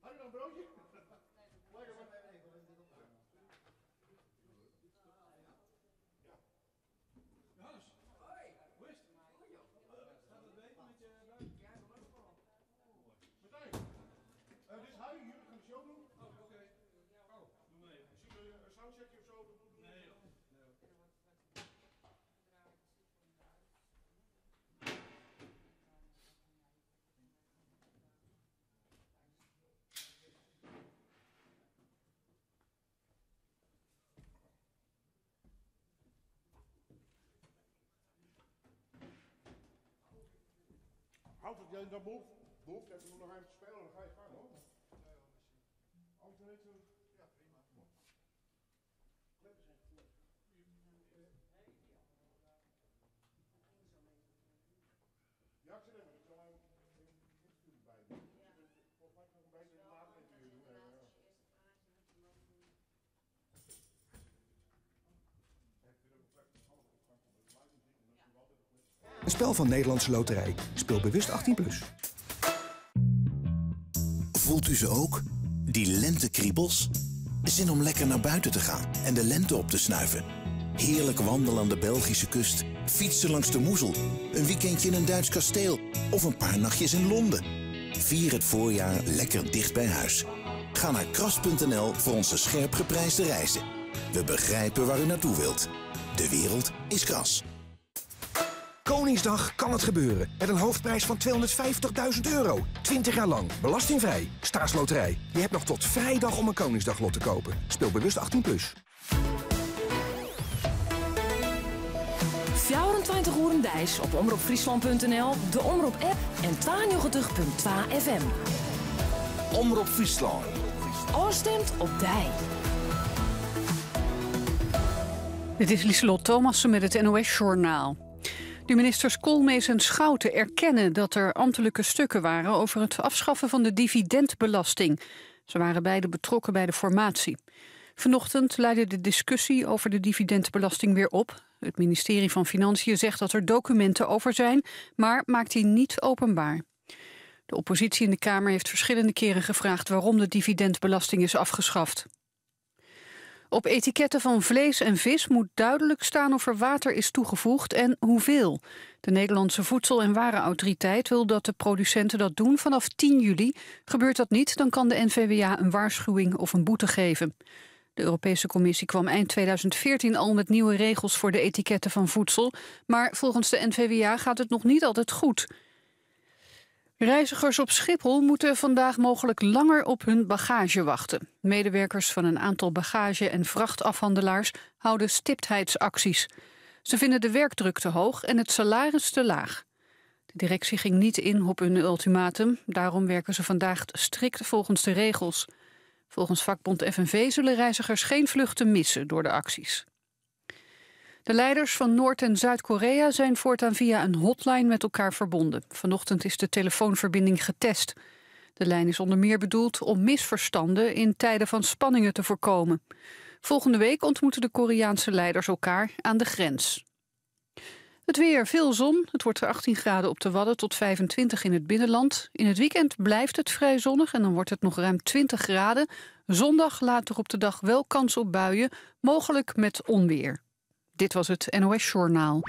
Had je nog een broodje? Johannes. Hoi. Hoe is het? Gaat het beter met je buik? Ja, Martijn. Dit is Harry, jullie gaan de show doen. Oh, oké. Oh, doe mee. Zien we een soundcheckje of zo? Nee joh. Houdt het jij dat behoeft dat je nog even spelen, dan ga je gaan hoor. Houdt het niet? Ja, prima. Kleppen zijn goed. Ja, ik zit even, ik zal even een bij doen. Volgens mij kan ik een beetje later interview doen. Een spel van Nederlandse Loterij. Speel bewust 18+. Voelt u ze ook? Die lentekriebels? Zin om lekker naar buiten te gaan en de lente op te snuiven. Heerlijk wandelen aan de Belgische kust. Fietsen langs de Moezel. Een weekendje in een Duits kasteel. Of een paar nachtjes in Londen. Vier het voorjaar lekker dicht bij huis. Ga naar kras.nl voor onze scherp geprijsde reizen. We begrijpen waar u naartoe wilt. De wereld is Kras. Koningsdag kan het gebeuren. Met een hoofdprijs van €250.000. 20 jaar lang. Belastingvrij. Staatsloterij. Je hebt nog tot vrijdag om een Koningsdaglot te kopen. Speel bewust 18+. 24 uur dijs op omroepfriesland.nl, de Omroep-app en 92.2 FM. Omroep Friesland. Oorstemt op Dij. Dit is Lieselot Thomassen met het NOS-journaal. De ministers Koolmees en Schouten erkennen dat er ambtelijke stukken waren over het afschaffen van de dividendbelasting. Ze waren beide betrokken bij de formatie. Vanochtend leidde de discussie over de dividendbelasting weer op. Het ministerie van Financiën zegt dat er documenten over zijn, maar maakt die niet openbaar. De oppositie in de Kamer heeft verschillende keren gevraagd waarom de dividendbelasting is afgeschaft. Op etiketten van vlees en vis moet duidelijk staan of er water is toegevoegd en hoeveel. De Nederlandse Voedsel- en Warenautoriteit wil dat de producenten dat doen vanaf 10 juli. Gebeurt dat niet, dan kan de NVWA een waarschuwing of een boete geven. De Europese Commissie kwam eind 2014 al met nieuwe regels voor de etiketten van voedsel, maar volgens de NVWA gaat het nog niet altijd goed. Reizigers op Schiphol moeten vandaag mogelijk langer op hun bagage wachten. Medewerkers van een aantal bagage- en vrachtafhandelaars houden stiptheidsacties. Ze vinden de werkdruk te hoog en het salaris te laag. De directie ging niet in op hun ultimatum. Daarom werken ze vandaag strikt volgens de regels. Volgens vakbond FNV zullen reizigers geen vluchten missen door de acties. De leiders van Noord- en Zuid-Korea zijn voortaan via een hotline met elkaar verbonden. Vanochtend is de telefoonverbinding getest. De lijn is onder meer bedoeld om misverstanden in tijden van spanningen te voorkomen. Volgende week ontmoeten de Koreaanse leiders elkaar aan de grens. Het weer, veel zon. Het wordt 18 graden op de Wadden tot 25 in het binnenland. In het weekend blijft het vrij zonnig en dan wordt het nog ruim 20 graden. Zondag later op de dag wel kans op buien, mogelijk met onweer. Dit was het NOS Journaal.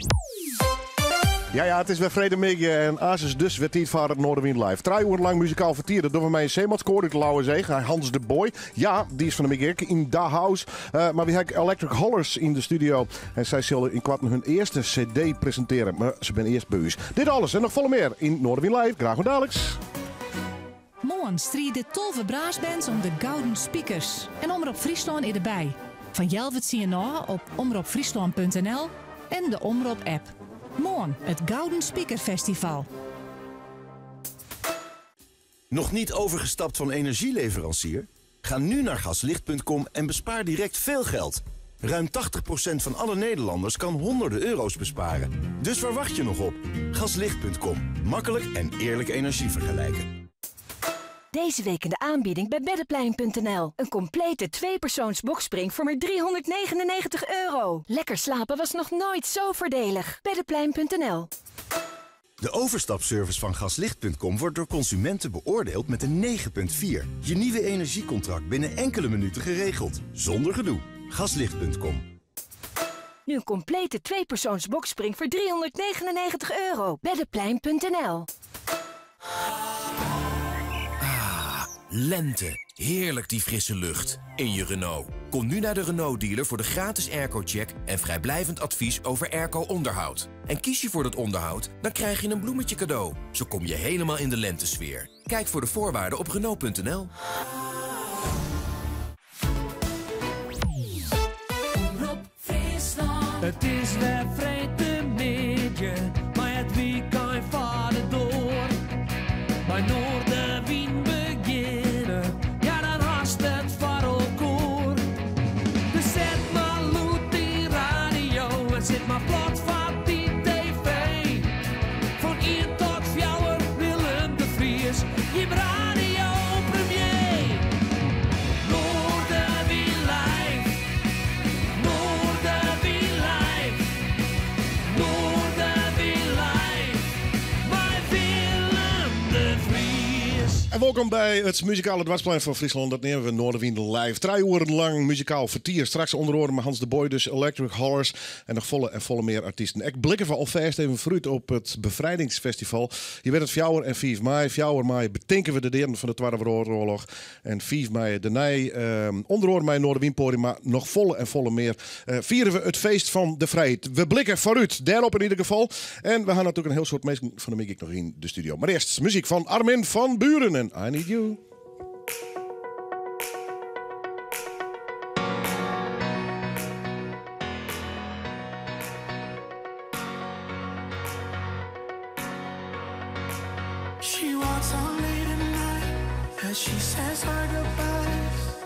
Ja, het is weer Vredemiddag en Asus dus werd hier van het Noorderwind Live. 3 uur lang muzikaal vertierd. Dat doen we met een zeematskoor uit de Lauwe Zee. Hans de Boy. Ja, die is van de Migik in Da House. Maar we hebben Electric Hollers in de studio. En zij zullen in kwart hun eerste cd presenteren. Maar ze zijn eerst bij u. Dit alles en nog veel meer in Noorderwind Live. Graag tot dadelijk. Morgen strijden tolve braasbands om de Gouden Speakers. En Omroep Friesland is erbij. Van Jelvet zie je nou op omroepfriesland.nl en de Omroep-app. Morgen het Gouden Speaker Festival. Nog niet overgestapt van energieleverancier? Ga nu naar gaslicht.com en bespaar direct veel geld. Ruim 80% van alle Nederlanders kan honderden euro's besparen. Dus waar wacht je nog op? Gaslicht.com. Makkelijk en eerlijk energie vergelijken. Deze week in de aanbieding bij Beddeplein.nl. Een complete 2-persoons boxspring voor maar €399. Lekker slapen was nog nooit zo voordelig. Beddeplein.nl. De overstapservice van Gaslicht.com wordt door consumenten beoordeeld met een 9,4. Je nieuwe energiecontract binnen enkele minuten geregeld. Zonder gedoe. Gaslicht.com. Nu een complete 2-persoons boxspring voor €399. Beddeplein.nl. Lente. Heerlijk die frisse lucht. In je Renault. Kom nu naar de Renault-dealer voor de gratis airco-check en vrijblijvend advies over airco-onderhoud. En kies je voor dat onderhoud, dan krijg je een bloemetje cadeau. Zo kom je helemaal in de lentesfeer. Kijk voor de voorwaarden op Renault.nl. Het is weer vreemde maar het weekend vader door. Bij Noorderwien beginnen, ja dan haast het varrelkoor. Dus zet maar loet die radio en zet maar plat van die tv. Van 1 tot 4 Willem de Vries, je radio premier. Noorderwien live, Noorderwien live, Noorderwien live, bij Willem de Vries. En welkom bij het muzikale dwarsplein van Friesland. Dat nemen we Noorderwien live. 3 uur lang muzikaal vertier. Straks onder andere met Hans de Boy, dus Electric Horrors. En nog volle meer artiesten. Ik blikken we alvast even vooruit op het Bevrijdingsfestival. Je weet het 4 en 5 mei. 4 mei betinken we de derde van de Tweede Wereldoorlog. En 5 mei de nij. Onder andere bij Noorderwienpodium, maar nog volle meer. Vieren we het feest van de vrijheid. We blikken vooruit. Daarop in ieder geval. En we gaan natuurlijk een heel soort mensen van de Mik nog in de studio. Maar eerst muziek van Armin van Buuren en I Need You. She walks on late at night as she says her goodbyes.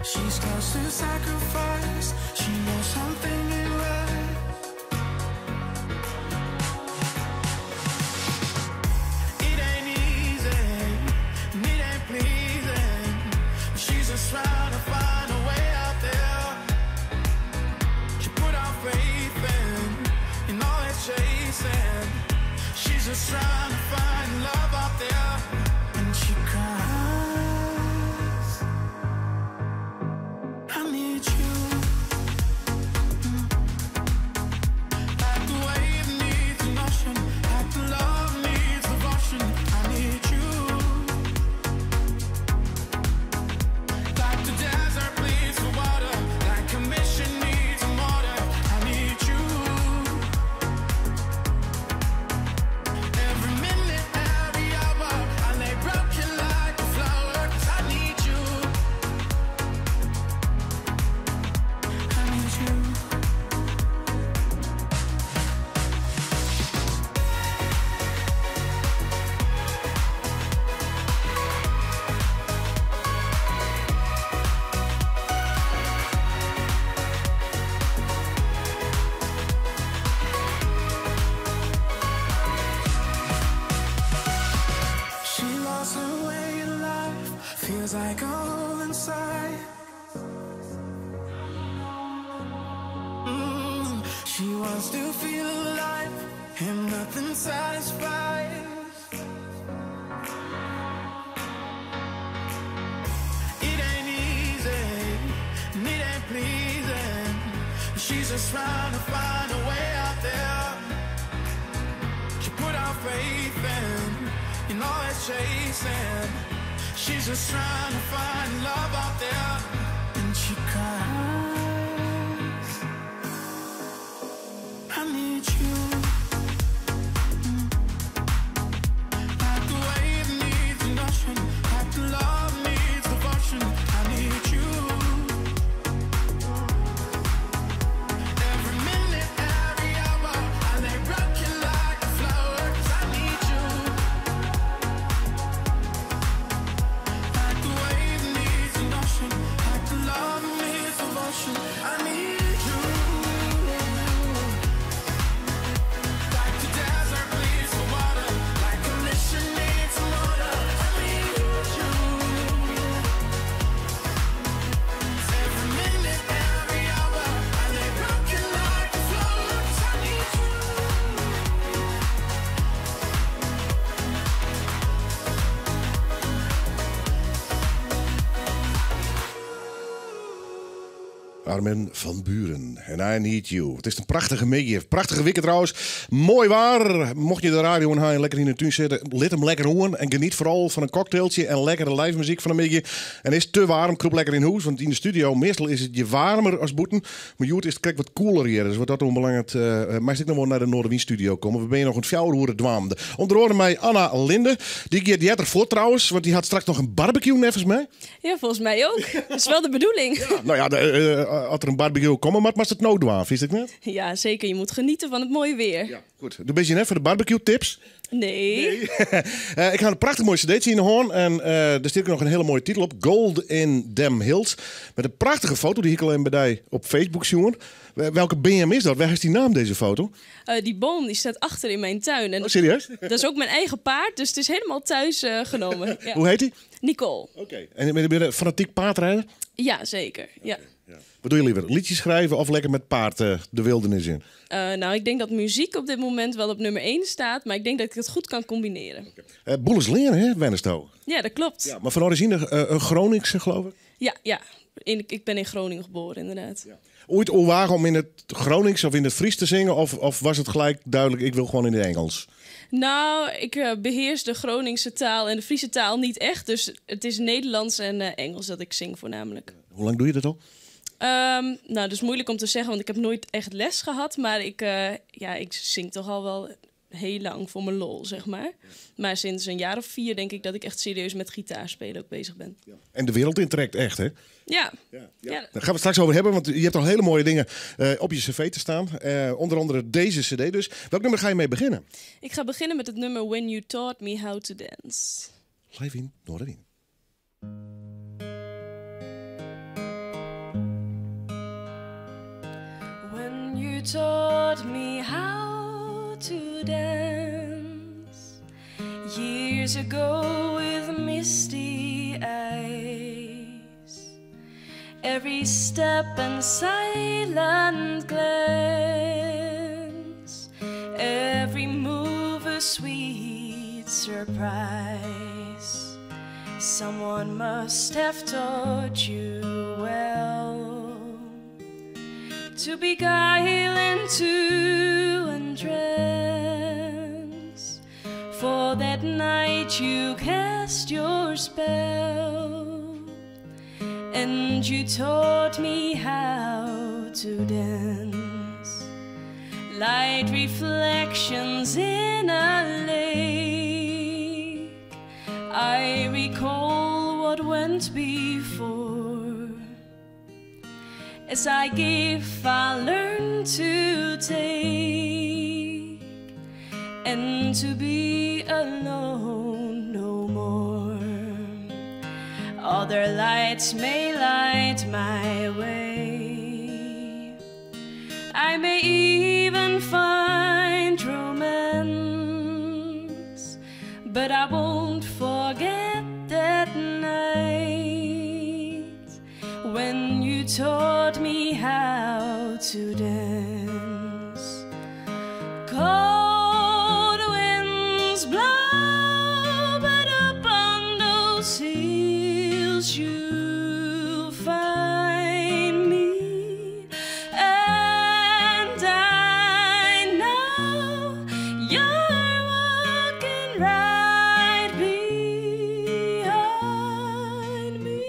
She starts to sacrifice. She knows something ain't right. It ain't easy, and it ain't pleasing. She's just trying to find a way out there. She put our faith in all it's chasing. She's just trying to find love out there, and she cries. I need you. Like the wave needs an ocean, like the love needs devotion. I need you. Like the desert bleeds for water, like a mission needs a mortar. I need you. Every minute, every hour, I lay broken like a flower. 'Cause I need you. I need you. She lost her way in life, feels like a hole inside. She wants to feel alive, and nothing satisfies. It ain't easy, and it ain't pleasing. She's just trying to find a way out there. She put our faith in all it's chasing. She's just trying to find love out there, and she cries. I need you. Like the wave needs an ocean, like the love needs devotion. I need you. Every minute, every hour, I lay broken like a flower. 'Cause I need you. Like the wave needs an ocean, like the love needs a Armin van Buuren. En I Need You. Het is een prachtige meegeef. Prachtige week trouwens. Mooi waar. Mocht je de radio aan en lekker in de tuin zitten, let hem lekker horen. En geniet vooral van een cocktailtje en lekkere live muziek van een meegeef. En is het te warm, kroep lekker in huis. Want in de studio, meestal is het je warmer als boeten. Maar Joet is het kijk wat koeler hier. Dus wat dat onbelangrijk. Maar ik nog wel naar de Noorderwind studio komen. We ben je nog een fjouwerhoeren dwaamde. Onder andere mij Anna Linde. Die had ervoor trouwens. Want die had straks nog een barbecue nevens mij. Ja, volgens mij ook. Dat is wel de bedoeling. Ja, nou ja, als er een barbecue komen, maar het nou dwaan, is het net? Ja, zeker. Je moet genieten van het mooie weer. Ja, goed. Doe ben je net voor de barbecue tips? Nee. Ik ga een prachtig mooi cd'tje in de hoorn. En daar staat ook nog een hele mooie titel op. Gold in Them Hills. Met een prachtige foto die ik al bij op Facebook zie. Welke BM is dat? Waar is die naam, deze foto? Die boom die staat achter in mijn tuin. En serieus? Dat is ook mijn eigen paard, dus het is helemaal thuis genomen. Ja. Hoe heet die? Nicole. Oké. En ben je een fanatiek paardrijder? Ja, zeker. Ja. Wat doe je liever? Liedjes schrijven of lekker met paard de wildernis in? Nou, ik denk dat muziek op dit moment wel op nummer 1 staat. Maar ik denk dat ik het goed kan combineren. Boel is leren, hè, Wennesto? Ja, dat klopt. Ja, maar van origine een Groningse, geloof ik? Ja. Ik ben in Groningen geboren, inderdaad. Ja. Ooit overwagen om in het Gronings of in het Fries te zingen? Of was het gelijk duidelijk, ik wil gewoon in het Engels? Nou, ik beheers de Groningse taal en de Friese taal niet echt. Dus het is Nederlands en Engels dat ik zing voornamelijk. Hoe lang doe je dat al? Nou, dat is moeilijk om te zeggen, want ik heb nooit echt les gehad. Maar ik zing toch al wel heel lang voor mijn lol, zeg maar. Maar sinds een jaar of 4 denk ik dat ik echt serieus met gitaarspelen ook bezig ben. Ja. En de wereld intrekt echt, hè? Ja. Daar gaan we het straks over hebben, want je hebt al hele mooie dingen op je cv te staan. Onder andere deze cd dus. Welk nummer ga je mee beginnen? Ik ga beginnen met het nummer When You Taught Me How to Dance. Live in Noorderwind. When you taught me how to dance years ago with misty eyes, every step and silent glance, every move a sweet surprise. Someone must have taught you well to beguile and to entrance. For that night you cast your spell, and you taught me how to dance. Light reflections in a lake, I recall what went before. As I give, I learn to take, and to be alone no more. Other lights may light my way, I may even find romance, but I won't forget that night when you taught me how to dance. Cold winds blow, but up on those hills you'll find me, and I know you're walking right behind me.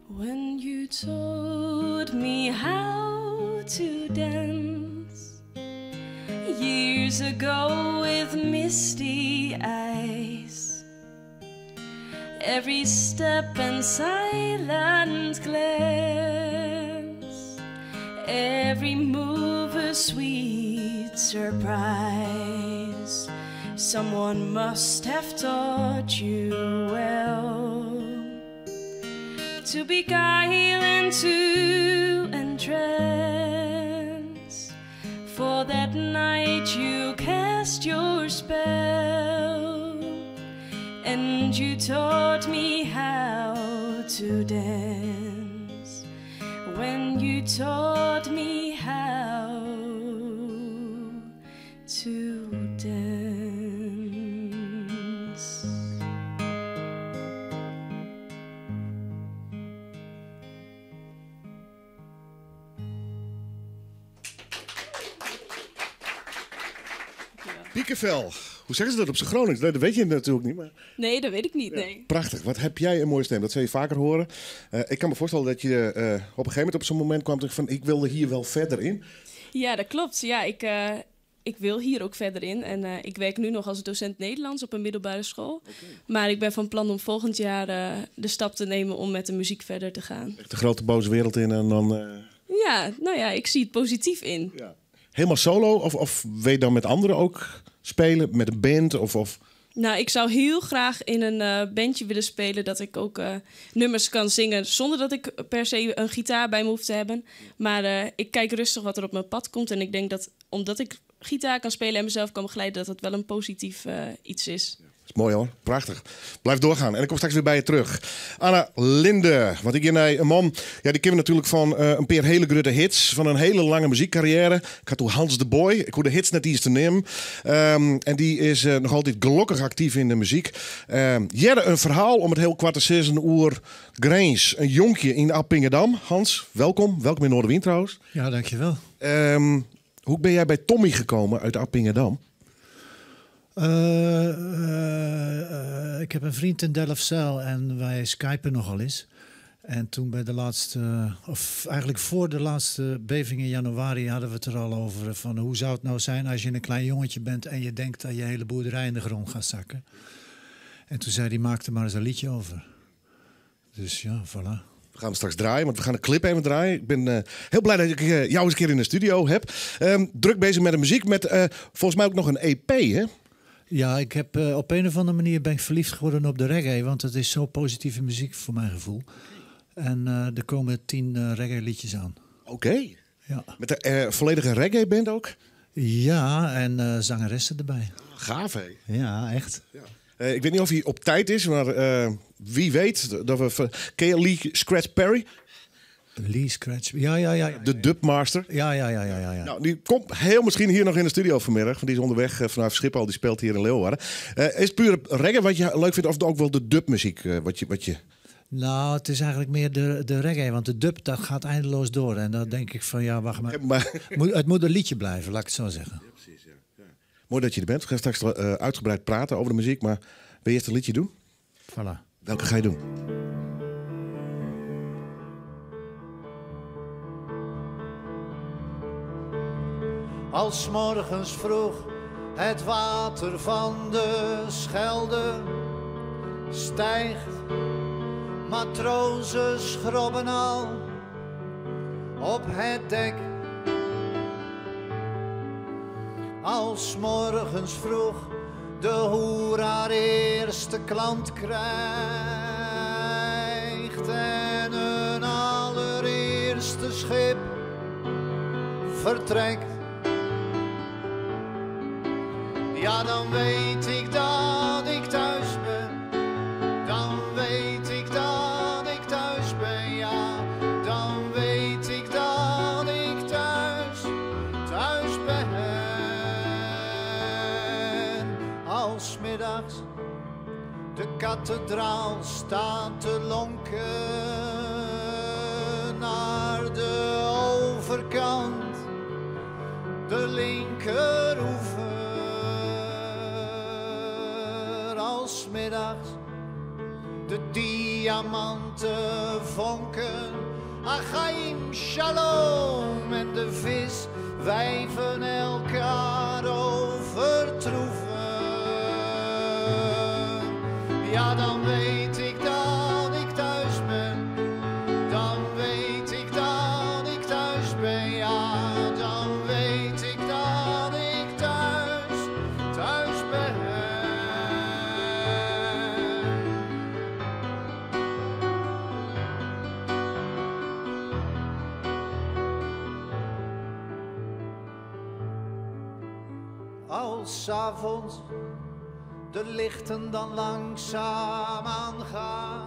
When you taught me how to dance years ago with misty eyes, every step and silent glance, every move a sweet surprise. Someone must have taught you well to beguile and to entrance. For that night you cast your spell, and you taught me how to dance. When you taught me how to dance. Piekenvel. Hoe zeggen ze dat op zijn Gronings? Dat weet je natuurlijk niet. Maar... Nee, dat weet ik niet, nee. Prachtig. Wat heb jij een mooie stem. Dat zul je vaker horen. Ik kan me voorstellen dat je op een gegeven moment op zo'n moment kwam van ik wilde hier wel verder in. Ja, dat klopt. Ja, ik wil hier ook verder in. En ik werk nu nog als docent Nederlands op een middelbare school. Okay. Maar ik ben van plan om volgend jaar de stap te nemen om met de muziek verder te gaan. Echt de grote boze wereld in en dan... Ja, nou ja, ik zie het positief in. Ja. Helemaal solo? Of wil je dan met anderen ook spelen? Met een band? Of... Nou, ik zou heel graag in een bandje willen spelen... dat ik ook nummers kan zingen... zonder dat ik per se een gitaar bij me hoef te hebben. Maar ik kijk rustig wat er op mijn pad komt. En ik denk dat omdat ik gitaar kan spelen en mezelf kan begeleiden... dat het wel een positief iets is. Dat is mooi hoor, prachtig. Blijf doorgaan en ik kom straks weer bij je terug. Anna Linde, want ik ken een man, ja, die kennen we natuurlijk van een paar hele grote hits, van een hele lange muziekcarrière. Ik had toen Hans de Boy, ik hoor de hits net iets te nemen. En die is nog altijd gelukkig actief in de muziek. Jelle, een verhaal om het heel kwart te zeggen oer Grains, een jonkje in Appingedam. Hans, welkom in Noorderwind trouwens. Ja, dankjewel. Hoe ben jij bij Tommy gekomen uit Appingedam? Ik heb een vriend in Delfzijl en wij skypen nogal eens. En toen bij de laatste, of eigenlijk voor de laatste beving in januari hadden we het er al over. Van hoe zou het nou zijn als je een klein jongetje bent en je denkt dat je hele boerderij in de grond gaat zakken. En toen zei hij, maak er maar eens een liedje over. Dus ja, voilà. We gaan straks draaien, want we gaan een clip even draaien. Ik ben heel blij dat ik jou eens een keer in de studio heb. Druk bezig met de muziek, met volgens mij ook nog een EP, hè? Ja, ik heb op een of andere manier ben ik verliefd geworden op de reggae. Want het is zo positieve muziek voor mijn gevoel. En er komen 10 reggae liedjes aan. Oké. Ja. Met de volledige reggae band ook? Ja, en zangeressen erbij. Gaaf, hè? Ja, echt. Ja. Ik weet niet of hij op tijd is, maar wie weet dat we... Ken je Lee Scratch Perry? Lee Scratch, ja. De dubmaster. Ja. Nou, die komt heel misschien hier nog in de studio vanmiddag. Want die is onderweg vanuit Schiphol. Die speelt hier in Leeuwarden. Is het puur reggae wat je leuk vindt? Of ook wel de dubmuziek? Wat je... Nou, het is eigenlijk meer de reggae. Want de dub, dat gaat eindeloos door. En dan denk ik van, ja, wacht maar. Het moet een liedje blijven, laat ik het zo zeggen. Ja, precies, ja. Mooi dat je er bent. We gaan straks uitgebreid praten over de muziek. Maar wil je eerst een liedje doen? Voilà. Welke ga je doen? Als morgens vroeg het water van de Schelde stijgt, matrozen schrobben al op het dek. Als morgens vroeg de hoer haar eerste klant krijgt en een allereerste schip vertrekt. Ja, dan weet ik dat ik thuis ben. Dan weet ik dat ik thuis ben. Ja, dan weet ik dat ik thuis ben. Als middags de kathedraal staat te lonken naar de overkant, de linkeroever. Als middags de diamanten vonken, Achaim Shalom, en de vis wijven elkaar overtroeven. Ja, dan weet ik dat ik thuis ben. Dan weet ik dat ik thuis ben. Ja, dan weet ik dat ik thuis ben. Als 's avonds de lichten dan langzaam aangaan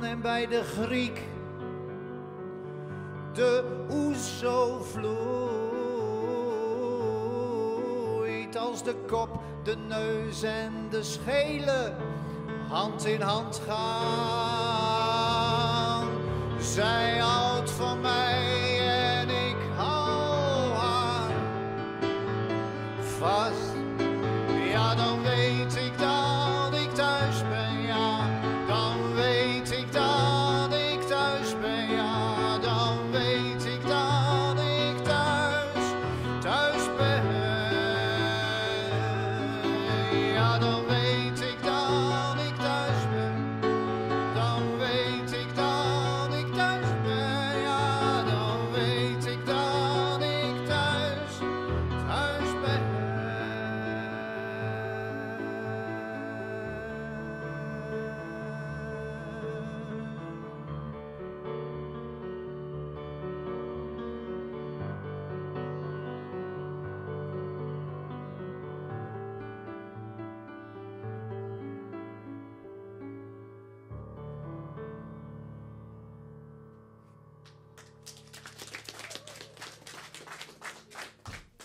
en bij de Griek de oezo vloeit, als de kop, de neus en de schelen hand in hand gaan. Zij houdt van mij en ik hou haar.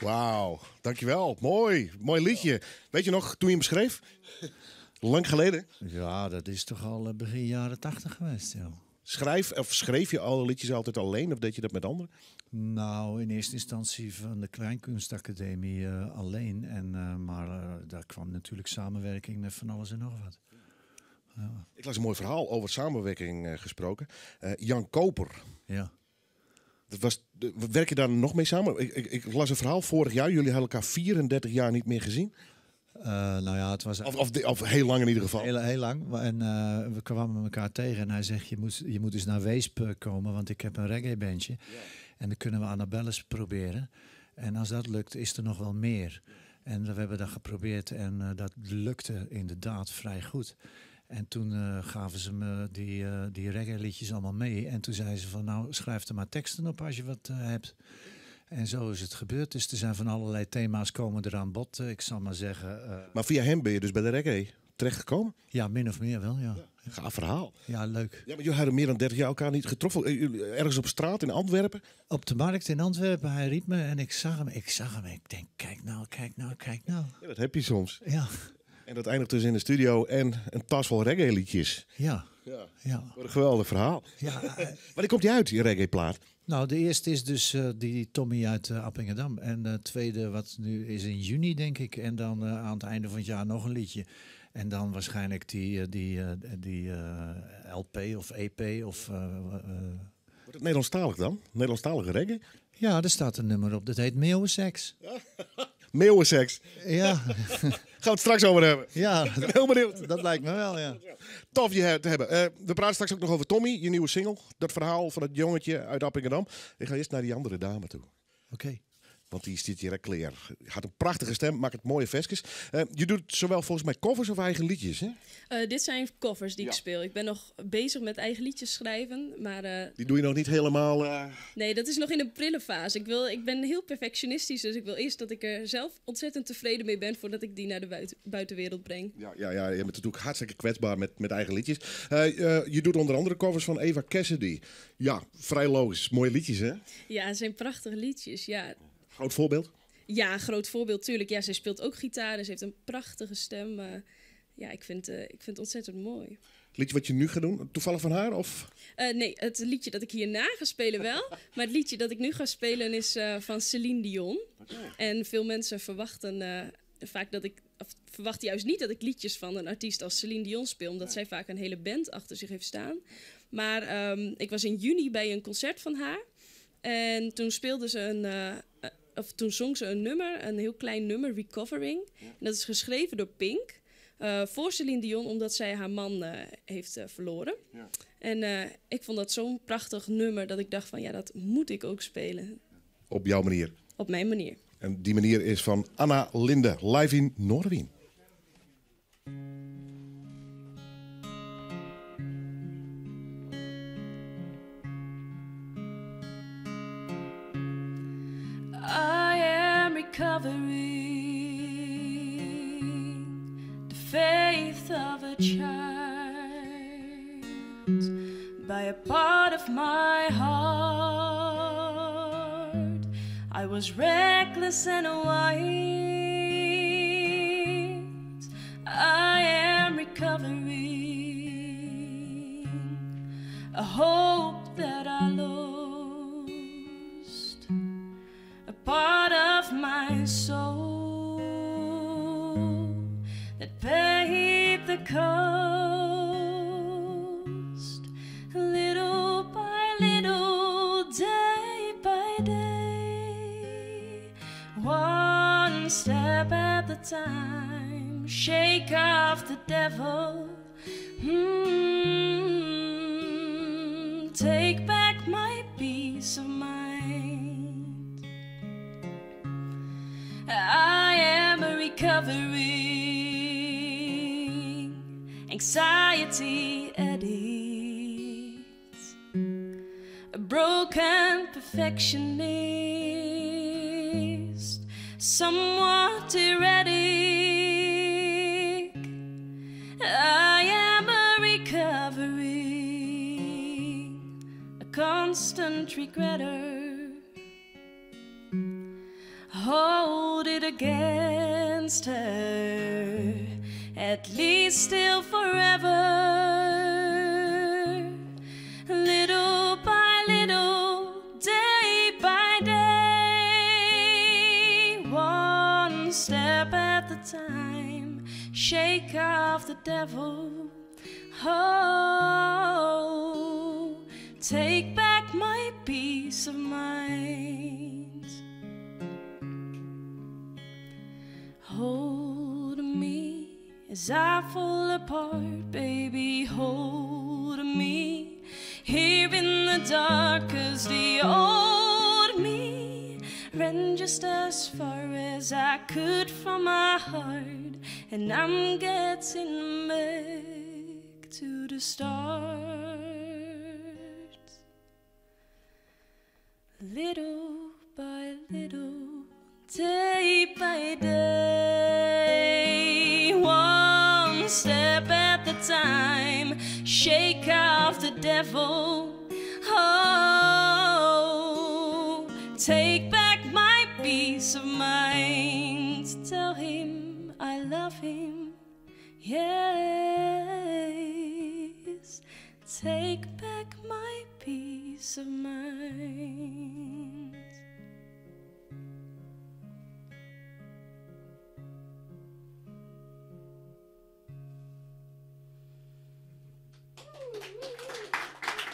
Wauw, dankjewel. Mooi liedje. Weet je nog, toen je hem schreef? Lang geleden? Ja, dat is toch al begin jaren 80 geweest, ja. Schreef je alle liedjes altijd alleen of deed je dat met anderen? Nou, in eerste instantie van de Kleinkunstacademie alleen. Maar daar kwam natuurlijk samenwerking met van alles en nog wat. Ja. Ik las een mooi verhaal over samenwerking gesproken. Jan Koper. Ja. Werk je daar nog mee samen? Ik las een verhaal vorig jaar. Jullie hadden elkaar 34 jaar niet meer gezien. Nou ja, het was... Of heel lang in ieder geval. Heel lang. En we kwamen elkaar tegen en hij zegt, je moet eens naar Weesp komen, want ik heb een reggae-bandje. Ja. En dan kunnen we Annabelles proberen. En als dat lukt, is er nog wel meer. Ja. En we hebben dat geprobeerd en dat lukte inderdaad vrij goed. En toen gaven ze me die reggae-liedjes allemaal mee. En toen zeiden ze van, nou, schrijf er maar teksten op als je wat hebt. En zo is het gebeurd. Dus er zijn van allerlei thema's komen er aan bod. Ik zal maar zeggen... Maar via hem ben je dus bij de reggae terechtgekomen? Ja, min of meer wel, ja. Gaaf verhaal. Ja, leuk. Ja, maar jullie hadden meer dan 30 jaar elkaar niet getroffen. Ergens op straat in Antwerpen? Op de markt in Antwerpen. Hij riep me en ik zag hem. Ik denk, kijk nou. Ja, dat heb je soms. Ja. En dat eindigt dus in de studio en een tas vol reggae-liedjes. Ja. Wat een geweldig verhaal. Ja. Wanneer komt die uit, die reggae-plaat? Nou, de eerste is dus die Tommy uit Appingedam. En de tweede, wat nu is in juni, denk ik. En dan aan het einde van het jaar nog een liedje. En dan waarschijnlijk die LP of EP of... Wordt het Nederlandstalig dan? Nederlandstalige reggae? Ja, er staat een nummer op. Dat heet Meeuwenseks. Meeuwenseks? Ja. Gaan we het straks over hebben. Ja. Ik ben heel benieuwd. Dat lijkt me wel, ja. Tof je te hebben. We praten straks ook nog over Tommy, je nieuwe single. Dat verhaal van het jongetje uit Appingedam. Ik ga eerst naar die andere dame toe. Oké. Want die zit hier clear. Had een prachtige stem, maakt het mooie versjes. Je doet zowel volgens mij covers of eigen liedjes, hè? Dit zijn covers die ik speel. Ik ben nog bezig met eigen liedjes schrijven, maar... Die doe je nog niet helemaal... Nee, dat is nog in een prille fase. Ik ben heel perfectionistisch, dus ik wil eerst dat ik er zelf ontzettend tevreden mee ben voordat ik die naar de buitenwereld breng. Ja, je bent natuurlijk hartstikke kwetsbaar met eigen liedjes. Je doet onder andere covers van Eva Cassidy. Ja, vrij logisch. Mooie liedjes, hè? Ja, het zijn prachtige liedjes, ja. Groot voorbeeld? Ja, groot voorbeeld, tuurlijk. Ja, zij speelt ook gitaar, ze heeft een prachtige stem. Ja, ik vind het ontzettend mooi. Het liedje wat je nu gaat doen, toevallig van haar? Of? Nee, het liedje dat ik hierna ga spelen wel. Maar het liedje dat ik nu ga spelen is van Céline Dion. Okay. En veel mensen verwachten vaak verwachten juist niet dat ik liedjes van een artiest als Céline Dion speel. Omdat zij vaak een hele band achter zich heeft staan. Maar ik was in juni bij een concert van haar. En toen speelde ze toen zong ze een nummer, een heel klein nummer, Recovering. Ja. En dat is geschreven door Pink. Voor Céline Dion, omdat zij haar man heeft verloren. Ja. En ik vond dat zo'n prachtig nummer dat ik dacht van, ja, dat moet ik ook spelen. Op jouw manier? Op mijn manier. En die manier is van Anna Linde, live in Noorderwien. Recovering the faith of a child by a part of my heart. I was reckless and wild. I am recovering a hope that I lost, a part of my soul that paid the cost, little by little, day by day, one step at a time, shake off the devil, take back my peace of mind. I am a recovering anxiety addict, a broken perfectionist, somewhat erratic. I am a recovering, a constant regretter. Oh, against her, at least still forever. Little by little, day by day, one step at the time, shake off the devil. Oh, take back my peace of mind. Hold me as I fall apart, baby, hold me. Here in the dark, 'cause the old me ran just as far as I could from my heart, and I'm getting back to the start. Little by little, day by day, one step at the time, shake off the devil. Oh, take back my peace of mind. Tell him I love him. Yes, take back my peace of mind.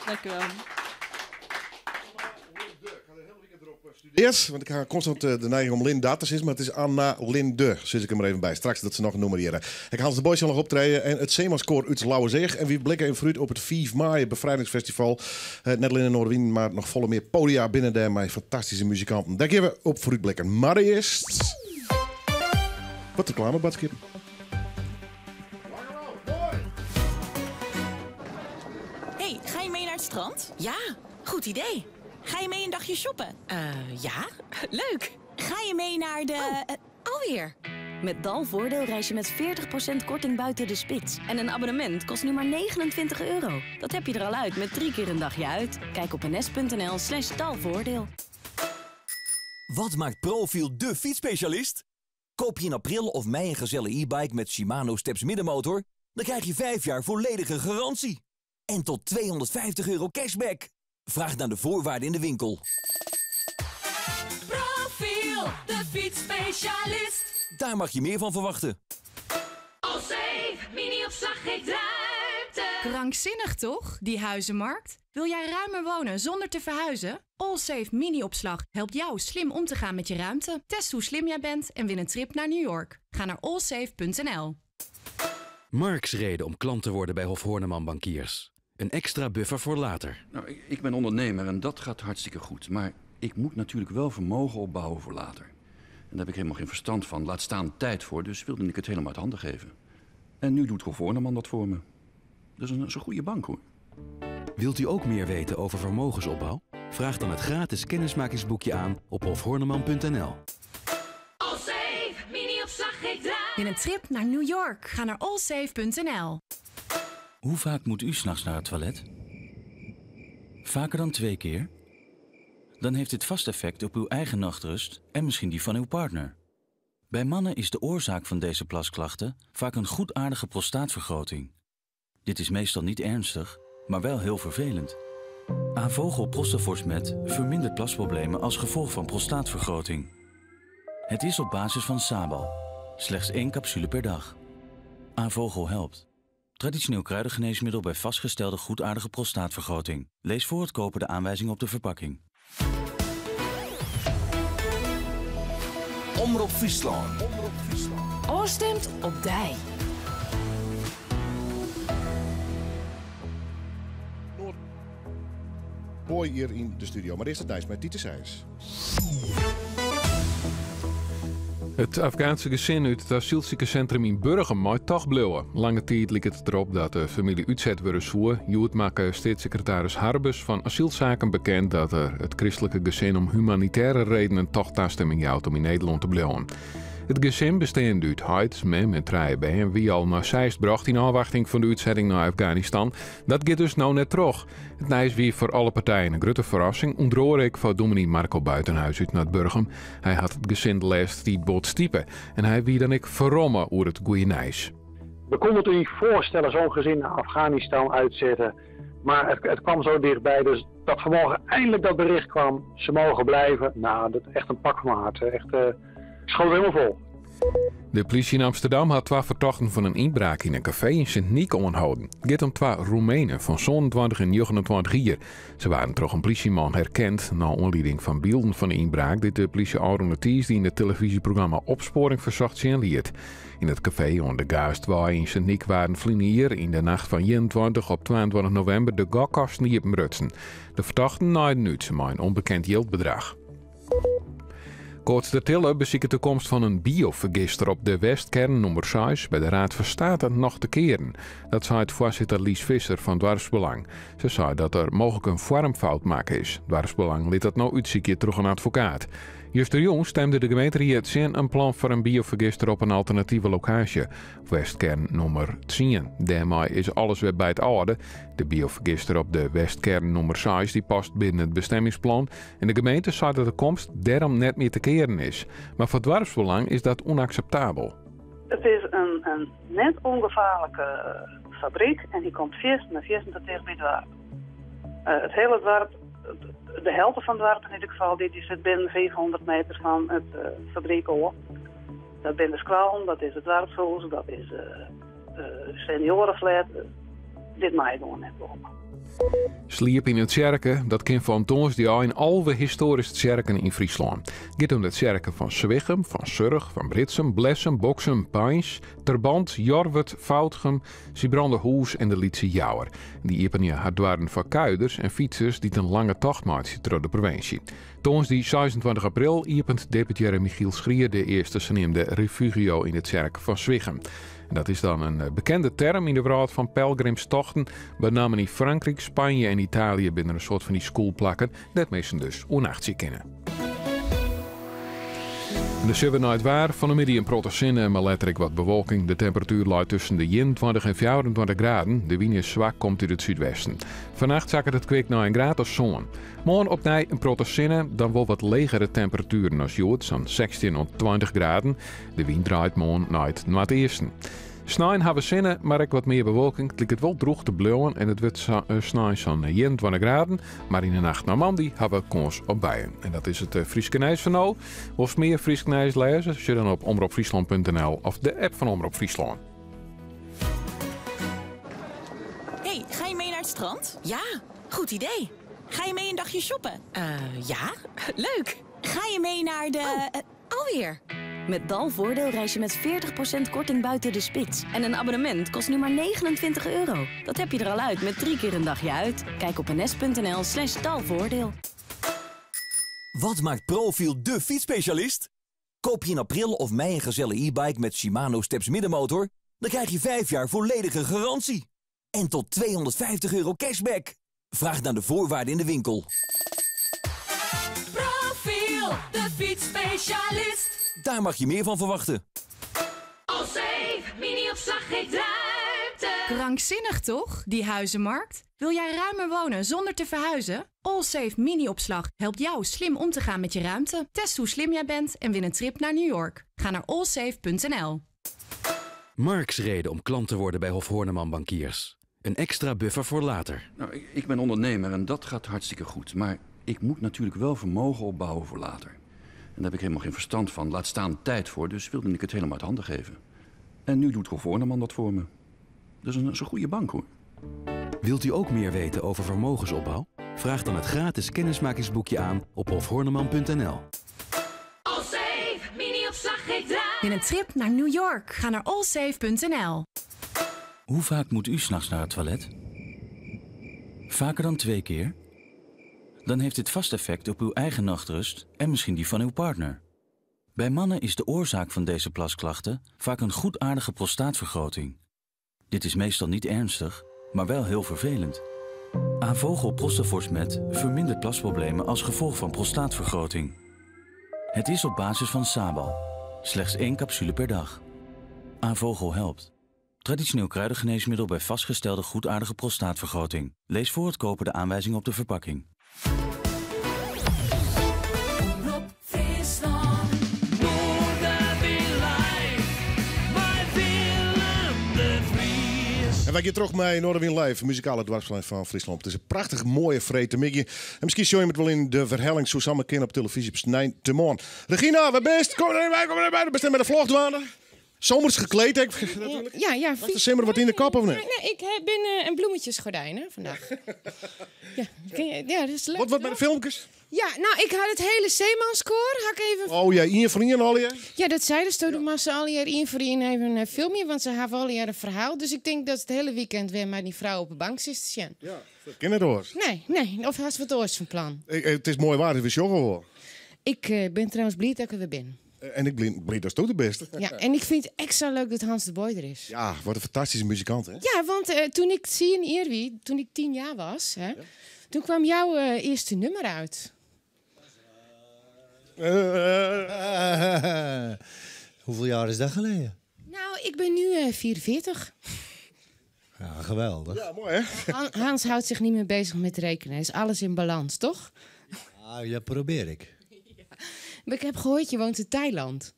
Dank u wel. Eerst, want ik ga constant de neiging om Linda te zeggen, maar het is Anna Linde. Zit ik hem er even bij. Straks dat ze nog nummereren. Ik Hans de Boy zal nog optreden en het Zeemanskoor uit Lauwerzeeg. En we blikken even vooruit op het 5 maart bevrijdingsfestival. Net alleen in Noorderwien, maar nog volle meer podia binnen daar met fantastische muzikanten. Daar gaan we op vooruit blikken. Maar eerst... Wat reclame, Badskip. Hey, ga je mee naar het strand? Ja, goed idee. Ga je mee een dagje shoppen? Ja, leuk. Ga je mee naar de... alweer. Met Dalvoordeel reis je met 40% korting buiten de spits. En een abonnement kost nu maar €29. Dat heb je er al uit met 3 keer een dagje uit. Kijk op ns.nl/dalvoordeel. Wat maakt Profiel de fietsspecialist? Koop je in april of mei een Gazelle e-bike met Shimano Steps middenmotor, dan krijg je 5 jaar volledige garantie. En tot €250 cashback. Vraag naar de voorwaarden in de winkel. Profiel, de fietsspecialist. Daar mag je meer van verwachten. Allsafe, mini-opslag geeft ruimte. Krankzinnig toch, die huizenmarkt? Wil jij ruimer wonen zonder te verhuizen? Allsafe mini-opslag helpt jou slim om te gaan met je ruimte. Test hoe slim jij bent en win een trip naar New York. Ga naar allsafe.nl. Marks reden om klant te worden bij Hof Horneman Bankiers. Een extra buffer voor later. Nou, ik ben ondernemer en dat gaat hartstikke goed. Maar ik moet natuurlijk wel vermogen opbouwen voor later. En daar heb ik helemaal geen verstand van. Laat staan tijd voor, dus wilde ik het helemaal uit handen geven. En nu doet Hof Horneman dat voor me. Dat is een goede bank, hoor. Wilt u ook meer weten over vermogensopbouw? Vraag dan het gratis kennismakingsboekje aan op hofhorneman.nl. Allsafe, mini-opslag geeft ruimte. Win een trip naar New York. Ga naar allsafe.nl. Hoe vaak moet u 's nachts naar het toilet? Vaker dan 2 keer? Dan heeft dit vast effect op uw eigen nachtrust en misschien die van uw partner. Bij mannen is de oorzaak van deze plasklachten vaak een goedaardige prostaatvergroting. Dit is meestal niet ernstig, maar wel heel vervelend. Avogel Prostaforsmet vermindert plasproblemen als gevolg van prostaatvergroting. Het is op basis van Sabal. Slechts 1 capsule per dag. Avogel helpt. Traditioneel kruidengeneesmiddel bij vastgestelde goedaardige prostaatvergroting. Lees voor het kopen de aanwijzing op de verpakking. Omroep Friesland. Oorstemt op Dij. Boy hier in de studio. Maar eerst het Nijs met Dieter Seijs. Het Afghaanse gezin uit het asielziekencentrum in Burgum moet toch blijven. Lange tijd leek het erop dat de familie uitzet wordt zwoer. Joet maakte staatssecretaris Harbus van asielzaken bekend dat er het christelijke gezin om humanitaire redenen toch toestemming houdt om in Nederland te blijven. Het gezin bestaande uit Heids, mem en Trijbe en wie al naar Zeist bracht in afwachting van de uitzetting naar Afghanistan, dat gaat dus nou net terug. Het is weer voor alle partijen een grote verrassing. Ondroor ik van dominee Marco Buitenhuis uit Noord-Burgum. Hij had het gezin de laatste tijd boot stiepen en hij wie dan ik verrommen over het goeie nijs. We konden het niet voorstellen zo'n gezin naar Afghanistan uitzetten. Maar het kwam zo dichtbij, dus dat vanmorgen eindelijk dat bericht kwam. Ze mogen blijven. Nou, dat is echt een pak van mijn hart. Echt, schoot helemaal vol. De politie in Amsterdam had 2 verdachten van een inbraak in een café in Sint-Niek aangehouden. Het gaat om 2 Roemenen van 27 en 29 jaar. Ze waren door een politieman herkend na aanleiding van beelden van de inbraak die de politie Aron die in het televisieprogramma Opsporing Verzocht zien liet. In het café aan de Gaastwaai in Sint-Niek waren vlinier in de nacht van 21 op 22 november de gokkasten die op rutsen. De verdachten naaiden uit met een onbekend geldbedrag. Koorts de Tille beziekt de toekomst van een biovergister op de Westkern nummer 6 bij de Raad van State nog te keren. Dat zei het voorzitter Lies Visser van Dwarsbelang. Ze zei dat er mogelijk een vormfout maken is. Dwarsbelang liet dat nou uitzieken terug een advocaat. Juster Jong stemde de gemeente in een plan voor een biovergister op een alternatieve locatie. Westkern nummer 10. Daarmee is alles weer bij het oude. De biovergister op de Westkern nummer 6 die past binnen het bestemmingsplan. En de gemeente zei dat de komst daarom net meer te keren is. Maar voor Dwarsbelang is dat onacceptabel. Het is een net ongevaarlijke fabriek en die komt vierst tegen bij het dorp. Het hele dorp, de helft van het dorp in ieder geval, die zit binnen 500 meter van het fabriek op. Dat zijn de squallen, dat is het dorpshuis, dat is seniorenflat. Dit maakt gewoon net op. Sliep in het Tjerken, dat kind van Toons die al in alle historische Tjerken in Friesland. Het gaat om de Tjerken van Zwichum, van Surg, van Britsum, Blessem, Boksum, Pijns, Terband, Jorwert, Foutgem, Sibranderhoes en de Lietse Jouwer. Die iepen had waren van kuiders en fietsers die een lange tocht maakten door de provincie. Toons die 26 april iepent deputaire Michiel Schrier de eerste zenoemde refugio in het Tjerken van Zwichum. Dat is dan een bekende term in de wereld van pelgrimstochten. Met name in Frankrijk, Spanje en Italië binnen een soort van die schoolplakken. Dat mensen dus onnachtzie kennen. De Silvernight waar van de middag in Protocinne, maar letterlijk wat bewolking. De temperatuur luidt tussen de 21 en 24 graden. De wind is zwak, komt uit het zuidwesten. Vannacht zakken het kwik naar 1 graad of zon. Morgen opnieuw in Protocinne, dan wel wat legere temperaturen als jood, zo'n 16 tot 20 graden. De wind draait morgen naar het noordwesten. Snijden hebben we zinnen, maar ook wat meer bewolking. Het lijkt het wel droog te blauwen en het wordt snijden zo'n 21 graden. Maar in de nacht naar Mandy hebben we kans op bijen. En dat is het Frieske Nijs van nou. Of meer Frieske Nijs lezen, als je dan op omroepfriesland.nl of de app van Omroep Friesland. Hey, ga je mee naar het strand? Ja, goed idee. Ga je mee een dagje shoppen? Ja, leuk. Ga je mee naar de... alweer. Met Dalvoordeel reis je met 40% korting buiten de spits. En een abonnement kost nu maar €29. Dat heb je er al uit met 3 keer een dagje uit. Kijk op ns.nl/dalvoordeel. Wat maakt Profiel de fietsspecialist? Koop je in april of mei een Gazelle e-bike met Shimano Steps middenmotor, dan krijg je 5 jaar volledige garantie. En tot €250 cashback. Vraag naar de voorwaarden in de winkel. Profiel, de fietsspecialist. Daar mag je meer van verwachten. Allsafe, mini-opslag geeft ruimte. Krankzinnig toch, die huizenmarkt? Wil jij ruimer wonen zonder te verhuizen? Allsafe mini-opslag helpt jou slim om te gaan met je ruimte. Test hoe slim jij bent en win een trip naar New York. Ga naar allsafe.nl. Marks reden om klant te worden bij Hof Horneman Bankiers. Een extra buffer voor later. Nou, ik ben ondernemer en dat gaat hartstikke goed. Maar ik moet natuurlijk wel vermogen opbouwen voor later. En daar heb ik helemaal geen verstand van. Laat staan tijd voor, dus wilde ik het helemaal uit handen geven. En nu doet Hof Horneman dat voor me. Dat is een goede bank, hoor. Wilt u ook meer weten over vermogensopbouw? Vraag dan het gratis kennismakingsboekje aan op hofhorneman.nl. Allsafe, mini-opslag geeft ruimte. Win een trip naar New York. Ga naar allsafe.nl. Hoe vaak moet u 's nachts naar het toilet? Vaker dan 2 keer? Dan heeft dit vast effect op uw eigen nachtrust en misschien die van uw partner. Bij mannen is de oorzaak van deze plasklachten vaak een goedaardige prostaatvergroting. Dit is meestal niet ernstig, maar wel heel vervelend. Avogel Prostafors-Met vermindert plasproblemen als gevolg van prostaatvergroting. Het is op basis van Sabal. Slechts 1 capsule per dag. Avogel helpt. Traditioneel kruidengeneesmiddel bij vastgestelde goedaardige prostaatvergroting. Lees voor het kopen de aanwijzingen op de verpakking. Omroep Friesland. Noorderwind Live. Bij Willem de Vries. En wij gaan terug met Noorderwind Live, muzikale dwarsplein van Friesland. Het is een prachtig mooie vrete migje. En misschien show je het wel in de verhelling zo samen kind op televisie op Snijn te Moorn. Regina, waar best? Kom erbij. We zijn met de vlogdwaarde. Zomers gekleed, hè? Natuurlijk. Ja. Wacht, simmer wat in de kap of niet? Nee, ik ben een bloemetjesgordijn vandaag. Ja, dat is leuk. Wat met de filmpjes? Ja, nou, ik had het hele Zeemanskoor. Had ik even... Oh ja, Ian van Ian al je? Ja, dat zei dus. Toen maar ze al jaar één voor één even een filmpje, want ze hebben al jaar een verhaal. Dus ik denk dat het hele weekend weer met die vrouw op de bank zit te zien. Ja, dat ken het hoor. Nee. Of had ze wat oors van plan? Het is mooi waar, het is joggen hoor. Ik ben trouwens blij dat ik er weer ben. En ik ben dat toch de beste. Ja, en ik vind het extra leuk dat Hans de Boy er is. Ja, wat een fantastische muzikant, hè? Ja, want toen ik zie in Eerwie, toen ik 10 jaar was, hè, toen kwam jouw eerste nummer uit. Hoeveel jaar is dat geleden? Nou, ik ben nu 44. Ja, geweldig. Ja, mooi hè? Hans houdt zich niet meer bezig met rekenen. Is alles in balans, toch? Ah, ja, probeer ik. Maar ik heb gehoord, je woont in Thailand.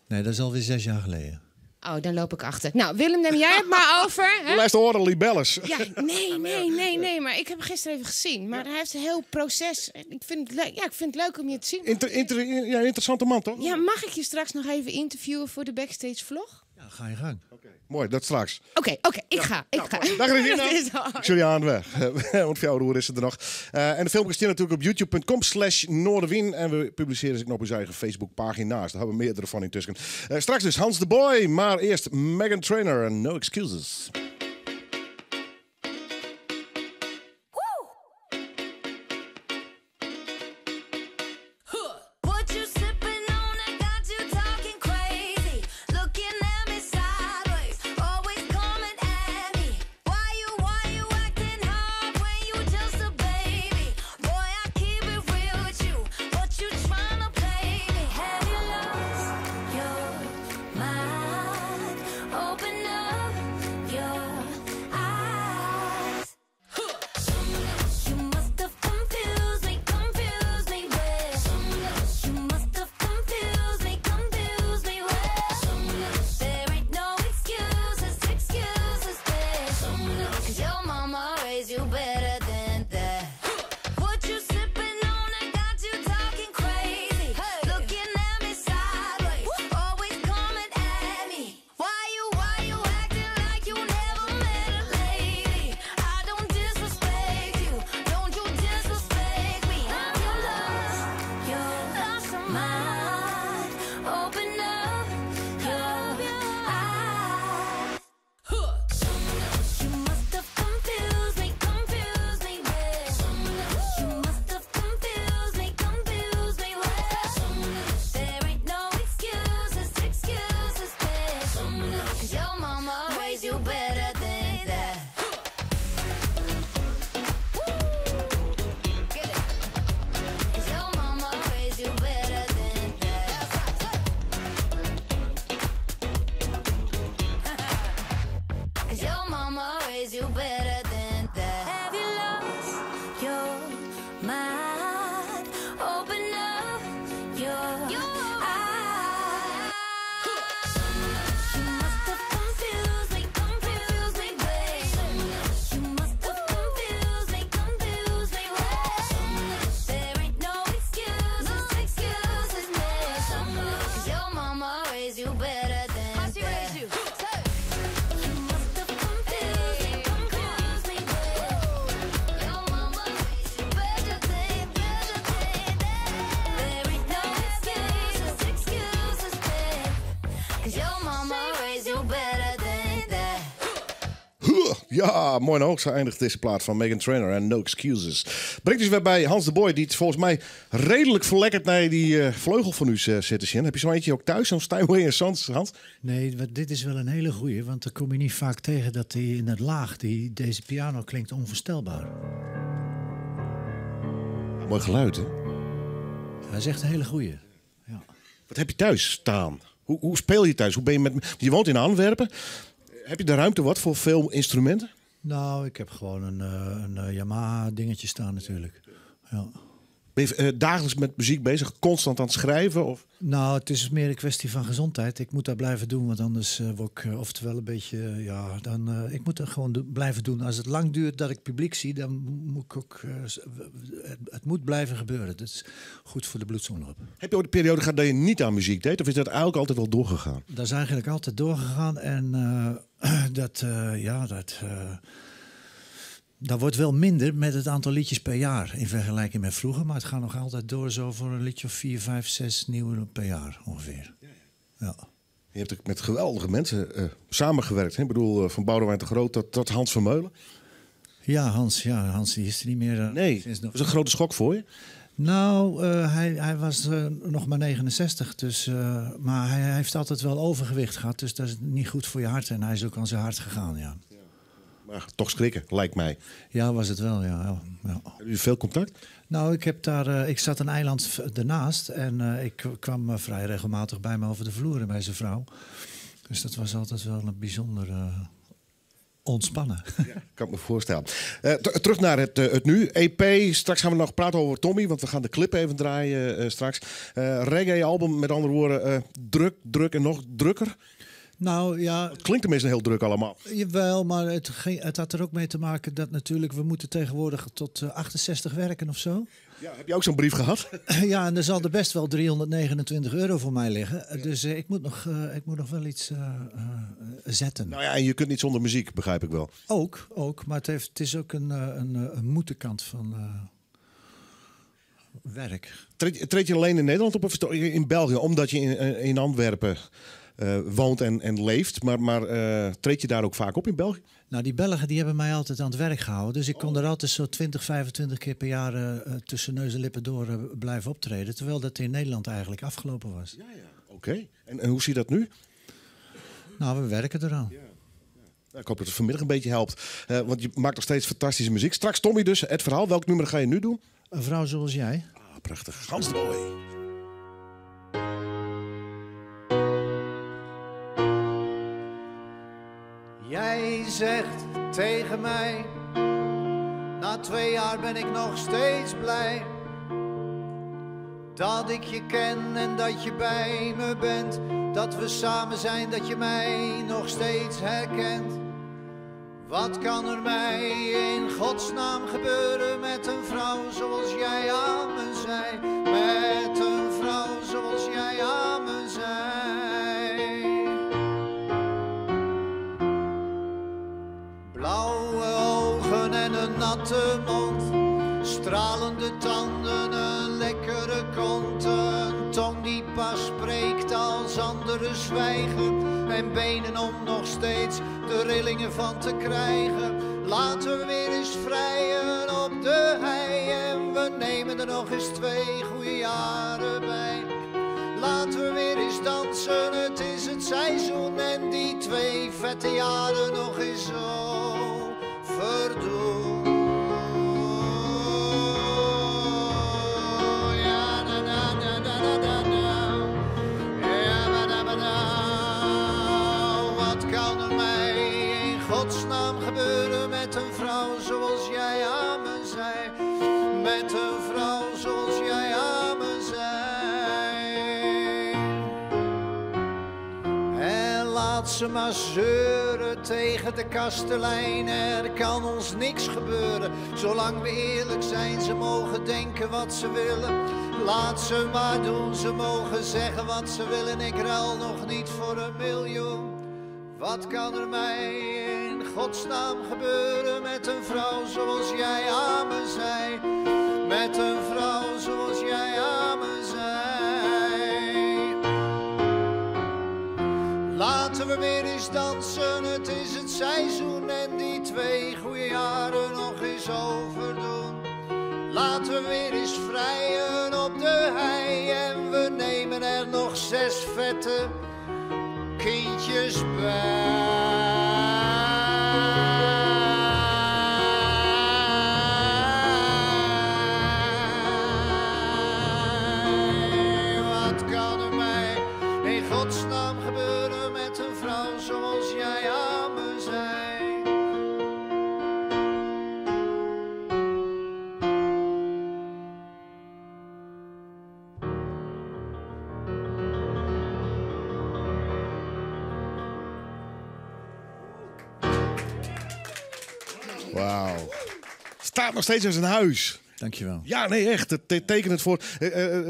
Nee, dat is alweer 6 jaar geleden. Oh, dan loop ik achter. Nou, Willem, neem jij het maar over. Hè? Luister horen, libelles. Ja, nee. Maar ik heb hem gisteren even gezien. Maar hij heeft een heel proces. Ik vind het leuk. Ja, ik vind het leuk om je te zien. Interessante man, toch? Ja, mag ik je straks nog even interviewen voor de backstage vlog? Ja, ga je gang. Mooi, dat straks. Oké, ik ga. Dag Regina. Ik zul je aan weg. Want voor jou roer is het er nog. En de filmpjes staan natuurlijk op youtube.com/Noorderwind. En we publiceren ze ook nog op onze eigen Facebookpagina's. Daar hebben we meerdere van intussen. Straks dus Hans de Boy. Maar eerst Meghan Trainor en No Excuses. Ja, mooi en hoog. Zo eindigt deze plaat van Meghan Trainor en No Excuses. Brengt dus weer bij Hans de Boy, die het volgens mij redelijk verlekkerd naar die vleugel van u zit. Heb je zo eentje ook thuis, zo'n Steinway en Sons, Hans? Nee, dit is wel een hele goeie, want dan kom je niet vaak tegen dat die in het laag, deze piano klinkt onvoorstelbaar. Mooi geluid, hè? Dat is echt een hele goeie. Ja. Wat heb je thuis staan? Hoe speel je thuis? Hoe ben je je woont in Antwerpen. Heb je de ruimte wat voor veel instrumenten? Nou, ik heb gewoon een Yamaha dingetje staan natuurlijk. Ja. Ben je dagelijks met muziek bezig? Constant aan het schrijven? Of? Nou, het is meer een kwestie van gezondheid. Ik moet dat blijven doen, want anders word ik oftewel een beetje... ik moet het gewoon blijven doen. Als het lang duurt dat ik publiek zie, dan moet ik ook... het moet blijven gebeuren. Dat is goed voor de bloedsomloop. Heb je ook de periode gehad dat je niet aan muziek deed? Of is dat eigenlijk altijd wel doorgegaan? Dat is eigenlijk altijd doorgegaan. En dat wordt wel minder met het aantal liedjes per jaar in vergelijking met vroeger. Maar het gaat nog altijd door zo voor een liedje of 4, 5, 6 nieuwe per jaar ongeveer. Ja. Je hebt ook met geweldige mensen samengewerkt. Hè? Ik bedoel, van Boudewijn de Groot tot Hans Vermeulen. Ja, Hans die is er niet meer. Nee, dat was een grote schok voor je? Nou, hij was nog maar 69, dus, maar hij heeft altijd wel overgewicht gehad. Dus dat is niet goed voor je hart. En hij is ook aan zijn hart gegaan, ja. Maar toch schrikken, lijkt mij. Ja, was het wel, ja. Hebben jullie veel contact? Nou, ik zat een eiland ernaast en ik kwam vrij regelmatig bij me over de vloer bij zijn vrouw. Dus dat was altijd wel een bijzonder ontspannen. Ja, kan ik me voorstellen. Terug naar het nu. EP, straks gaan we nog praten over Tommy, want we gaan de clip even draaien straks. Reggae-album, met andere woorden, druk en nog drukker. Nou ja, het klinkt tenminste heel druk allemaal. Jawel, maar het had er ook mee te maken dat natuurlijk we moeten tegenwoordig tot 68 werken of zo. Ja, heb je ook zo'n brief gehad? Ja, en er zal er best wel €329 voor mij liggen. Ja. Dus ik moet nog wel iets zetten. Nou ja, en je kunt niet zonder muziek, begrijp ik wel. Ook, maar het is ook een moederkant van werk. Treed je alleen in Nederland op of in België? Omdat je in Antwerpen woont en leeft. Maar treed je daar ook vaak op in België? Nou, die Belgen die hebben mij altijd aan het werk gehouden. Dus ik kon er altijd zo 20, 25 keer per jaar tussen neus en lippen door blijven optreden. Terwijl dat in Nederland eigenlijk afgelopen was. Ja. Oké. En hoe zie je dat nu? Nou, we werken eraan. Ja. Ik hoop dat het vanmiddag een beetje helpt. Want je maakt nog steeds fantastische muziek. Straks Tommy dus, het verhaal. Welk nummer ga je nu doen? Een vrouw zoals jij. Ah, prachtig. Hans de Boy. Jij zegt tegen mij, na 2 jaar ben ik nog steeds blij dat ik je ken en dat je bij me bent, dat we samen zijn, dat je mij nog steeds herkent. Wat kan er mij in godsnaam gebeuren met een vrouw zoals jij aan me zei, met een vrouw zoals jij aan me zei. Blauwe ogen en een natte mond, stralende tanden, een lekkere kont, een tong die pas spreekt als anderen zwijgen en benen om nog steeds de rillingen van te krijgen. Laten we weer eens vrijen op de hei en we nemen er nog eens 2 goede jaren bij. Laten we weer eens dansen, het is het seizoen en die 2 vette jaren nog eens zo verdoen. Gebeuren met een vrouw zoals jij aan me zei, met een vrouw zoals jij aan me zei. En laat ze maar zeuren tegen de kastelein, er kan ons niks gebeuren, zolang we eerlijk zijn. Ze mogen denken wat ze willen, laat ze maar doen, ze mogen zeggen wat ze willen. Ik ruil nog niet voor een miljoen. Wat kan er mij in godsnaam gebeuren met een vrouw zoals jij aan me zei, met een vrouw zoals jij aan me zei. Laten we weer eens dansen, het is het seizoen en die 2 goede jaren nog eens overdoen. Laten we weer eens vrijen op de hei en we nemen er nog 6 vette kindjes bij. Wat kan er mij Wauw. Staat nog steeds in zijn huis. Dankjewel. Ja, nee, echt. Dat tekent het voor.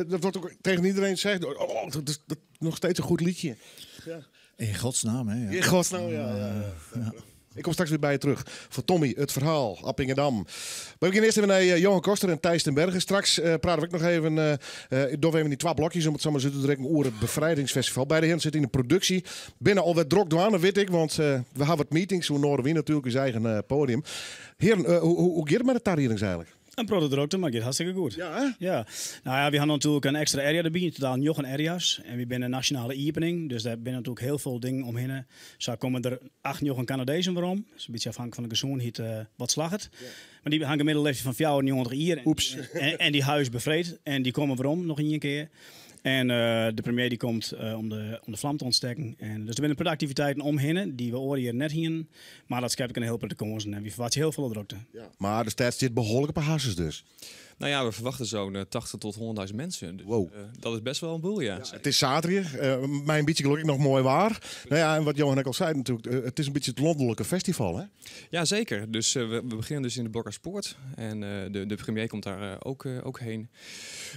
Dat wordt ook tegen iedereen gezegd. Oh, dat is nog steeds een goed liedje. Ja. In godsnaam, hè? Ja. In godsnaam, ja. Ik kom straks weer bij je terug. Voor Tommy, het verhaal, Appingedam. We beginnen eerst even naar Johan Koster en Thijs ten Berge. Straks praten we ook nog even door even die 2 blokjes, om het zo maar zo te drukken, over het Bevrijdingsfestival. Beide heren zitten in de productie. Binnen alweer druk douane, weet ik, want we hebben wat meetings. Hoe Noorderwind natuurlijk zijn eigen podium. Heren, hoe gaat het met de tarierings eigenlijk? Een product, maar gaat hartstikke goed. Ja, hè? Ja. Nou ja, we hebben natuurlijk een extra area erbij, in totaal 9 areas. En we zijn een nationale opening, dus daar zijn natuurlijk heel veel dingen omheen. Zo komen er 8 Canadezen waarom. Dat is een beetje afhankelijk van de gezoen, wat slag het. Ja. Maar die hangen middel van 94 hier. Oeps. En die huis bevreed. En die komen waarom nog een keer. En de premier die komt om de vlam te ontsteken. En dus er zijn productiviteiten omheen die we oren hier net hier. Maar dat schep ik een heel prettige kansen. En we verwachten heel veel drukte. Ja. Maar de stad zit behoorlijk op hasses dus. Nou ja, we verwachten zo'n 80 tot 100.000 mensen. Dus, wow. Dat is best wel een boel, ja. Het is zaterdag. Mijn beetje gelukkig nog mooi waar. Nou ja, en wat Johan ook al zei natuurlijk, het is een beetje het landelijke festival, hè? Ja, zeker. Dus we beginnen dus in de Blokkerspoort. En de premier komt daar ook heen.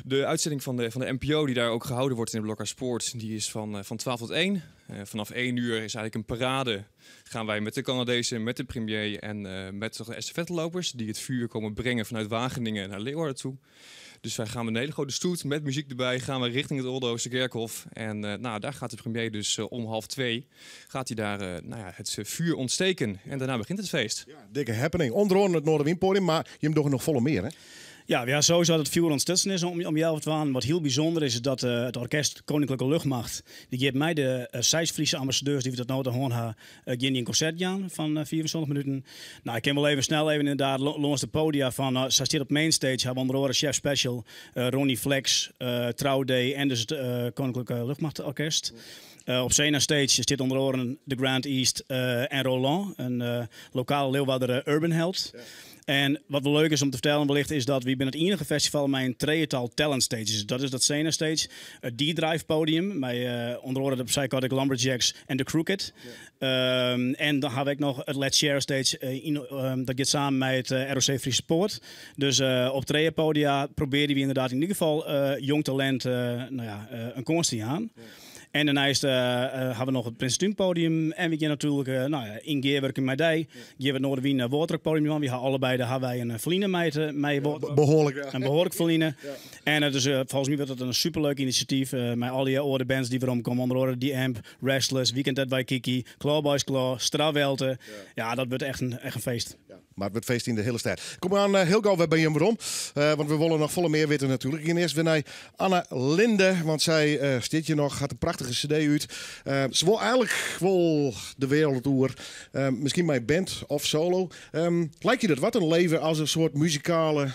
De uitzending van de NPO die daar ook gehouden wordt in de Blokkerspoort, die is van 12 tot 1. Vanaf 1 uur is eigenlijk een parade. Gaan wij met de Canadezen, met de premier en met de estafettelopers die het vuur komen brengen vanuit Wageningen naar Leeuwarden toe. Dus wij gaan met een hele grote stoet met muziek erbij, gaan we richting het Oldenhoofse Kerkhof. En daar gaat de premier dus om 1:30 gaat hij daar het vuur ontsteken. En daarna begint het feest. Ja, dikke happening. Onderaan het Noorderwindpodium, maar je hebt nog volle meer, hè? Ja, sowieso dat het vuur ontstutzen is om jou te waan. Wat heel bijzonder is dat het orkest Koninklijke Luchtmacht, die geeft mij de 6 Friese ambassadeurs die we tot nu toe hebben, een concert gaan van 24 minuten. Nou, ik kan wel even snel inderdaad langs de podia van, ze staat op mainstage, hebben onder andere Chef Special, Ronnie Flex, Trouwday en dus het Koninklijke Luchtmachtorkest. Op Sena Stage zit onder andere de Grand East en Roland, een lokale Leeuwarder urban held. Ja. En wat wel leuk is om te vertellen wellicht is dat we binnen het enige festival met een tweetal talent stages. Dat is dat Sena Stage, het D-Drive podium met onder andere de Psychotic Lumberjacks en de Crooked. Ja. En dan heb ik nog het Let's Share Stage, dat gaat samen met het ROC Friese Poort. Dus op twee podia proberen we inderdaad in ieder geval jong talent een konst te gaan. Ja. En daarnaast hebben we nog het Prinsentuinpodium. En we gaan natuurlijk in Geerwerken met die. Gaan we Noorderwien Woordtrekpodium aan. We gaan allebei wij een verliezen met behoorlijk, ja. Een behoorlijk verliezen. Ja. En dus volgens mij wordt het een superleuk initiatief. Met al die oude bands die erom komen. Onder andere The Amp, Restless, Weekend at Waikiki, Clawboys Claw, Strawelte. Ja, dat wordt echt een feest. Ja. Maar het wordt feest in de hele stad. Kom aan, heel gauw weer bij je waarom. Want we willen nog volle meer weten natuurlijk. Ik ga eerst weer naar Anna Linde. Want zij stiet je nog, gaat een prachtige cd uit. Ze wil eigenlijk wel de wereld door. Misschien mijn band of solo. Lijkt je dat wat een leven als een soort muzikale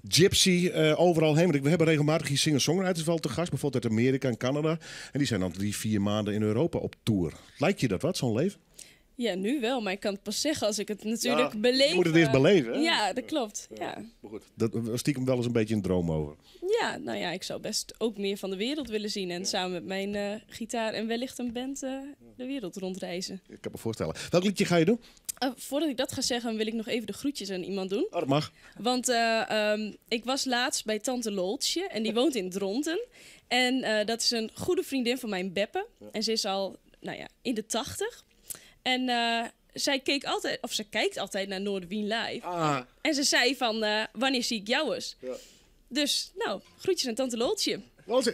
gypsy overal heen? Want we hebben regelmatig hier singer-songwriters wel te gast. Bijvoorbeeld uit Amerika en Canada. En die zijn dan 3-4 maanden in Europa op tour. Lijkt je dat wat, zo'n leven? Ja, nu wel, maar ik kan het pas zeggen als ik het natuurlijk beleef. Je moet het eerst beleven, hè? Ja, dat klopt. Ja. Maar goed, dat stiekem wel eens een beetje een droom over. Ja, nou ja, ik zou best ook meer van de wereld willen zien. En samen met mijn gitaar en wellicht een band de wereld rondreizen. Ik kan me voorstellen. Welk liedje ga je doen? Voordat ik dat ga zeggen, wil ik nog even de groetjes aan iemand doen. Oh, dat mag. Want ik was laatst bij tante Loltje en die woont in Dronten. En dat is een goede vriendin van mijn Beppe. En ze is al, in de 80. En zij kijkt altijd naar Noorderwien Live. Ah. En ze zei van, wanneer zie ik jou eens? Ja. Dus, groetjes aan tante Loltje.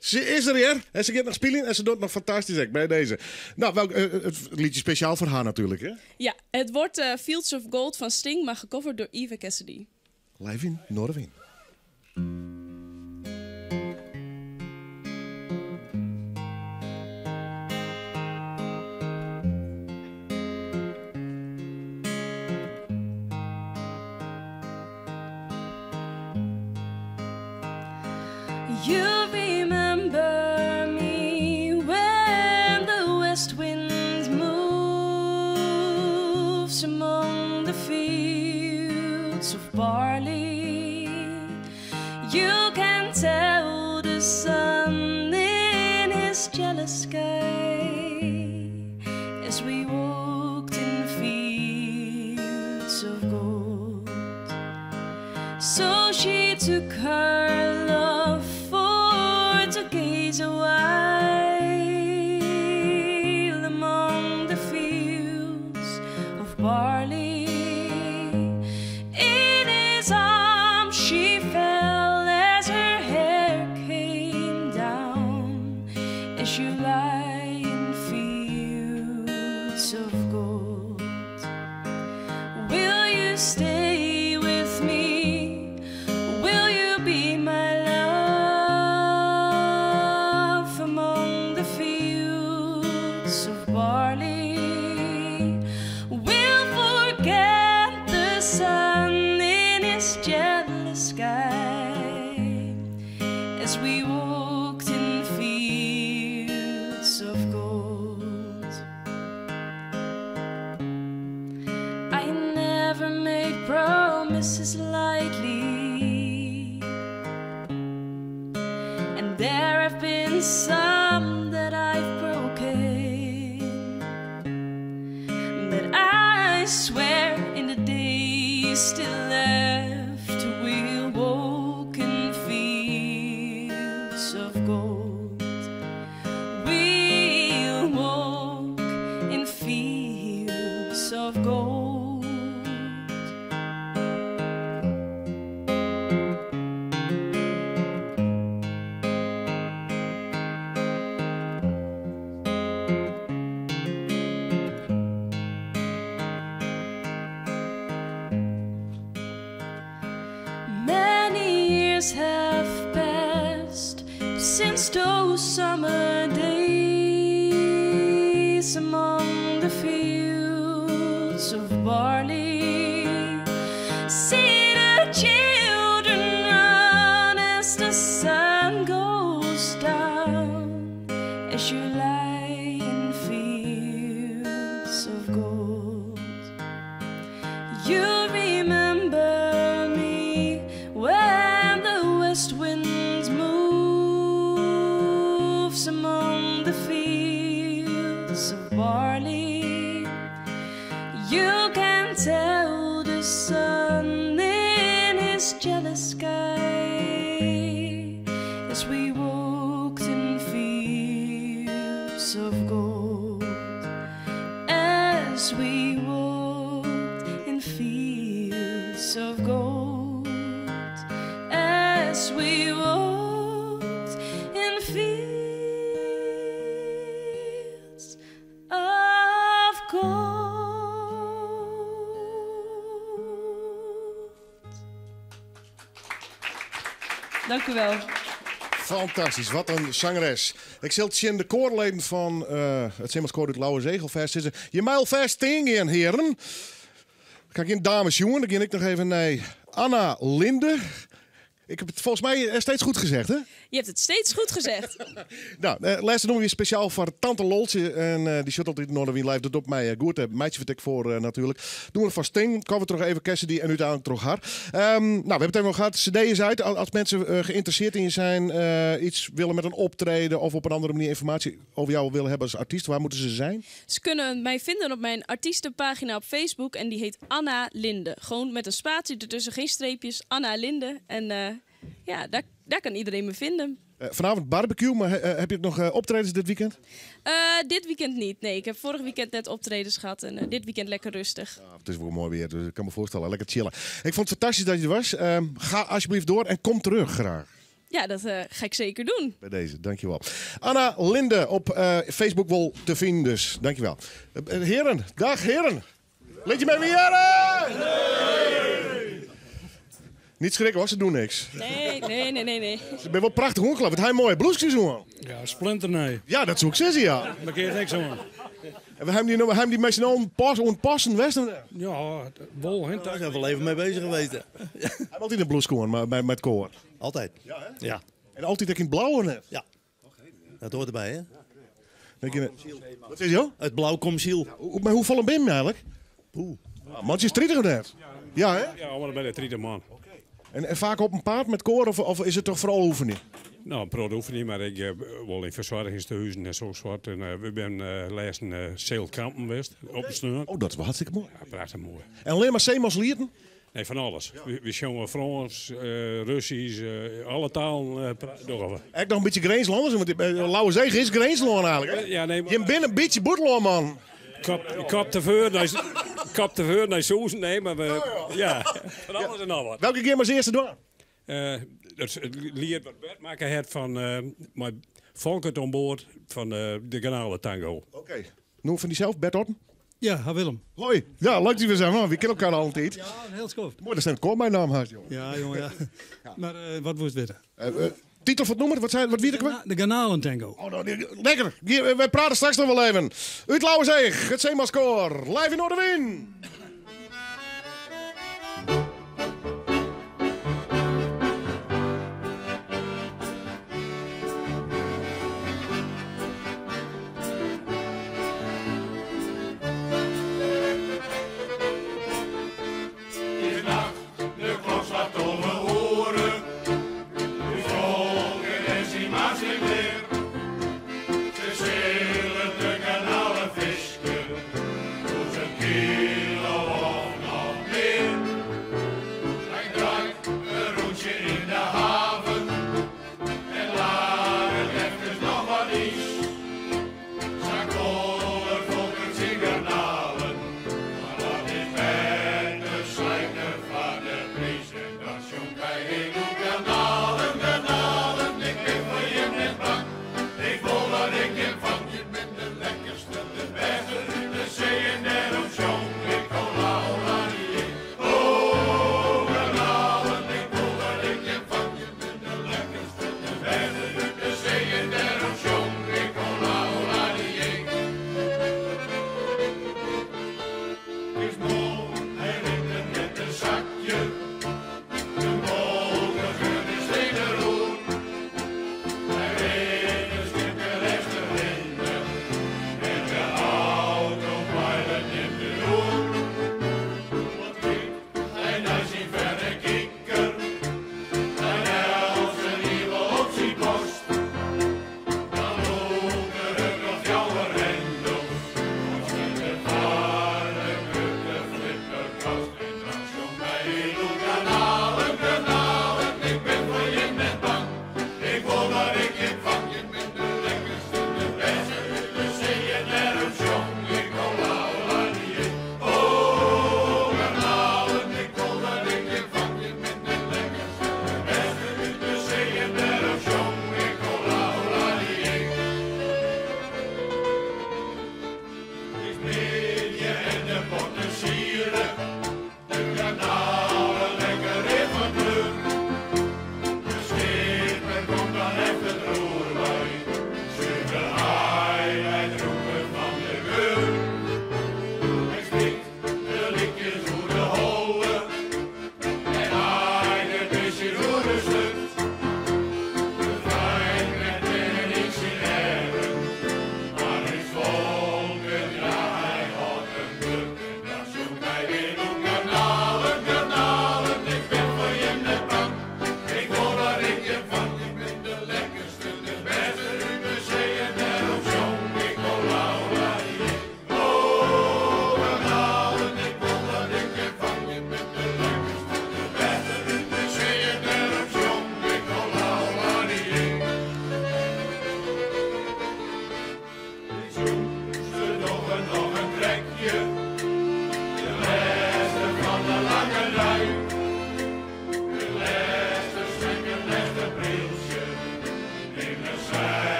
Ze is er weer en ze gaat nog spelen en ze doet nog fantastisch bij deze. Nou, het liedje speciaal voor haar natuurlijk, hè? Ja, het wordt Fields of Gold van Sting, maar gecoverd door Eva Cassidy. Live in Noorderwien. You remember me when the west wind moves among the fields of barley. You can tell the sun in his jealous sky as we walked in fields of gold. So she took her love for to gaze a while among the fields of barley. In his arms she fell as her hair came down, as she lay in fields of gold. Will you stay with me? Will you be my love among the fields of barley? We'll forget the sun in his jealous sky as we walked in fields of gold. I never make promises lightly, and there have been some that I've broken, but I swear in the days still left we'll walk in fields of gold. We'll walk in fields of gold. Many years have passed since those summer days among the fields of barley. See the children run as the sun goes down, as you lie in fields of gold. You remember me when the west wind moves among the fields of barley. You can tell the sun in his jealous sky as we walked in fields of gold, as we walked in fields of gold, as we walked in fields of gold. Dank u wel. Fantastisch, wat een zangeres. Ik zal het in de koorleden van het Zeemanskoor uit Lauwe Zegelvest zitten. Je mijlvest tegen, heren. Kijk in dames, jongen. Dan ga ik nog even naar Anna Linde. Ik heb het volgens mij steeds goed gezegd, hè? Je hebt het steeds goed gezegd. Nou, laatste doen we weer speciaal voor Tante Loltje. En die shuttle die Noorderwien live dat op mij goed. Meidje vertek voor natuurlijk. Doen we voor Sting. Komen we terug even kersen die en uiteindelijk terug haar. Nou, we hebben het even gehad. CD is uit. Als mensen geïnteresseerd in je zijn, iets willen met een optreden of op een andere manier informatie over jou willen hebben als artiest, waar moeten ze zijn? Ze kunnen mij vinden op mijn artiestenpagina op Facebook en die heet Anna Linde. Gewoon met een spatie ertussen, geen streepjes. Anna Linde. En ja, daar kan iedereen me vinden. Vanavond barbecue, maar heb je nog optredens dit weekend? Dit weekend niet. Nee, ik heb vorig weekend net optredens gehad en dit weekend lekker rustig. Het is wel mooi weer, dus ik kan me voorstellen. Lekker chillen. Ik vond het fantastisch dat je er was. Ga alsjeblieft door en kom terug graag. Ja, dat ga ik zeker doen. Bij deze, dankjewel. Anna Linde op Facebook wel te vinden dus. Dankjewel. Heren, dag heren. Let je mee weer, heren? Nee! Niet schrikken hoor, ze doen niks. Nee. Ze ben wel prachtig ongeloof. Het hij mooie bloesjes hoor. Ja, splinternee. Ja, dat zoek ze ja. Daar keert niks aan. En we hebben die mensen onpassen westen. Ja, wol, hè? Daar zijn we wel even mee bezig geweest. Hij heeft altijd een bloeskoor, maar met koor. Altijd. Ja, hè? Ja. En altijd in het blauw net. Ja. Dat hoort erbij, hè? Wat is jou? Het blauw komt ziel. Maar hoe vallen ben je eigenlijk? Mantje is 30 net. Ja, hè? Ja, maar dan ben je 30 man. En vaak op een paard met koor of is het toch vooral oefening? Nou, een proefoefening, maar ik wel in verzorgingstehuizen en zo soort. En we zijn laatst in Zeelkampen geweest, op de sneeuw. Oh, dat is wel hartstikke mooi. Ja, prachtig mooi. En alleen maar zeemans lieten? Nee, van alles. Ja. We zongen Frans, Russisch, alle talen doen we. Echt nog een beetje Greenslanders, want Lauwe Zegen is Greensland eigenlijk. Hè? Ja, nee, maar... Je bent een beetje Boetland, man. Kap te veel naar Soezen, nee, maar we... Ja, van alles en al wat. Welke keer maar als eerste doen? Het lied wat Bert maken heeft van... maar Volkert on boord van de Kanalen Tango. Oké. Noem van diezelf, Bert Otten? Ja, Willem. Hoi. Ja, leuk dat we zijn. Man. We kennen elkaar al een tijd. Ja, heel schoon. Mooi, dat is een koor mijn naam, haast, joh. Ja, jongen, ja. Maar wat moest weten? Titel van het nummer, wat weet ik wel? De Kanalen Tango. Oh, nou, lekker. Wij praten straks nog wel even. Uit Lauwe Zeeg, het Zeemanskoor. Live in Noorderwind.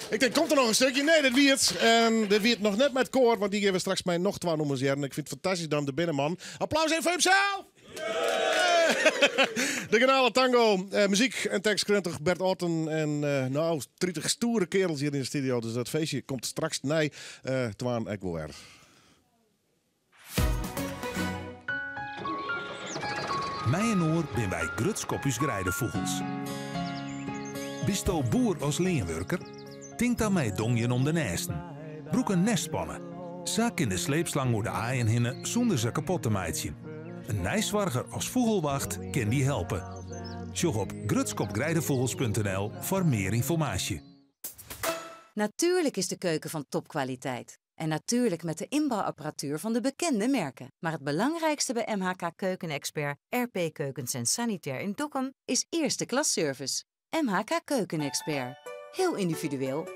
Ik denk, komt er nog een stukje? Nee, dat wiert. En dat wiert nog net met koor, want die geven straks mij nog 2 nummers hier. En ik vind het fantastisch dan de binnenman. Applaus even voor hemzelf! De Kanalen Tango, muziek en tekst kruntig Bert Orten en 30 stoere kerels hier in de studio. Dus dat feestje komt straks nee, twaan ik wel weer. Mij en oor ben wij grutskopjes grijdenvogels. Bisto boer als leenwerker? Denk dan mij dongen om de nesten. Broek een nest spannen. Zak in de sleepslang moet de aaien hinnen zonder ze kapot te maaien. Een nijswarger als vogelwacht kan die helpen. Zoek op grutskopgrijdevogels.nl voor meer informatie. Natuurlijk is de keuken van topkwaliteit. En natuurlijk met de inbouwapparatuur van de bekende merken. Maar het belangrijkste bij MHK Keukenexpert, RP Keukens en Sanitair in Dokkum, is eerste klas service. MHK Keukenexpert. Heel individueel.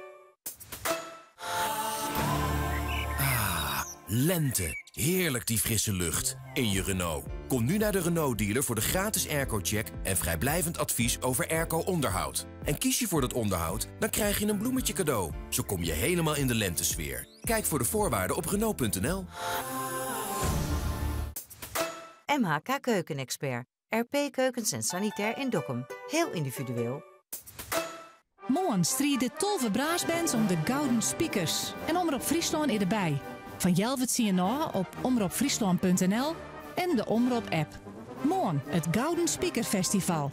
Lente. Heerlijk die frisse lucht. In je Renault. Kom nu naar de Renault-dealer voor de gratis airco-check en vrijblijvend advies over airco-onderhoud. En kies je voor dat onderhoud, dan krijg je een bloemetje cadeau. Zo kom je helemaal in de lentesfeer. Kijk voor de voorwaarden op Renault.nl. MHK Keukenexpert. RP Keukens en Sanitair in Dokkum. Heel individueel. Morgen strieden tolve braasbands om de Gouden Speakers. En Omroep Friesland is erbij. Van Jelvet zie je nog op omroepfriesland.nl en de Omroep-app. Morgen het Gouden Speaker Festival.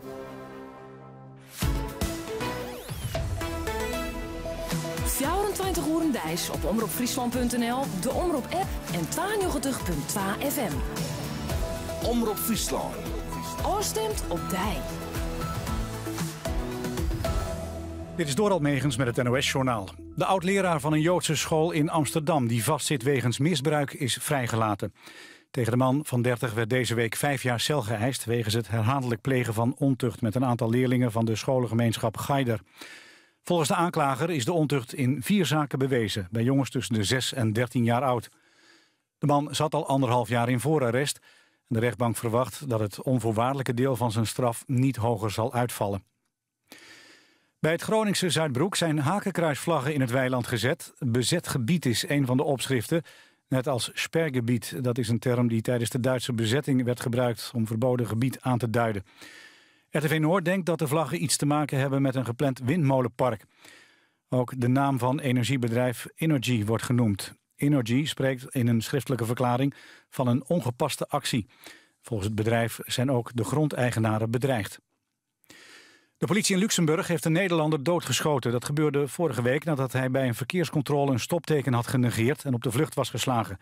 uur op omroepfriesland.nl, de Omroep-app en 92.2 FM. Omroep Friesland. Oorstemt op dij. Dit is Dorald Megens met het NOS-journaal. De oud-leraar van een Joodse school in Amsterdam die vastzit wegens misbruik is vrijgelaten. Tegen de man van 30 werd deze week 5 jaar cel geëist wegens het herhaaldelijk plegen van ontucht met een aantal leerlingen van de scholengemeenschap Gaider. Volgens de aanklager is de ontucht in 4 zaken bewezen, bij jongens tussen de 6 en 13 jaar oud. De man zat al 1,5 jaar in voorarrest en de rechtbank verwacht dat het onvoorwaardelijke deel van zijn straf niet hoger zal uitvallen. Bij het Groningse Zuidbroek zijn hakenkruisvlaggen in het weiland gezet. Bezet gebied is een van de opschriften, net als sperrgebied. Dat is een term die tijdens de Duitse bezetting werd gebruikt om verboden gebied aan te duiden. RTV Noord denkt dat de vlaggen iets te maken hebben met een gepland windmolenpark. Ook de naam van energiebedrijf Innogy wordt genoemd. Innogy spreekt in een schriftelijke verklaring van een ongepaste actie. Volgens het bedrijf zijn ook de grondeigenaren bedreigd. De politie in Luxemburg heeft een Nederlander doodgeschoten. Dat gebeurde vorige week nadat hij bij een verkeerscontrole een stopteken had genegeerd en op de vlucht was geslagen.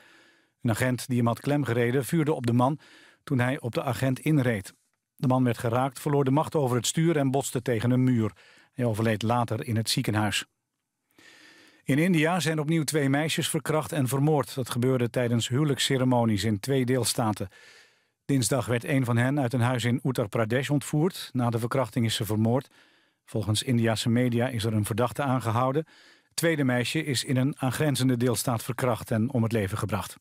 Een agent die hem had klemgereden vuurde op de man toen hij op de agent inreed. De man werd geraakt, verloor de macht over het stuur en botste tegen een muur. Hij overleed later in het ziekenhuis. In India zijn opnieuw 2 meisjes verkracht en vermoord. Dat gebeurde tijdens huwelijksceremonies in 2 deelstaten. Dinsdag werd een van hen uit een huis in Uttar Pradesh ontvoerd. Na de verkrachting is ze vermoord. Volgens Indiase media is er een verdachte aangehouden. Het tweede meisje is in een aangrenzende deelstaat verkracht en om het leven gebracht.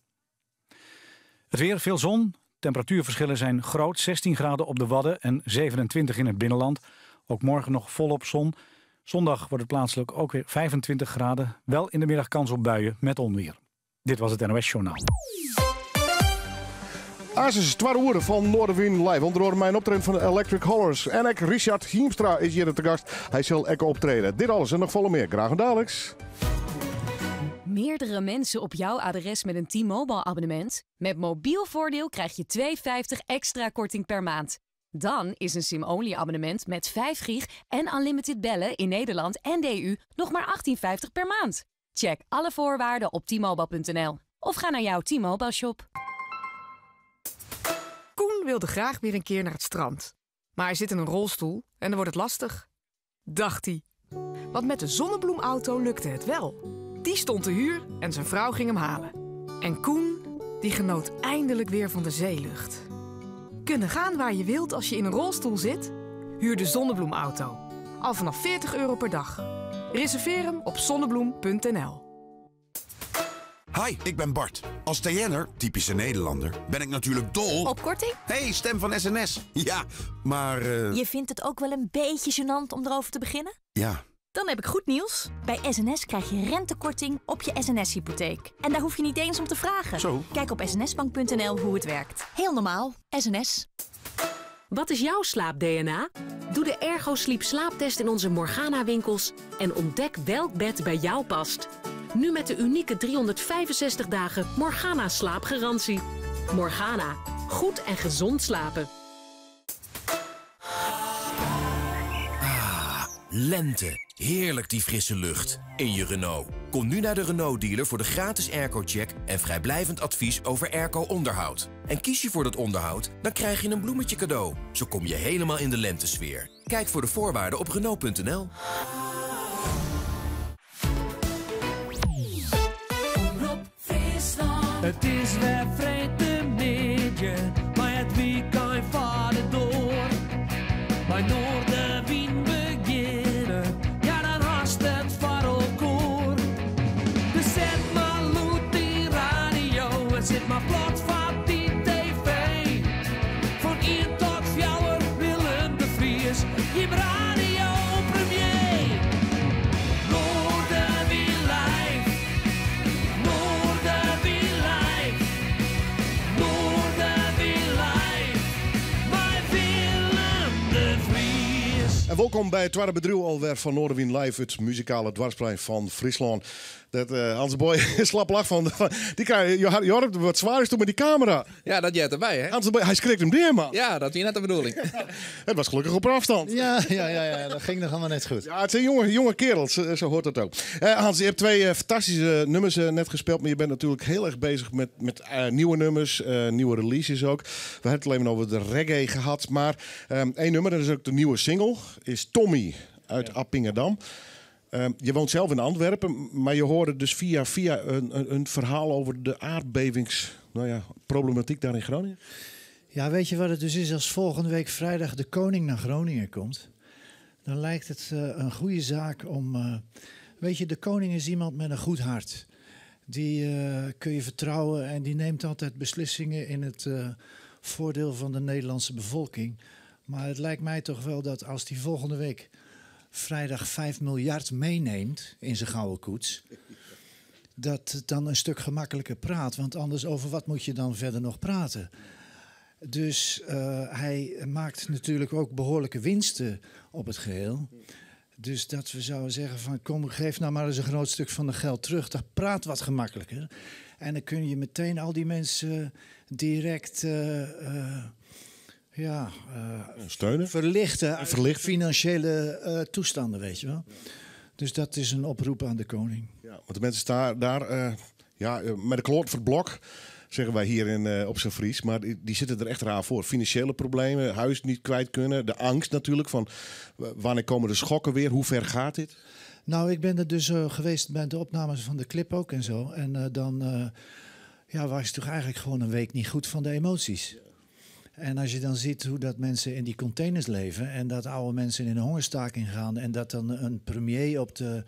Het weer, veel zon. Temperatuurverschillen zijn groot. 16 graden op de Wadden en 27 in het binnenland. Ook morgen nog volop zon. Zondag wordt het plaatselijk ook weer 25 graden. Wel in de middag kans op buien met onweer. Dit was het NOS Journaal. Asus 2 uur van Noorderwind live. Onder andere mijn optreden van de Electric Horrors. En ook Richard Hiemstra is hier te gast. Hij zal ook optreden. Dit alles en nog veel meer. Graag en dadelijks. Meerdere mensen op jouw adres met een T-Mobile abonnement? Met mobiel voordeel krijg je $2,50 extra korting per maand. Dan is een SIM-only abonnement met 5 gig en unlimited bellen in Nederland en de EU nog maar $18,50 per maand. Check alle voorwaarden op T-Mobile.nl of ga naar jouw T-Mobile shop. Koen wilde graag weer een keer naar het strand. Maar hij zit in een rolstoel en dan wordt het lastig. Dacht hij. Want met de zonnebloemauto lukte het wel. Die stond te huur en zijn vrouw ging hem halen. En Koen, die genoot eindelijk weer van de zeelucht. Kunnen gaan waar je wilt als je in een rolstoel zit? Huur de zonnebloemauto. Al vanaf €40 per dag. Reserveer hem op zonnebloem.nl. Hi, ik ben Bart. Als TN'er, typische Nederlander, ben ik natuurlijk dol... Op korting? Hey, stem van SNS. Ja, maar... Je vindt het ook wel een beetje gênant om erover te beginnen? Ja, Dan heb ik goed nieuws. Bij SNS krijg je rentekorting op je SNS-hypotheek. En daar hoef je niet eens om te vragen. Zo. Kijk op snsbank.nl hoe het werkt. Heel normaal. SNS. Wat is jouw slaap-DNA? Doe de Ergo Sleep slaaptest in onze Morgana-winkels en ontdek welk bed bij jou past. Nu met de unieke 365 dagen Morgana slaapgarantie. Morgana. Goed en gezond slapen. Lente. Heerlijk die frisse lucht. In je Renault. Kom nu naar de Renault-dealer voor de gratis airco-check en vrijblijvend advies over airco-onderhoud. En kies je voor dat onderhoud, dan krijg je een bloemetje cadeau. Zo kom je helemaal in de lentesfeer. Kijk voor de voorwaarden op Renault.nl. Het is weer vreemde maar het weekend vaart door. Bij Noorderwind beginnen, ja dan haast het voor elkaar. Dus zet maar loet die radio en zet maar plat van die tv. Van 1 tot 4 Willem de Vries, je radio premier. Noorderwind live, Noorderwind live, Noorderwind live, bij Willem de Vries. En welkom bij het tweede bedrijf alweer van Noorderwind Live, het muzikale dwarsplein van Friesland. Dat Hans de Boy slap lach van. Die krijg je hoort wat zwaar is toen met die camera. Ja, dat jij erbij, hè? Hans de Boy, hij schrikt hem neer, man. Ja, dat is net de bedoeling. Het was gelukkig op afstand. Ja, dat ging nog allemaal net goed. Ja, het zijn jonge kerels, zo hoort dat ook. Hans, je hebt 2 fantastische nummers net gespeeld, maar je bent natuurlijk heel erg bezig met nieuwe nummers, nieuwe releases ook. We hebben het alleen maar over de reggae gehad, maar 1 nummer, dat is ook de nieuwe single, is Tommy uit Appingedam. Je woont zelf in Antwerpen, maar je hoorde dus via een verhaal over de aardbevingsproblematiek daar in Groningen. Ja, weet je wat het dus is? Als volgende week vrijdag de koning naar Groningen komt, dan lijkt het een goede zaak om... weet je, de koning is iemand met een goed hart. Die kun je vertrouwen en die neemt altijd beslissingen in het voordeel van de Nederlandse bevolking. Maar het lijkt mij toch wel dat als die volgende week vrijdag 5 miljard meeneemt in zijn gouden koets, dat het dan een stuk gemakkelijker praat. Want anders over wat moet je dan verder nog praten? Dus hij maakt natuurlijk ook behoorlijke winsten op het geheel. Dus dat we zouden zeggen van kom, geef nou maar eens een groot stuk van het geld terug. Dat praat wat gemakkelijker. En dan kun je meteen al die mensen direct steunen, verlichten uit financiële toestanden, weet je wel. Dus dat is een oproep aan de koning. Ja, want de mensen staan daar met de kloot voor het blok, zeggen wij hier op zijn Fries. Maar die zitten er echt raar voor. Financiële problemen, huis niet kwijt kunnen. De angst natuurlijk van wanneer komen de schokken weer? Hoe ver gaat dit? Nou, ik ben er dus geweest bij de opnames van de clip ook en zo. En dan was het toch eigenlijk gewoon een week niet goed van de emoties. En als je dan ziet hoe dat mensen in die containers leven en dat oude mensen in een hongerstaking gaan en dat dan een premier op de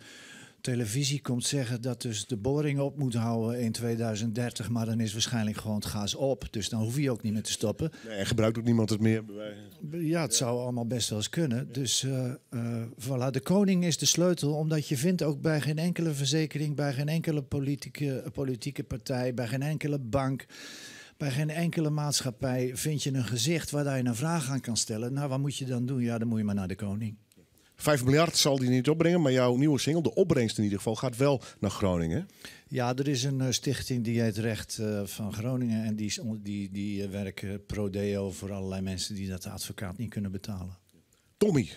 televisie komt zeggen dat dus de boringen op moet houden in 2030, maar dan is waarschijnlijk gewoon het gas op. Dus dan hoef je ook niet meer te stoppen. Nee, en gebruikt ook niemand het meer. Ja, het zou allemaal best wel eens kunnen. Dus voilà, de koning is de sleutel, omdat je vindt ook bij geen enkele verzekering, bij geen enkele politieke partij, bij geen enkele bank, bij geen enkele maatschappij vind je een gezicht waar je een vraag aan kan stellen. Nou, wat moet je dan doen? Ja, dan moet je maar naar de koning. 5 miljard zal die niet opbrengen, maar jouw nieuwe single, de opbrengst in ieder geval, gaat wel naar Groningen. Ja, er is een stichting die heet Recht van Groningen en die werken pro deo voor allerlei mensen die dat de advocaat niet kunnen betalen. Tommy,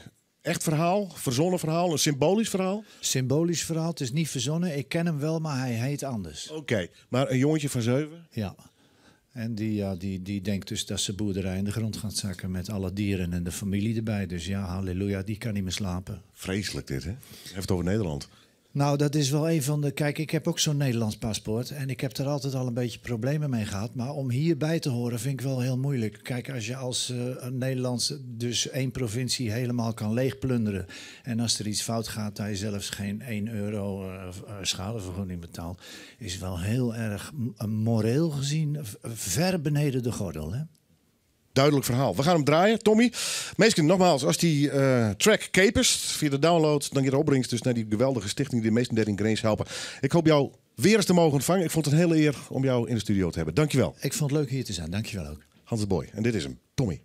echt verhaal, verzonnen verhaal, een symbolisch verhaal? Symbolisch verhaal, het is niet verzonnen. Ik ken hem wel, maar hij heet anders. Oké, maar een jongetje van 7? Ja. En die denkt dus dat zijn boerderij in de grond gaat zakken met alle dieren en de familie erbij. Dus ja, halleluja, die kan niet meer slapen. Vreselijk dit, hè? Je hebt het over Nederland. Nou, dat is wel een van de... Kijk, ik heb ook zo'n Nederlands paspoort en ik heb er altijd al een beetje problemen mee gehad. Maar om hierbij te horen vind ik wel heel moeilijk. Kijk, als je als Nederlands dus 1 provincie helemaal kan leegplunderen en als er iets fout gaat dat je zelfs geen 1 euro schadevergoeding betaalt, is wel heel erg moreel gezien ver beneden de gordel, hè? Duidelijk verhaal. We gaan hem draaien. Tommy, meestal nogmaals, als die track capers via de download, dan je de opbrengst dus naar die geweldige stichting die de meesten 13 Grains helpen. Ik hoop jou weer eens te mogen ontvangen. Ik vond het een hele eer om jou in de studio te hebben. Dankjewel. Ik vond het leuk hier te zijn. Dankjewel ook. Hans de Boy. En dit is hem. Tommy.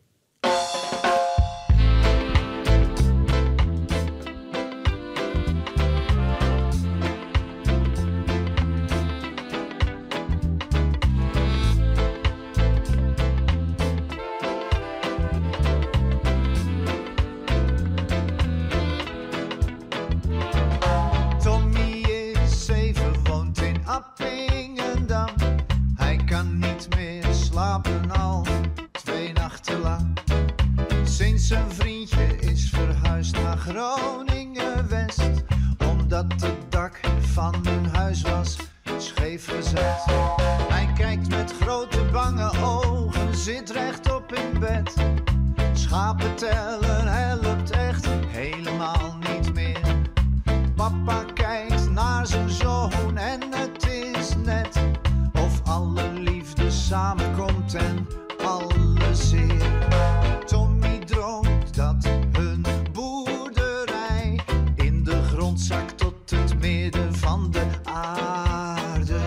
Appingedam. Hij kan niet meer slapen al 2 nachten lang. Sinds zijn vriendje is verhuisd naar Groningen-West. Omdat het dak van hun huis was scheef gezet. Hij kijkt met grote bange ogen, zit rechtop in bed. Schapen tellen helpt echt helemaal niet meer. Papa kijkt naar zijn zoon en het is net of alle liefde samenkomt en alle zeer. Tommy droomt dat hun boerderij in de grond zakt tot het midden van de aarde.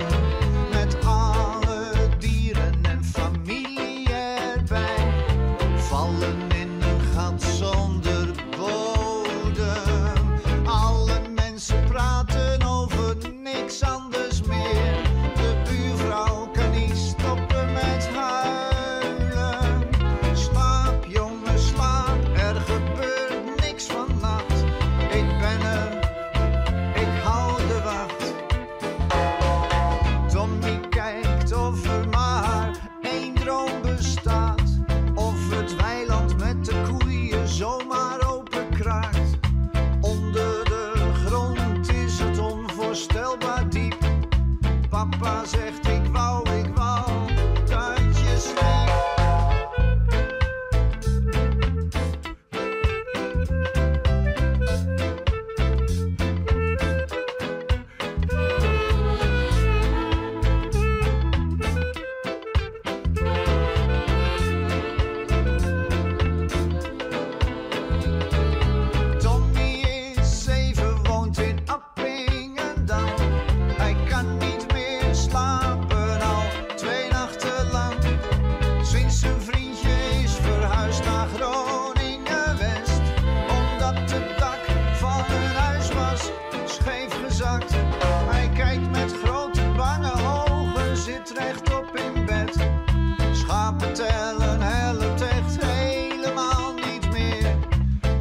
Met alle dieren en familie erbij, vallen in een gat zonder bodem. Alle mensen praten over niks anders meer. De buurvrouw kan niet stoppen met huilen. Slaap jongen, slaap, er gebeurt niks vannacht. Ik ben er, ik hou de wacht. Tommy kijkt of er maar één droom bestaat. Of het weiland met de koeien zomaar open kraakt. Onder de grond is het onvoorstelbaar diep. Papa zegt ik wou dat je sliep. Tommy is 7, woont in Appingedam. Hij kan niet meer slapen al 2 nachten lang. Sinds zijn vriendje is verhuisd naar Groningen-West. Omdat het dak van hun huis was scheef gezakt. Hij kijkt met grote bange ogen, zit rechtop in bed. Schapen tellen helpt echt helemaal niet meer.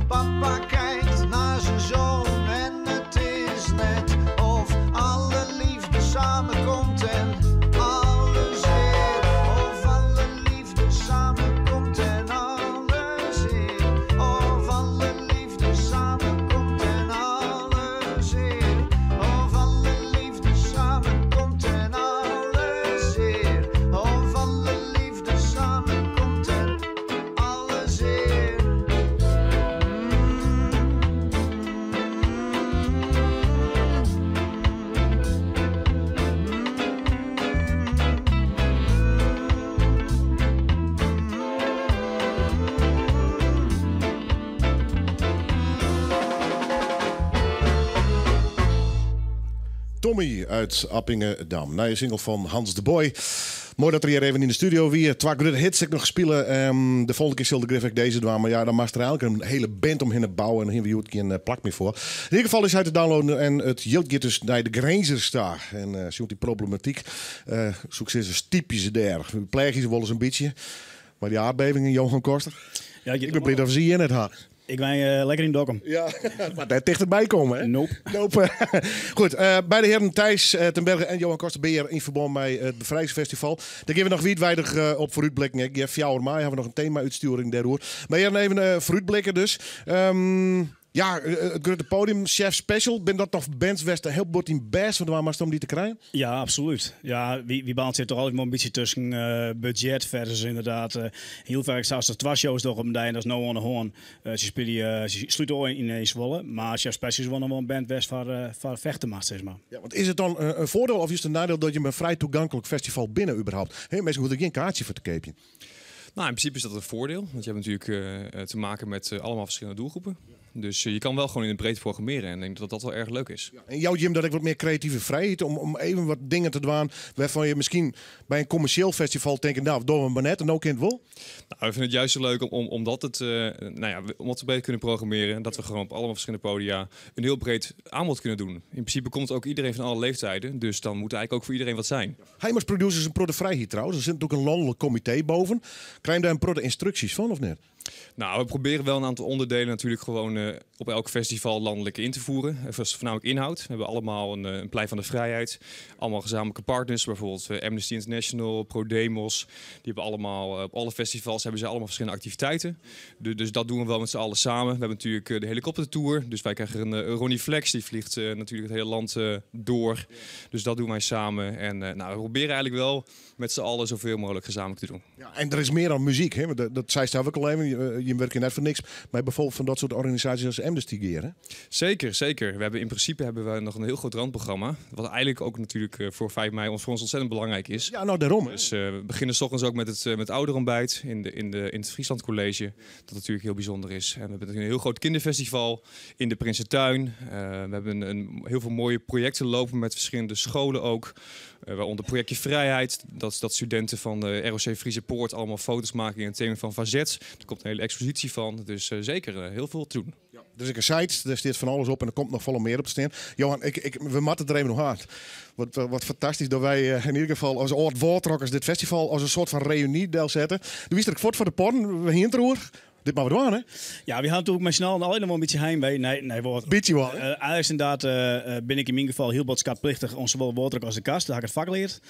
Papa kijkt naar zijn zoon en het is net of alle liefde samenkomt en alle zeer. Of alle liefde samenkomt en alle zeer. Of alle liefde samenkomt en alle zeer. Of alle liefde samenkomt en alle zeer. Of alle liefde samenkomt en alle zeer. Tommy uit Appingedam. Na je single van Hans de Boy. Mooi dat er hier even in de studio weer 2 grote hits ik nog spelen. De volgende keer zal de Griffith deze doen. Maar ja, dan mag er eigenlijk een hele band omheen te bouwen. En dan hebben we geen plak meer voor. In ieder geval is hij te downloaden. En het yield dus naar de Grazer staan. En zoekt die problematiek. Zoek ze eens typische daar. Pleegjes wel eens een beetje. Maar die aardbevingen, Johan Koster. Ja, ik ben blij dat we ze hier net hadden. Ik ben lekker in Dokkum. Ja, maar daar dichterbij komen, hè? Nope. Goed, bij de heren Thijs ten Berge en Johan Koster ben je in verband met het Bevrijdingsfestival. Daar geven we nog wijdwijdig op vooruitblikken. Ik geef 4 mei hebben we nog een thema-uitsturing daarover. Maar hier even vooruitblikken dus. Ja, het grote podium, Chef Special. Ben dat nog bands Westen heel bot in best, want waar was om die te krijgen? Ja, absoluut. Ja, wie baant zit toch altijd maar een beetje tussen budget versus inderdaad. Heel vaak zelfs de 2 shows nog op een dag en dat is no on the horn. Ze sluiten ooit in Zwolle, maar Chef Special is wel nog wel een band West voor vechten mag, zeg maar. Ja, want is het dan een voordeel of is het een nadeel dat je een vrij toegankelijk festival binnen überhaupt? Mensen hoeven er geen kaartje voor te kopen. Nou, in principe is dat een voordeel. Want je hebt natuurlijk te maken met allemaal verschillende doelgroepen. Dus je kan wel gewoon in het breed programmeren. En ik denk dat dat wel erg leuk is. Ja, en jouw Jim, dat ik wat meer creatieve vrijheid om even wat dingen te doen waarvan je misschien bij een commercieel festival denkt, nou, doen we maar net en ook in het wil. Nou, we vinden het juist zo leuk omdat we breed kunnen programmeren. En dat we gewoon op allemaal verschillende podia een heel breed aanbod kunnen doen. In principe komt ook iedereen van alle leeftijden. Dus dan moet eigenlijk ook voor iedereen wat zijn. Heimers Producers een product vrijheid trouwens. Er zit natuurlijk een landelijk comité boven. Krijg je daar een product instructies van of niet? Nou, we proberen wel een aantal onderdelen natuurlijk gewoon op elk festival landelijk in te voeren. Voornamelijk inhoud. We hebben allemaal een plein van de vrijheid. Allemaal gezamenlijke partners, bijvoorbeeld Amnesty International, ProDemos. Die hebben allemaal, op alle festivals hebben ze allemaal verschillende activiteiten. Dus dat doen we wel met z'n allen samen. We hebben natuurlijk de helikoptertour. Dus wij krijgen een Ronnie Flex, die vliegt natuurlijk het hele land door. Dus dat doen wij samen. En we proberen eigenlijk wel met z'n allen zoveel mogelijk gezamenlijk te doen. Ja, en er is meer dan muziek, hè? Dat zei Stav ook al even. Je werkt net voor niks. Maar bijvoorbeeld van dat soort organisaties als Amnesty Gear, hè? Zeker, zeker. In principe hebben we nog een heel groot randprogramma. Wat eigenlijk ook natuurlijk voor 5 mei voor ons ontzettend belangrijk is. Ja, nou daarom. Dus we beginnen 's ochtends ook met het ouderontbijt in het Friesland College. Dat natuurlijk heel bijzonder is. En we hebben een heel groot kinderfestival in de Prinsentuin. We hebben heel veel mooie projecten lopen met verschillende scholen ook. Waaronder Projectje Vrijheid. Dat is dat studenten van de ROC Friese Poort allemaal foto's maken in het thema van Vazet. Er komt een hele expositie van. Dus zeker heel veel te doen. Ja. Er is een site, daar staat van alles op en er komt nog veel meer op te staan. Johan, we matten er even nog hard. Wat fantastisch dat wij in ieder geval als oud woordrockers dit festival als een soort van reunie deel zetten. De wist er voort voor de porn, we hinterhoer. Dit maar wat doen, hè? Ja, we gaan natuurlijk met snel alleen nog wel een beetje heimwee. Nee, wat. Beetje wel. Eigenlijk inderdaad ben ik in mijn geval heel boodschapplichtig om zowel woordelijk als de kast. Daar heb ik het vak geleerd.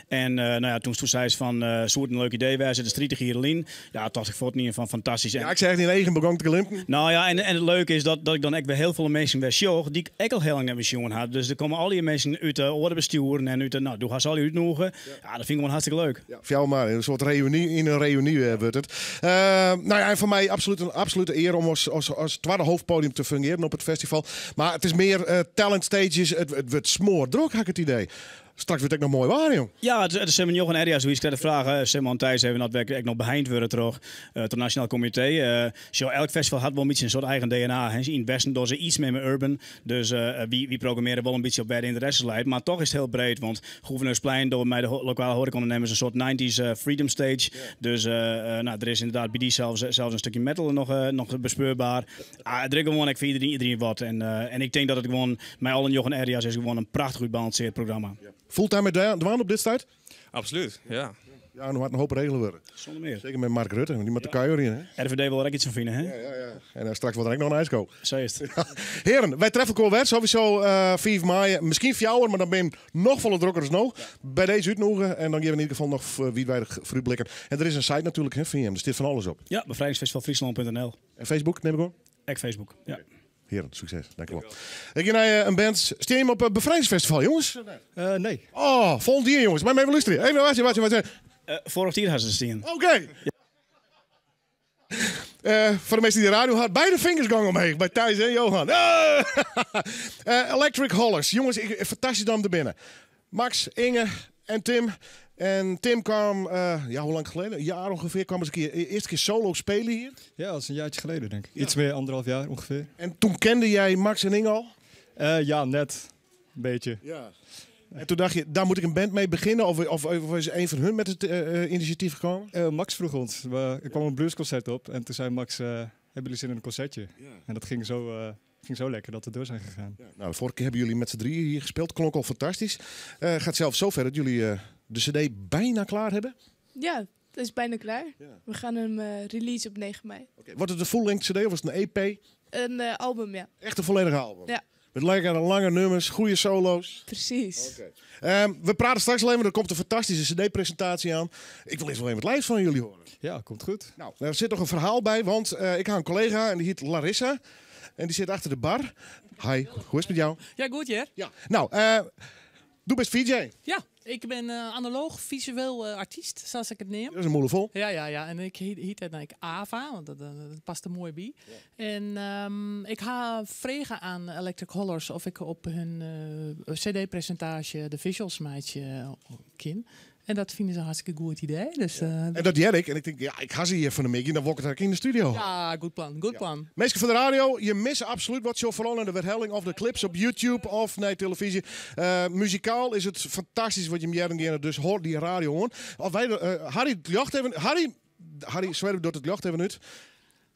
En toen zei ze van, soort een leuk idee, wij zitten strijd hier in. Ja, dacht ik voor het niet van fantastisch. Ja, ik zeg het in eigen begon te glimpen. Nou ja, en het leuke is dat ik dan echt weer heel veel mensen weer show die ik ook heel lang met jongen had. Dus er komen al die mensen uit de ordebestuur en uit de, doe gaan ze al die uitnodigen. Ja, dat vind ik gewoon hartstikke leuk. Ja, voor jou maar, een soort reunie, in een reunie wordt het. En voor mij een absolute eer om als tweede hoofdpodium te fungeren op het festival. Maar het is meer talent stages. Het wordt smoordruk, heb ik het idee. Straks wordt het ook nog mooi waar, jong. Ja, het is nog een area zoiets. Ik de vraag, Simon Thijs even dat werk nog behind worden terug. Het Nationaal Comité. Elk festival had wel een beetje een soort eigen DNA. Hè. Ze investen door ze iets meer met urban. Dus wie programmeren wel een beetje op bij de interesses leidt. Maar toch is het heel breed. Want Gouverneursplein door mij de lokale horecaondernemers een soort 90s freedom stage. Yeah. Dus er is inderdaad bij die zelfs een stukje metal nog bespeurbaar. Het is gewoon voor iedereen wat. En ik denk dat het gewoon met al een areas is gewoon een prachtig gebalanceerd programma. Yeah. Fulltime met Dwaan op dit tijd? Absoluut, ja. Ja, nog had een hoop regelen worden. Zonder meer. Zeker met Mark Rutte, die met de kuier in. RVD wil er ook iets van vinden, hè? Ja. En straks wordt er ook nog een ijsko. Zo is het. Ja. Heren, wij treffen elkaar weer. Sowieso 5 mei. Misschien 4 uur, maar dan ben je nog volle drukker als nog. Ja. Bij deze uitnodigen. En dan geven we in ieder geval nog wijdwijdig fruitblikken. En er is een site natuurlijk van hem. Er staat van alles op. Ja, bevrijdingsfestivalfriesland.nl. En Facebook, neem ik hoor? Facebook, ja. Okay. Heren, succes. Dankjewel. Ik ga naar een band. Steer je hem op het Bevrijdingsfestival, jongens? Nee. Oh, volgend jaar, jongens. Maar even luisteren. Even wachten. Vorig jaar hadden ze staan. Oké. Voor de mensen die de radio had, beide vingers gaan omheen. Bij Thijs en Johan. Electric Hollers. Jongens, fantastisch om te binnen. Max, Inge en Tim. En Tim kwam, hoe lang geleden? Een jaar ongeveer, kwam eens een keer, eerste keer solo spelen hier. Ja, dat is een jaartje geleden, denk ik. Iets meer, 1,5 jaar ongeveer. En toen kende jij Max en Inge al? Ja, net. Een beetje. Ja. En toen dacht je, daar moet ik een band mee beginnen? Of is een van hun met het initiatief gekomen? Max vroeg ons. Er kwam een bluesconcert op. En toen zei Max, hebben jullie zin in een concertje? Ja. En dat ging zo lekker dat we door zijn gegaan. Ja. Nou, de vorige keer hebben jullie met z'n drieën hier gespeeld. Klonk al fantastisch. Gaat zelfs zover dat jullie de cd bijna klaar hebben? Ja, het is bijna klaar. Ja. We gaan hem release op 9 mei. Okay. Wordt het een full-length cd of is het een EP? Een album, ja. Echt een volledige album? Ja. Met lekkere lange nummers, goede solo's. Precies. Okay. We praten straks alleen maar, er komt een fantastische cd-presentatie aan. Ik wil eerst wel even het lijst van jullie horen. Ja, komt goed. Nou, er zit nog een verhaal bij, want ik heb een collega en die heet Larissa. En die zit achter de bar. Hi, hoe is het met jou? Ja, goed, Jer. Ja. Nou, doe best VJ. Ja, ik ben analoog visueel artiest, zoals ik het neem. Dat is een moeder vol. Ja. En ik heet het eigenlijk Ava, want dat past er mooi bij. Ja. En ik ga vragen aan Electric Hollers of ik op hun cd-presentatie de visuals maatje kan. En dat vinden ze een hartstikke goed idee. Dus, En dat deed ik. En ik denk, ja, ik ga ze hier van de Mickey. Dan word ik het in de studio. Ja, goed plan. Mensen van de radio, je mist absoluut wat. Zo vooral in de herhaling of de clips op YouTube of nee, televisie. Muzikaal is het fantastisch wat je meer en meer dus hoort die radio hoor. Of wij, Harry, het licht even. Harry, zwerf door het licht even uit.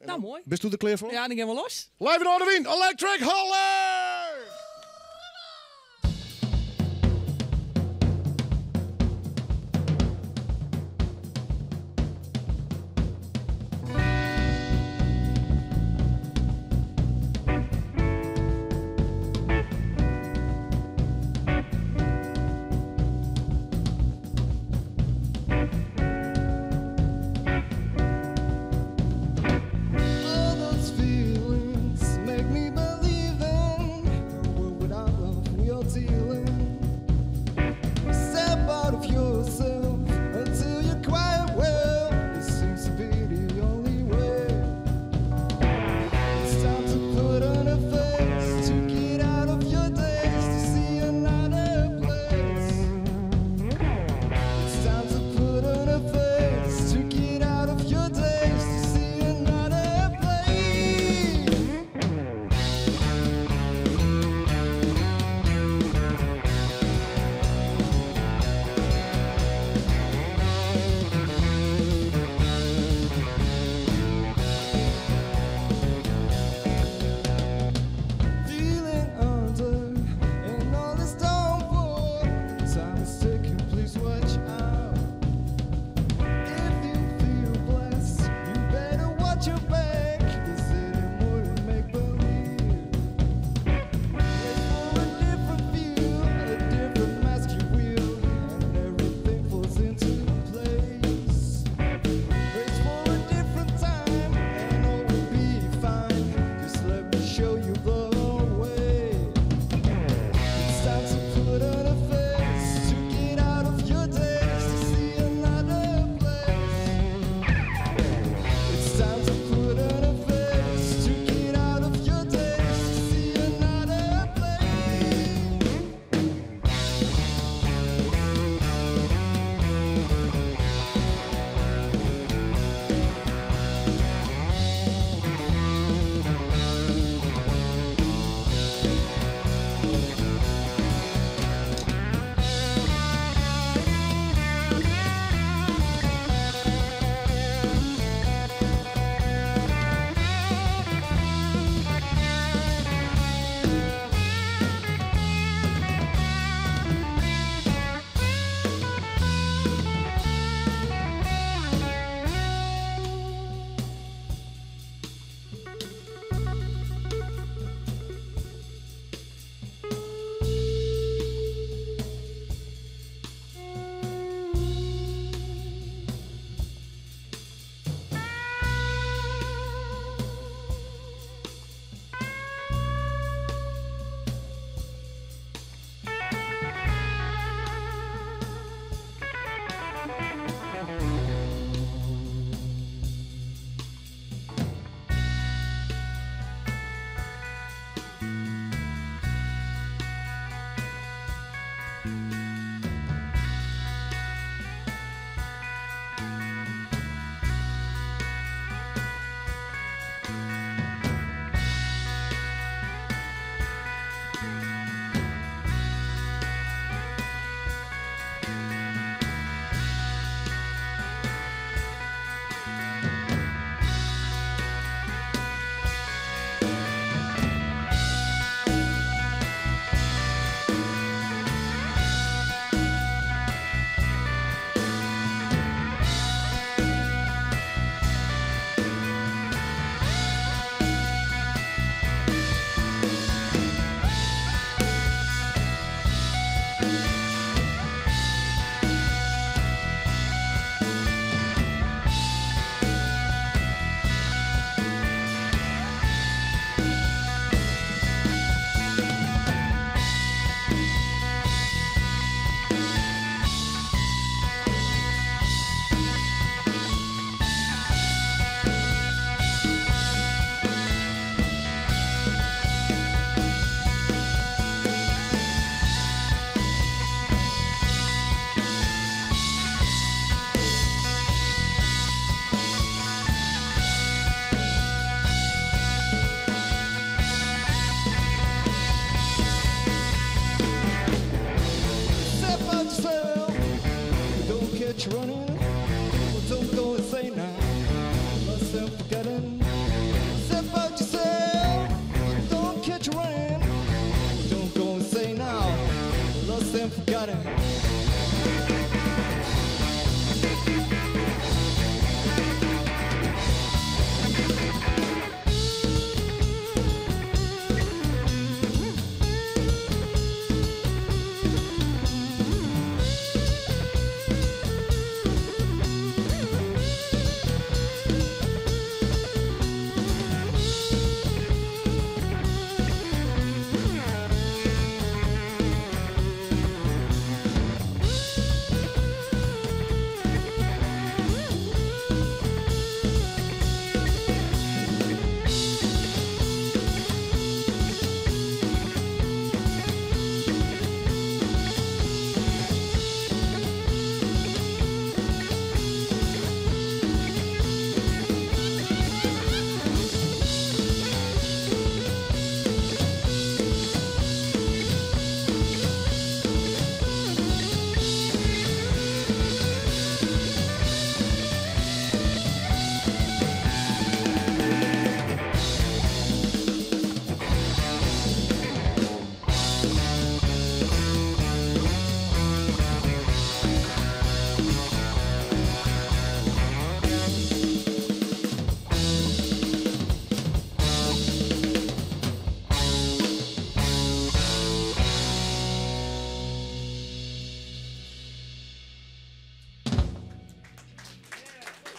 Nou, mooi. Bist u er klaar voor? Ja, dan gaan we los. Live in Noorderwind, Electric Holler! All those feelings make me believe in catch you running. Well, don't go and say now. Lost and forgotten. Step out yourself. Don't catch you running. Well, don't go and say now. Lost and forgotten.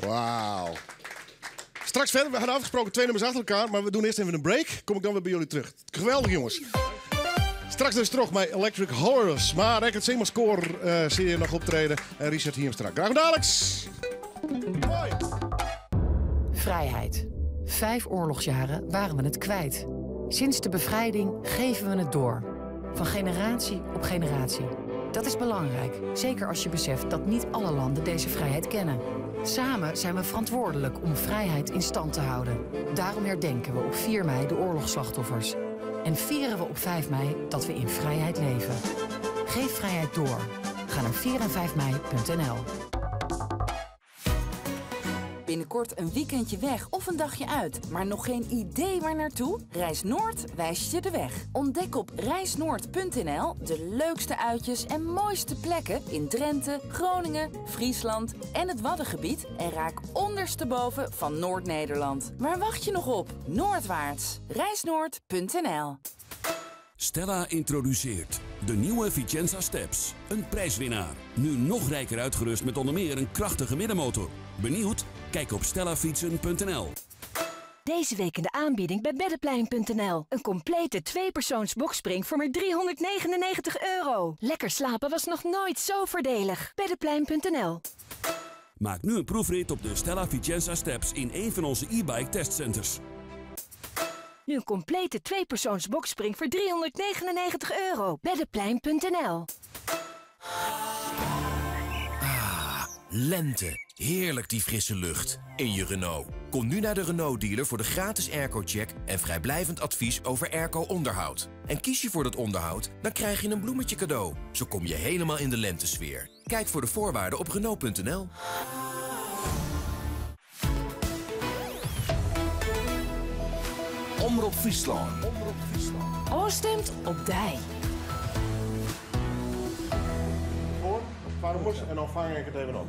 Wauw. Straks verder, we hadden afgesproken 2 nummers achter elkaar, maar we doen eerst even een break. Kom ik dan weer bij jullie terug. Geweldig, jongens. Straks dus terug met Electric Horrors. Maar ik het Zeeman Score zie je nog optreden. En Richard Hiemstra. Graag gedaan, Alex. Mooi. Vrijheid. 5 oorlogsjaren waren we het kwijt. Sinds de bevrijding geven we het door. Van generatie op generatie. Dat is belangrijk, zeker als je beseft dat niet alle landen deze vrijheid kennen. Samen zijn we verantwoordelijk om vrijheid in stand te houden. Daarom herdenken we op 4 mei de oorlogsslachtoffers. En vieren we op 5 mei dat we in vrijheid leven. Geef vrijheid door. Ga naar 4en5mei.nl. Binnenkort een weekendje weg of een dagje uit, maar nog geen idee waar naartoe? Reis Noord wijst je de weg. Ontdek op reisnoord.nl de leukste uitjes en mooiste plekken in Drenthe, Groningen, Friesland en het Waddengebied en raak ondersteboven van Noord-Nederland. Waar wacht je nog op? Noordwaarts. Reisnoord.nl. Stella introduceert de nieuwe Vicenza Steps. Een prijswinnaar. Nu nog rijker uitgerust met onder meer een krachtige middenmotor. Benieuwd? Kijk op stellafietsen.nl. Deze week in de aanbieding bij Beddeplein.nl. Een complete 2-persoons boxspring voor maar €399. Lekker slapen was nog nooit zo voordelig. Beddeplein.nl. Maak nu een proefrit op de Stella Vicenza Steps in een van onze e-bike testcenters. Nu een complete 2-persoons boxspring voor €399. Beddeplein.nl. Lente. Heerlijk die frisse lucht. In je Renault. Kom nu naar de Renault-dealer voor de gratis airco-check en vrijblijvend advies over airco-onderhoud. En kies je voor dat onderhoud, dan krijg je een bloemetje cadeau. Zo kom je helemaal in de lentesfeer. Kijk voor de voorwaarden op Renault.nl. Omroep Friesland. Oostemt op Dij. En dan vang ik het even op.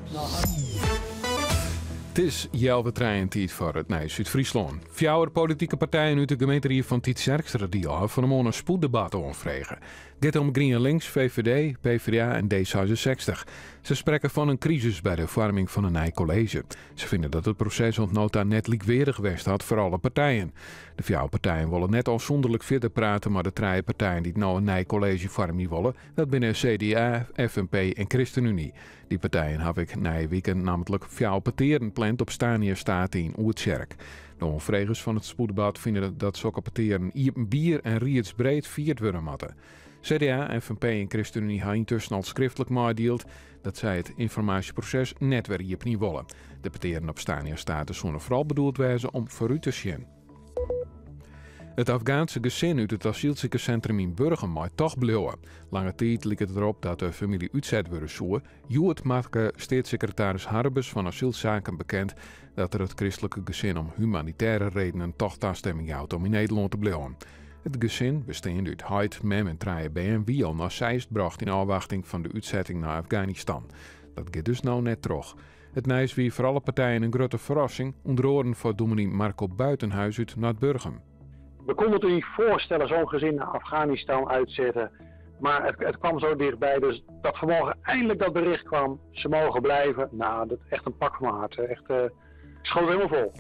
Het is Jelwe-trein-tijd voor het naar Zuid-Friesland. 4 politieke partijen uit de gemeente van Tiet Zerkstra die al van een spoeddebat aanvregen. Dit om GroenLinks, VVD, PvdA en D66. Ze spreken van een crisis bij de vorming van een nieuw college. Ze vinden dat het proces ontnota net likwerig geweest had voor alle partijen. De 4 partijen willen net afzonderlijk verder praten, maar de 3 partijen die nou een nieuw college vormen willen, dat binnen CDA, FNP en ChristenUnie. Die partijen heb ik na weekend namelijk 4 partijen gepland op Stania staat in Oertjerk. De onvregers van het spoeddebat vinden dat zulke partijen bier en rietsbreed vierd worden moeten. CDA, FNP en ChristenUnie hebben intussen al schriftelijk meegedeeld dat zij het informatieproces net weer niet willen. De partijen op Stania staat zullen vooral bedoeld wezen om vooruit te zien. Het Afghaanse gezin uit het asielziekencentrum in Burgum mag toch blijven. Lange tijd liep het erop dat de familie uitzet worden zou. Joet maakte staatssecretaris Harbers van Asielzaken bekend dat er het christelijke gezin om humanitaire redenen toch toestemming houdt om in Nederland te blijven. Het gezin, bestaande uit Heid, Mem en 3 BN, wie al naar Zeist bracht in afwachting van de uitzetting naar Afghanistan. Dat gaat dus nou net terug. Het nieuws wie voor alle partijen een grote verrassing, onder oren voor dominee Marco Buitenhuis uit Noord-Burgum. We konden het niet voorstellen zo'n gezin naar Afghanistan uitzetten. Maar het kwam zo dichtbij, dus dat vanmorgen eindelijk dat bericht kwam. Ze mogen blijven. Nou, dat is echt een pak van mijn hart. Echt, schoot helemaal vol.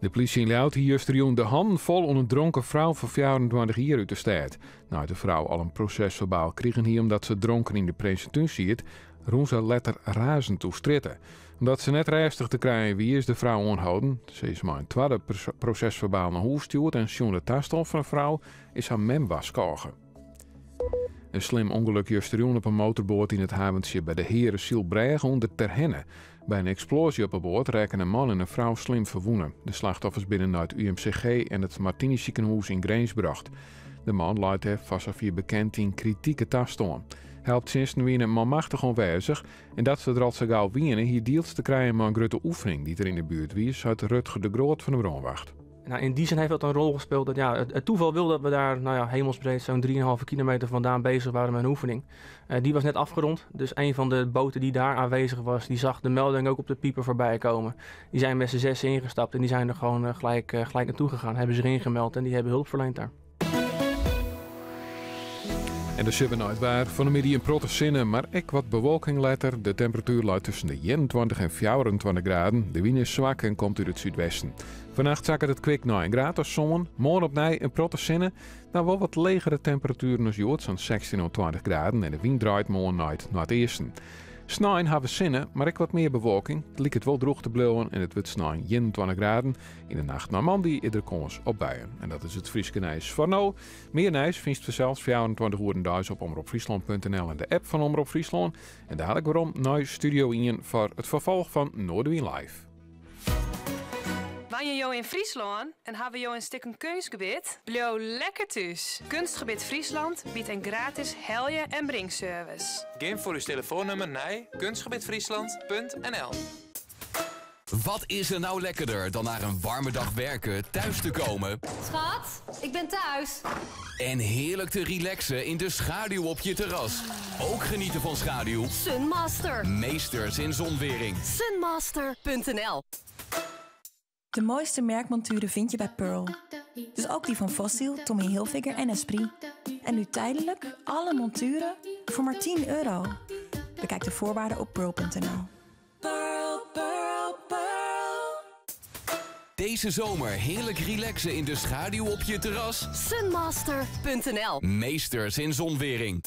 De politie in Leeuwarden hier de handen vol om een dronken vrouw van 24 jaar uit de stad. Nou, de vrouw al een procesverbaal kregen hier omdat ze dronken in de presentatie zit, roen ze letter razend toe stritten. Omdat ze net rustig te krijgen wie is de vrouw onhouden. Ze is maar een tweede procesverbaal naar huis stuurt en Sjoen de taststof van de vrouw is haar membas kogen. Een slim ongeluk justerjoen op een motorboot in het haventje bij de Heren Zielbrege onder Terhenne. Bij een explosie op het boord raken een man en een vrouw slim verwonnen. De slachtoffers binnen naar het UMCG en het Martini ziekenhuis in Greensbracht. De man luidt via bekend in kritieke toestand. Helpt sinds nu een manmachtig onwijzig en dat ze er al zo gauw winnen hier deels te krijgen met een grote oefening die er in de buurt was uit Rutger de Groot van de Bronwacht. Nou, in die zin heeft dat een rol gespeeld dat het toeval wil dat we daar hemelsbreed zo'n 3,5 kilometer vandaan bezig waren met een oefening. Die was net afgerond, dus een van de boten die daar aanwezig was, die zag de melding ook op de pieper voorbij komen. Die zijn met z'n 6 ingestapt en die zijn er gewoon gelijk naartoe gegaan, hebben zich ingemeld en die hebben hulp verleend daar. En de subbenauwd waar van de middag in protte zinnen, maar ook wat bewolking later. De temperatuur luidt tussen de 21 en 24 graden. De wind is zwak en komt uit het zuidwesten. Vannacht zakken het kwik naar 1 graad of zon. Morgen opnieuw in protte zinnen. Dan wel wat legere temperaturen als jood, zo'n 16 of 20 graden. En de wind draait morgen naar het eersten. Snijn hebben zinnen, maar ook wat meer bewolking. Het lijkt het wel droog te blijven en het wordt snijn 21 graden. In de nacht naar Mandy is er kans op buien. En dat is het Frieske nieuws voor nu. Meer nieuws vindt u zelfs 24 uur thuis op omroepfriesland.nl en de app van Omroep Friesland. En dadelijk waarom naar Studio 1 voor het vervolg van Noordwien Live. Wanneer je in Friesland en hebben we een stuk kunstgebied, blijf lekker thuis. Kunstgebied Friesland biedt een gratis helje- en bringservice. Geef voor uw telefoonnummer naar kunstgebiedfriesland.nl. Wat is er nou lekkerder dan na een warme dag werken thuis te komen? Schat, ik ben thuis. En heerlijk te relaxen in de schaduw op je terras. Ook genieten van schaduw? Sunmaster. Meesters in zonwering. Sunmaster.nl. De mooiste merkmonturen vind je bij Pearl. Dus ook die van Fossil, Tommy Hilfiger en Esprit. En nu tijdelijk alle monturen voor maar €10. Bekijk de voorwaarden op pearl.nl. Deze zomer heerlijk relaxen in de schaduw op je terras. Sunmaster.nl. Meesters in zonwering.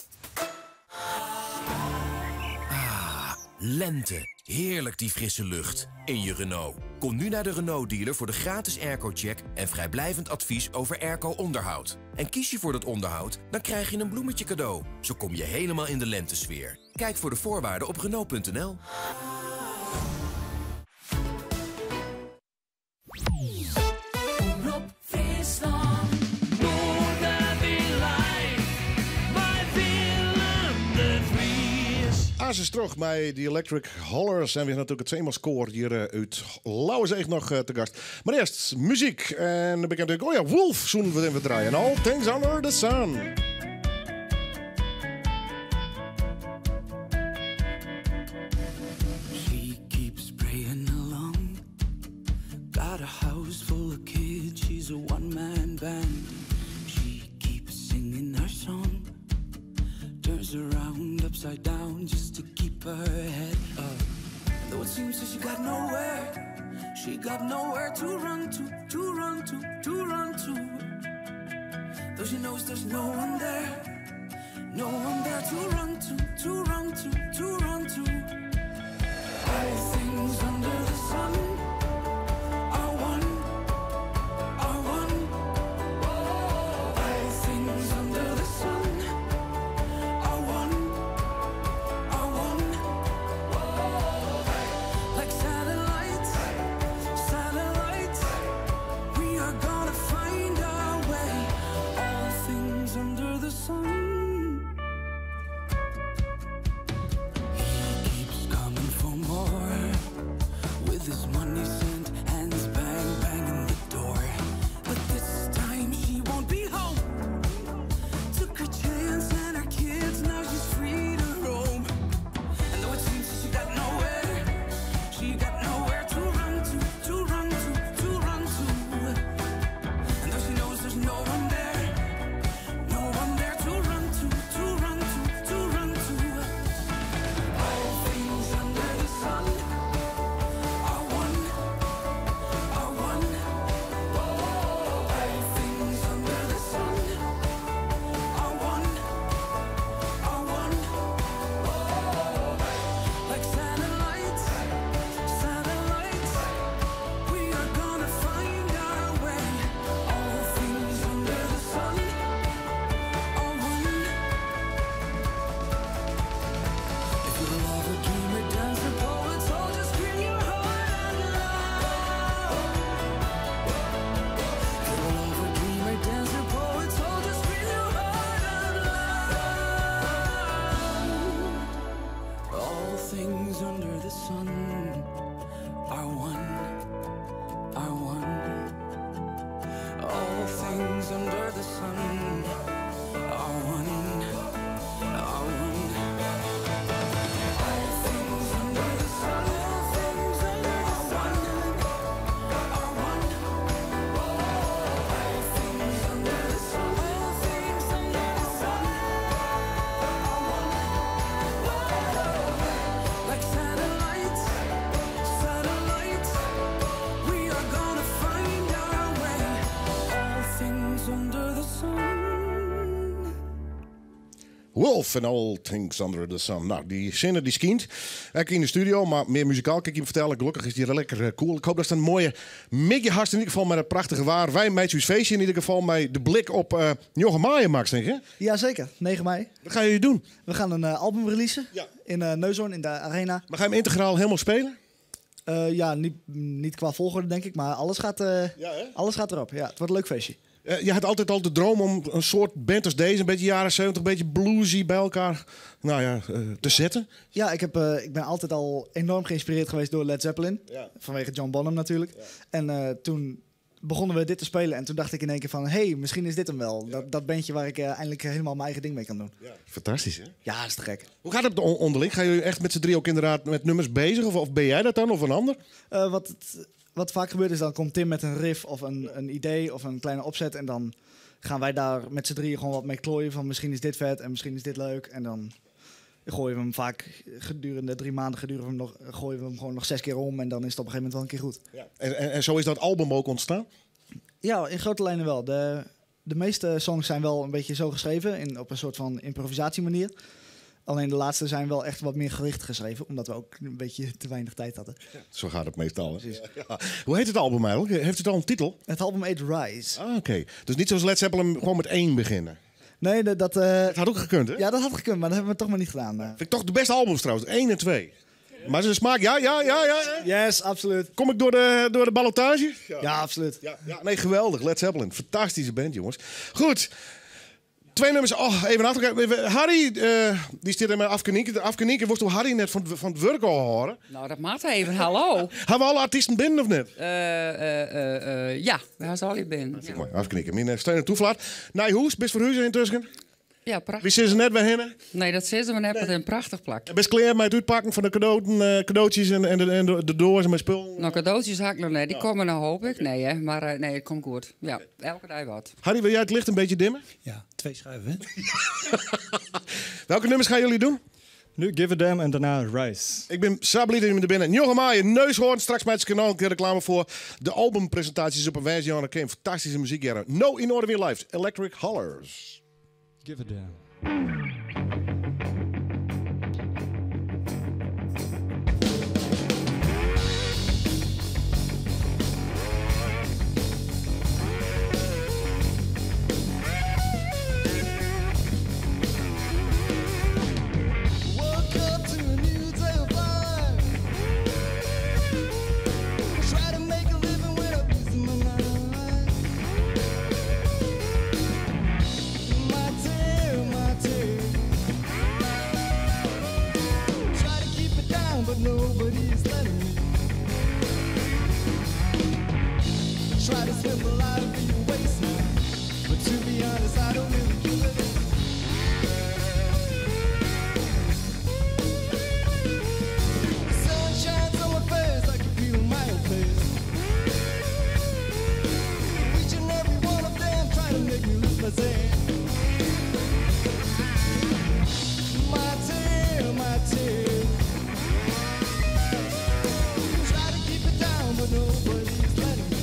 Lente. Heerlijk die frisse lucht. In je Renault. Kom nu naar de Renault-dealer voor de gratis airco-check en vrijblijvend advies over airco-onderhoud. En kies je voor dat onderhoud, dan krijg je een bloemetje cadeau. Zo kom je helemaal in de lentesfeer. Kijk voor de voorwaarden op Renault.nl. Omroep Friesland, Noordwien Live, bij Willem de Vries. Aas is terug bij de Electric Hollers. En we hebben natuurlijk het Zeemanskoor hier uit Lauwerzeeg nog te gast. Maar eerst muziek. En dan bekend natuurlijk, Wolf zoenen we even draaien. All Things Under the Sun. She keeps praying along. Got a house full of kids, she's a one-man band. She keeps singing her song. Turns around upside down just to keep her head up. Though it seems that she got nowhere to run to run to. Though she knows there's no one there to run to run to. All things under the sun are one. All things under the sun are one. Like satellites, we are gonna find our way. sun are one, are one. All things under the sun are one, are one. All things under the sun, all things under the sun are one. All things under the sun, all things under the sun are one. Like satellites, satellites, we are gonna find our way. All things under the sun. Wolf and All Things Under the Sun. Nou, die zinnen die skient. Ik in de studio, maar meer muzikaal kan ik je vertellen. Gelukkig is die lekker cool. Ik hoop dat het een mooie migje hartst in ieder geval met het prachtige waar. Wij met uw feestje in ieder geval met de blik op 9 mei, Max, denk je? Jazeker, 9 mei. Wat gaan jullie doen? We gaan een album releasen in Neushoorn, in de Arena. Maar ga je hem integraal helemaal spelen? Ja, niet qua volgorde denk ik, maar alles gaat erop. Ja, het wordt een leuk feestje. Je had altijd al de droom om een soort band als deze, een beetje jaren 70, een beetje bluesy bij elkaar te zetten. Ja, ik ben altijd al enorm geïnspireerd geweest door Led Zeppelin. Ja. Vanwege John Bonham natuurlijk. Ja. En toen begonnen we dit te spelen en toen dacht ik in één keer van, hey, misschien is dit hem wel. Ja. Dat bandje waar ik eindelijk helemaal mijn eigen ding mee kan doen. Ja. Fantastisch, hè? Ja, dat is te gek. Hoe gaat het onderling? Gaan jullie echt met z'n drie ook inderdaad met nummers bezig? Of ben jij dat dan, of een ander? Wat vaak gebeurt is, dan komt Tim met een riff of een idee of een kleine opzet. En dan gaan wij daar met z'n drieën gewoon wat mee klooien van misschien is dit vet en misschien is dit leuk. En dan gooien we hem vaak gedurende 3 maanden gooien we hem gewoon nog 6 keer om. En dan is het op een gegeven moment wel een keer goed. Ja. En zo is dat album ook ontstaan? Ja, in grote lijnen wel. De meeste songs zijn wel een beetje zo geschreven, op een soort van improvisatiemanier. Alleen de laatste zijn wel echt wat meer gericht geschreven, omdat we ook een beetje te weinig tijd hadden. Ja, zo gaat het meestal. Hè? Ja. Hoe heet het album eigenlijk? Heeft het al een titel? Het album heet Rise. Ah, oké. Dus niet zoals Led Zeppelin gewoon met 1 beginnen? Nee, dat had ook gekund, hè? Ja, dat had gekund, maar dat hebben we toch maar niet gedaan. Vind ik toch de beste albums trouwens, 1 en 2. Maar ze smaak, ja. Yes, absoluut. Kom ik door de ballotage? Ja, absoluut. Ja, nee, geweldig. Led Zeppelin. Fantastische band, jongens. Goed. 2 nummers. Oh, even na. Harry, die zit in mijn Afkenieke. Afkenieke, wordt door Harry net van het werk al horen? Nou, dat mag even. Hallo. Hebben we alle artiesten binnen of net? Ja, daar zal je binnen. Ja. Mooi, Afkenieke. Mijn steun en toevlaat. Nee, hoes, best voor huizen intussen? Ja, prachtig. Wie zitten ze net bij hen? Nee, dat zitten we net met een prachtig plak. Best klaar met het uitpakken van de cadeautjes en de doos en mijn spul? Nou, cadeautjes haak ik nog net. Die komen nou, hoop ik. Nee, hè. Maar nee, het komt goed. Ja, elke dag wat. Harry, wil jij het licht een beetje dimmen? Ja, 2 schuiven, hè? Welke nummers gaan jullie doen? Nu Give a Damn en daarna Rise. Ik ben Sabliet in de binnen. Njoggen Maaien, Neushoorn. Straks met het kanaal een keer reclame voor de albumpresentaties op een wijze. Dan kun je fantastische muziek jaren. No in Order Weer Live. Electric Hollers. Give a damn. But nobody's letting me. Try to swim the light of your waist now, but to be honest, I don't really give it. The sun shines on my face like you feel my own face. Each and every one of them trying to make me lose my zen. My tear. But nobody's letting me.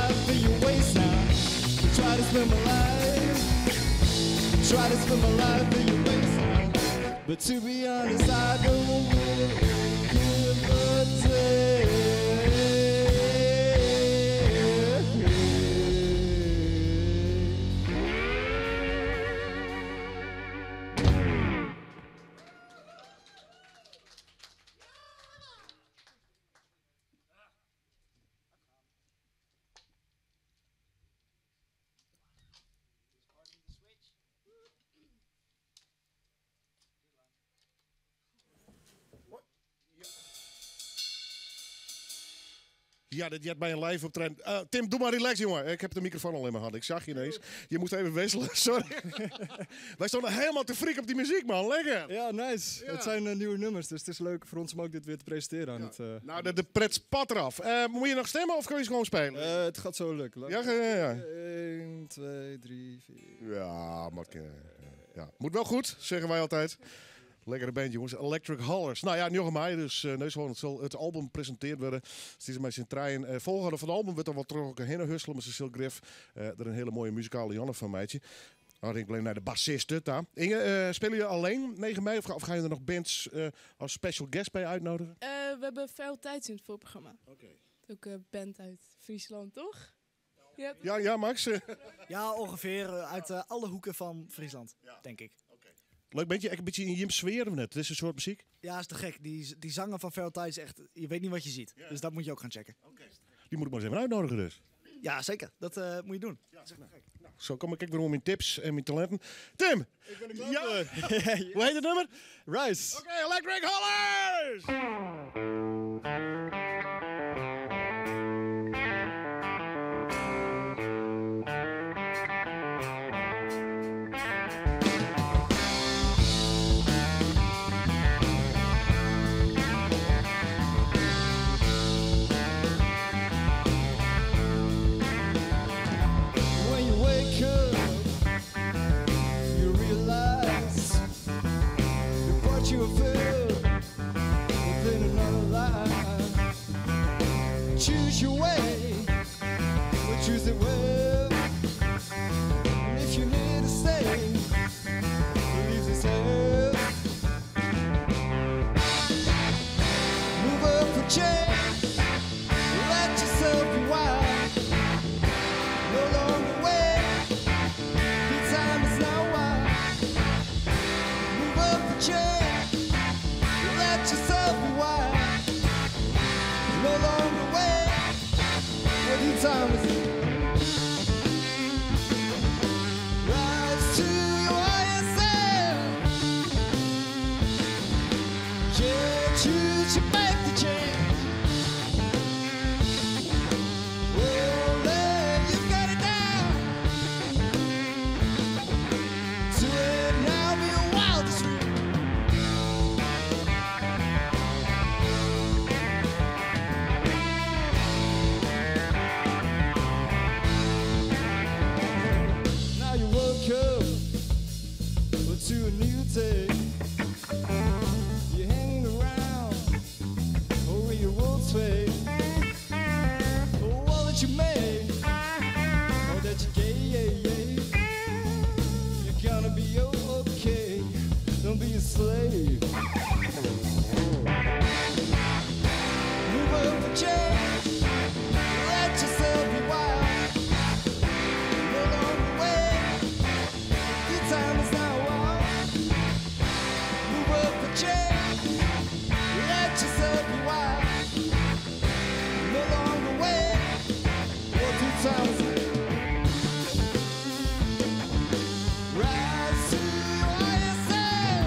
life for your waist now. Try to spend my life. Try to spend my life for your waist now. But to be honest, I don't give a damn. Ja, dat jet bij een live optreden. Tim, doe maar relax, jongen. Ik heb de microfoon al in mijn hand. Ik zag je ineens. Je moest even wisselen, sorry. Wij stonden helemaal te freak op die muziek, man. Lekker. Ja, nice. Ja. Het zijn nieuwe nummers, dus het is leuk voor ons om ook dit weer te presenteren. Aan het, Nou, de pret spat eraf. Moet je nog stemmen of kun je gewoon spelen? het gaat zo lukken. Ja. 1, 2, 3, 4. Ja, maar ja. Moet wel goed, zeggen wij altijd. Lekkere band, jongens. Electric Hollers. Nou ja, 9 mei, dus het album presenteerd worden. Het is met z'n trein. Volgende van het album wordt dan wel terug ook een hele husselen met Cecile Griff. Er een hele mooie muzikale Janne van meidje. Nou, ik alleen naar de bassisten daar. Inge, spelen je alleen 9 mei of ga je er nog bands als special guest bij uitnodigen? We hebben veel tijd in het voorprogramma. Ook een band uit Friesland, toch? Ja, Max? Ja, ongeveer uit alle hoeken van Friesland, denk ik. Leuk bandje, echt een beetje in Jim sfeer net. Het is een soort muziek. Ja, is te gek. Die zanger van Fairtide is echt... Je weet niet wat je ziet. Dus dat moet je ook gaan checken. Die moet ik maar eens even uitnodigen dus. Ja, zeker. Dat moet je doen. Ja, dat is echt gek. Nou, zo kom ik weer om mijn tips en mijn talenten. Tim! Ik ben ja. Hoe heet het nummer? Rise. Oké, Electric Hollers! Choose your way, but choose it well. And if you need to stay, leave this hell. Move up a chair, let yourself be wild. No longer wait, the time is now wild. Move up a chair, let yourself be wild. No longer wait, the time is rise to your higher self. Yeah, choose to make the change. Oh, man, you got it down. Do it now, be your wildest dream. To a new day, you're hanging around over your wolf's face. Oh, all that you made, all that you gave, you're gonna be okay. Don't be a slave. Move up a chair, let yourself be wild. No longer wait, the time is now. Let yourself be wild. No longer wait. What two times rise to your higher self.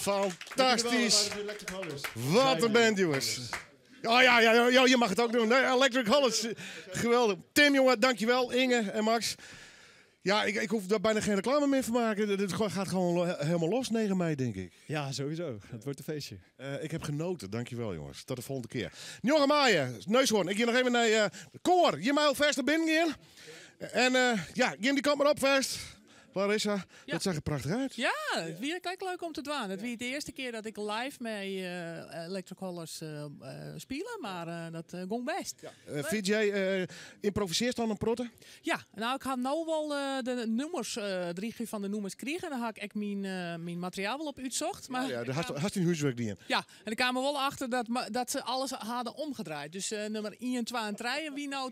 Fantastisch. Wat een band, jongens. Oh ja, je mag het ook doen. Nee, Electric Hollis. Geweldig. Tim, jongen, dankjewel. Inge en Max. Ja, ik hoef daar bijna geen reclame meer van maken. Dit gaat gewoon helemaal los, 9 mei, denk ik. Ja, sowieso. Het wordt een feestje. Ik heb genoten. Dankjewel, jongens. Tot de volgende keer. Njoggen Maaien, Neushoorn. Ik ga nog even naar Koor. Je mag vast naar binnen gaan. En ja, Jim die komt maar op vast. Larissa, dat zag er prachtig uit. Ja, het was kijk leuk om te doen. Het was de eerste keer dat ik live met Electric Hollis spelen, maar dat ging best. Ja. VJ, improviseert dan een protte? Ja, nou ik had nou wel de nummers, 3 van de nummers kregen. En dan had ik echt mijn materiaal wel op uitzocht. Maar Ja, daar had je een huiswerk die in. ja, en ik kwam er wel achter dat ze alles hadden omgedraaid. Dus nummer 1, 2 en 3. Wie nou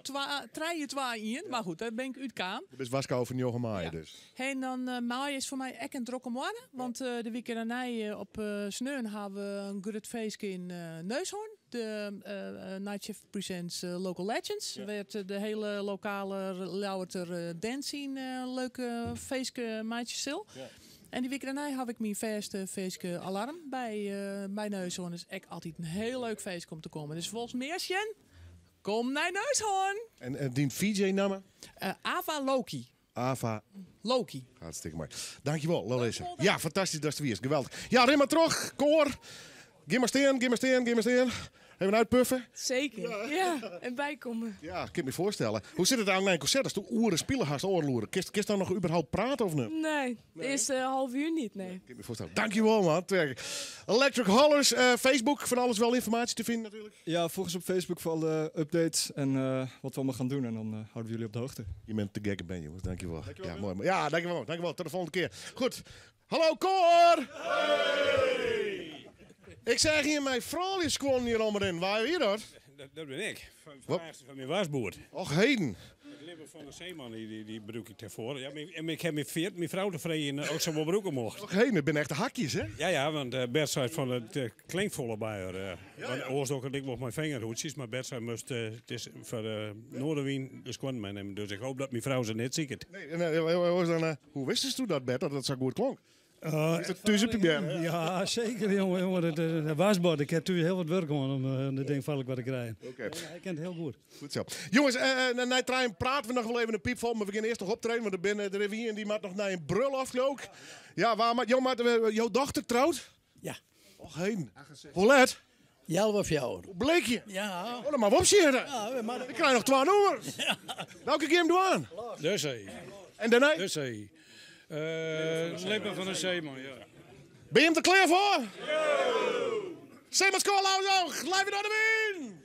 3, 2, 1. Maar goed, daar ben ik uitkwam. Dat is Wasco van Njoggen Maaien dus. En dan maai is voor mij echt een drokke morgen. Want de week daarna op Sneun hebben we een goed feestje in Neushoorn. De Night Shift Presents Local Legends. Ja. Werd de hele lokale Lauwerter dance scene leuke feestje maatjes stil. Ja. En die week daarna heb ik mijn feestje Alarm bij Neushoorn. Dus echt altijd een heel leuk feestje om te komen. Dus volgens Meersjen, kom naar Neushoorn. En die VJ-namen? Ava Loki. Ava Loki. Hartstikke mooi. Dankjewel, Larissa. Ja, fantastisch dat het weer is. Geweldig. Ja, ren maar terug. Koor. Gim maar steen. Even uitpuffen. Zeker, ja. En bijkomen. Ja, ik kan me voorstellen. Hoe zit het aan een concert als de oeren spelen haast oorloeren? Kist dan nog überhaupt praten of niet? Nee, de eerste half uur niet, nee. Ik kan me voorstellen. Dankjewel, man. Electric Hollers, Facebook, van alles wel informatie te vinden natuurlijk. Ja, volg ons op Facebook voor alle updates en wat we allemaal gaan doen. En dan houden we jullie op de hoogte. Je bent te gekke ben, jongens. Dankjewel. Ja, mooi. Ja, dankjewel. Tot de volgende keer. Goed. Hallo, Koor! Hey! Ik zeg hier mijn vrouw gewoon hier allemaal in. Waar je hier dat? Dat ben ik. Van mijn wasboord. Och, heden. Het leven van de zeeman, die broek ik daarvoor. Ja, en ik heb mijn vrouw tevreden ook zo'n broek omhoog. Och, heden. Het zijn echt de hakjes, hè? Ja, want Bert zei van het klinkt volle bij haar. Oorzaak ik nog mijn vingerhoedjes, maar Bert zei moest het is voor Noorderwien de squad meenemen. Dus ik hoop dat mijn vrouw ze net ziet. Hoe wist u dat, Bert, dat het zo goed klonk? Is het thuis op je benen? Ja, zeker, jongen. De wasbord. Ik heb toen heel wat werk om dat ding vallig wat te krijgen. Okay. Hij kent het heel goed. Goed zo. Jongens, na trein praten we nog wel even een piep vol. Maar we gaan eerst nog optreden. Want er is hier en die maakt nog naar een brul af ook. Ja, jouw dochter trouwt? Ja. Och, heen. Hoe laat? 11 of jou. Hoe bleek je? Ja. Oh, dan maar opzitten. Ja, maar... Ik krijg nog 2 nummers. Ja. Welke game doe aan? Dus hé. En daarna? Dus hé. Lippen van de zeeman, ja. Ben je hem er klaar voor? Zeeman Scoorlauws, live door de wind!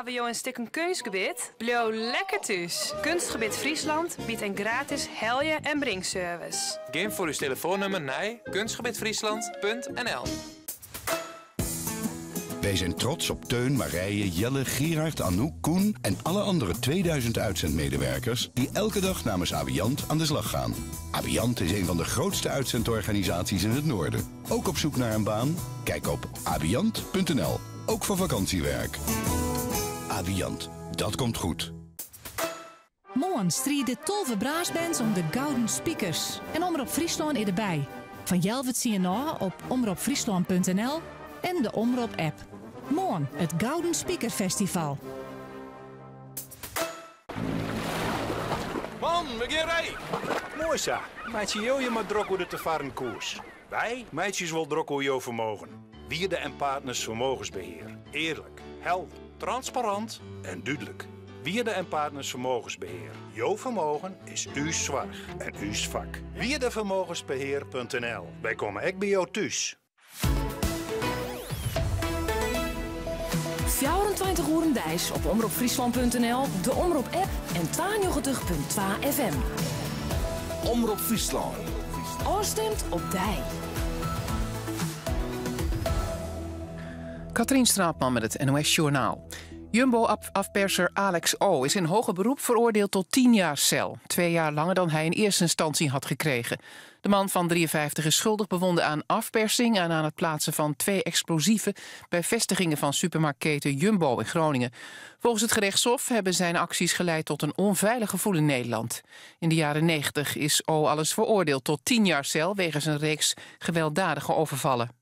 HWO en Stikken Keusgebied? Blauw lekker thuis. Kunstgebied Friesland biedt een gratis helje- en bringservice. Geef voor uw telefoonnummer naar kunstgebiedfriesland.nl. Wij zijn trots op Teun, Marije, Jelle, Gerard, Anouk, Koen en alle andere 2000 uitzendmedewerkers die elke dag namens Aviant aan de slag gaan. Aviant is een van de grootste uitzendorganisaties in het noorden. Ook op zoek naar een baan? Kijk op aviant.nl. Ook voor vakantiewerk. Aviant, dat komt goed. Morgen strieden tolve braasbands om de Gouden Speakers. En Omroep Friesland is erbij. Van Jelvert zie je nog op omroepfriesland.nl en de Omroep-app. Morgen het Gouden Speaker Festival. Man, we gaan rijden. Mooi zo. Meidje je maar drok hoe de te varen koers. Wij, meidjes wel drok hoe je vermogen. Wierde en Partners Vermogensbeheer. Eerlijk, helder, transparant en duidelijk. Wierde en Partners Vermogensbeheer. Jouw vermogen is uw zorg en uw vak. Wierdevermogensbeheer.nl. Wij komen echt bij jou thuis. 24 uur dijs op omroepfriesland.nl, de Omroep-app en 92.2 FM. Omroep Friesland. Oorstemt op Dij. Katrien Straatman met het NOS Journaal. Jumbo-afperser Alex O. is in hoger beroep veroordeeld tot 10 jaar cel. 2 jaar langer dan hij in eerste instantie had gekregen. De man van 53 is schuldig bevonden aan afpersing en aan het plaatsen van 2 explosieven bij vestigingen van supermarktketen Jumbo in Groningen. Volgens het gerechtshof hebben zijn acties geleid tot een onveilig gevoel in Nederland. In de jaren 90 is O. alles veroordeeld tot 10 jaar cel wegens een reeks gewelddadige overvallen.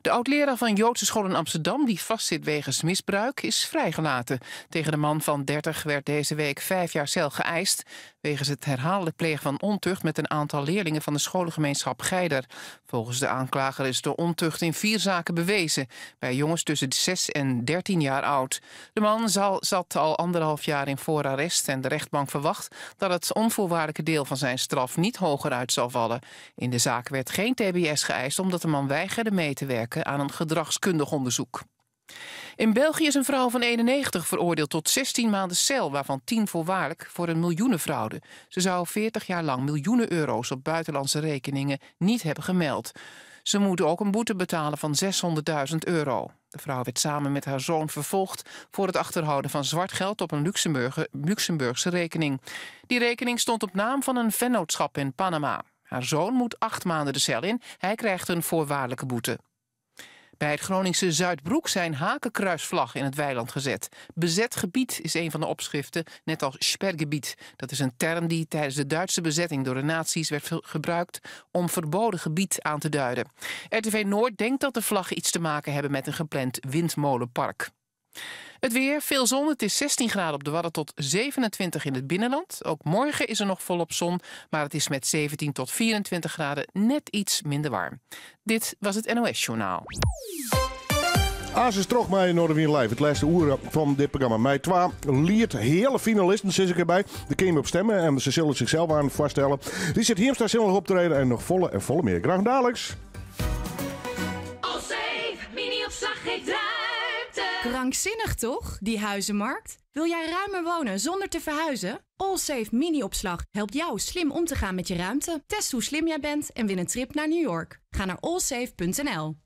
De oud-leraar van Joodse school in Amsterdam, die vastzit wegens misbruik, is vrijgelaten. Tegen de man van 30 werd deze week 5 jaar cel geëist wegens het herhaaldelijk plegen van ontucht met een aantal leerlingen van de scholengemeenschap Geider. Volgens de aanklager is de ontucht in 4 zaken bewezen, bij jongens tussen de 6 en 13 jaar oud. De man zat al 1,5 jaar in voorarrest en de rechtbank verwacht dat het onvoorwaardelijke deel van zijn straf niet hoger uit zal vallen. In de zaak werd geen TBS geëist omdat de man weigerde mee te werken aan een gedragskundig onderzoek. In België is een vrouw van 91 veroordeeld tot 16 maanden cel, waarvan 10 voorwaardelijk voor een miljoenenfraude. Ze zou 40 jaar lang miljoenen euro's op buitenlandse rekeningen niet hebben gemeld. Ze moet ook een boete betalen van 600.000 euro. De vrouw werd samen met haar zoon vervolgd voor het achterhouden van zwart geld op een Luxemburgse rekening. Die rekening stond op naam van een vennootschap in Panama. Haar zoon moet 8 maanden de cel in. Hij krijgt een voorwaardelijke boete. Bij het Groningse Zuidbroek zijn hakenkruisvlaggen in het weiland gezet. Bezet gebied is een van de opschriften, net als sperrgebied. Dat is een term die tijdens de Duitse bezetting door de nazi's werd gebruikt om verboden gebied aan te duiden. RTV Noord denkt dat de vlaggen iets te maken hebben met een gepland windmolenpark. Het weer, veel zon. Het is 16 graden op de Wadden tot 27 in het binnenland. Ook morgen is er nog volop zon, maar het is met 17 tot 24 graden net iets minder warm. Dit was het NOS Journaal. Asus trok mij Noorderwien Live, het laatste uur van dit programma. Mij 2 liert hele finalisten, zit ik erbij. Daar kun je op stemmen en ze zullen zichzelf aan vaststellen. Die zit hier straks helemaal op te reden en nog volle meer. Graag dadelijks. Allsafe, mini-opslag geeft ruimte. Krankzinnig toch, die huizenmarkt? Wil jij ruimer wonen zonder te verhuizen? Allsafe mini-opslag helpt jou slim om te gaan met je ruimte. Test hoe slim jij bent en win een trip naar New York. Ga naar allsafe.nl.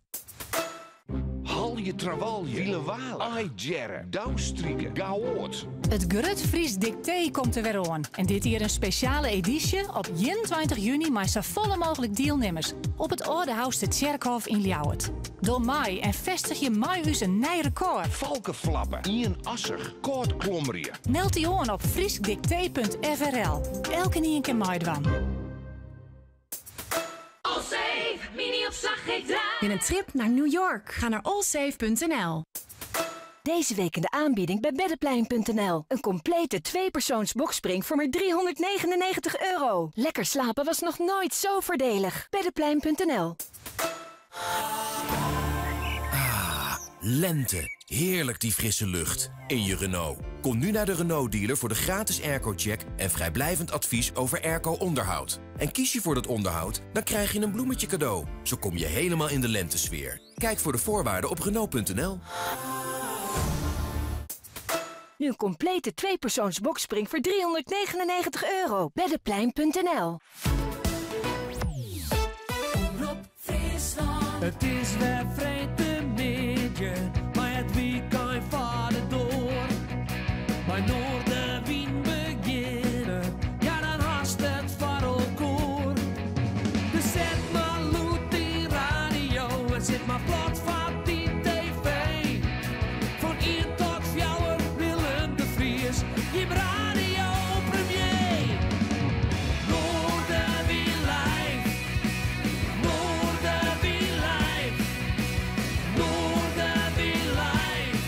Hal je trawal, wielenwalen, aaitjerren, douwstrieken, gaoort. Het Grut Fries Dicté komt er weer aan. En dit hier een speciale editie op 21 juni met zo volle mogelijk deelnemers op het Oudehuis de Tjerkhof in Ljouwert. Door mij en vestig je mij een nieuw record. Valkenflappen, Ian Asser, koord klommerien. Meld die aan op friesdicté.frl. Elke nie een keer meidwan. Allsafe, mini-opslag geeft ruimte. Win een trip naar New York. Ga naar allsafe.nl. Deze week in de aanbieding bij beddenplein.nl. Een complete 2-persoons boxspring voor maar €399. Lekker slapen was nog nooit zo voordelig. Beddenplein.nl. Lente. Heerlijk die frisse lucht. In je Renault. Kom nu naar de Renault-dealer voor de gratis airco-check en vrijblijvend advies over airco-onderhoud. En kies je voor dat onderhoud, dan krijg je een bloemetje cadeau. Zo kom je helemaal in de lentesfeer. Kijk voor de voorwaarden op Renault.nl. Nu een complete 2-persoons boxspring voor €399. Beddeplein.nl. Het is weer vrijdagmiddag, maar het weekend vaart door. Maar noordenwind beginnen, ja dan haast het voor elkaar. Dus zet maar loet die radio en zet maar plat van die tv. Van 1 tot 4 Willem de Vries, je radio premier. Noordenwind live, Noordenwind live, Noordenwind live,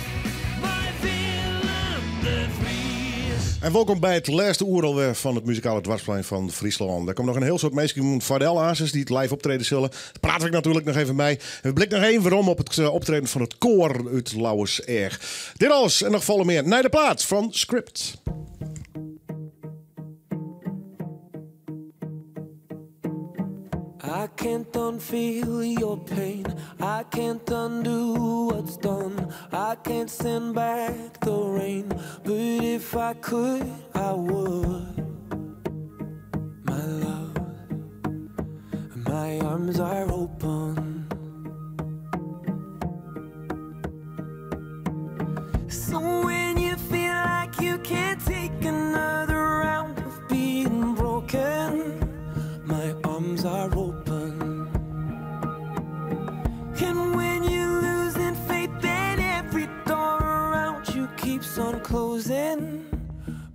bij Willem de Vries. En welkom bij het laatste uur alweer van het muzikale dwarsplein van Friesland. Er komt nog een heel soort mensen van Azes die het live optreden zullen. Daar praat ik natuurlijk nog even mee. En we blikken nog even om op het optreden van het koor uit Lauwerserg. Dit alles en nog volle meer naar de plaats van Script. I can't unfeel your pain. I can't undo what's done. I can't send back the rain. But if I could, I would. My love, my arms are open. So when you feel like you can't take another round of being broken, my arms are open. And when you're losing faith, then every door around you keeps on closing.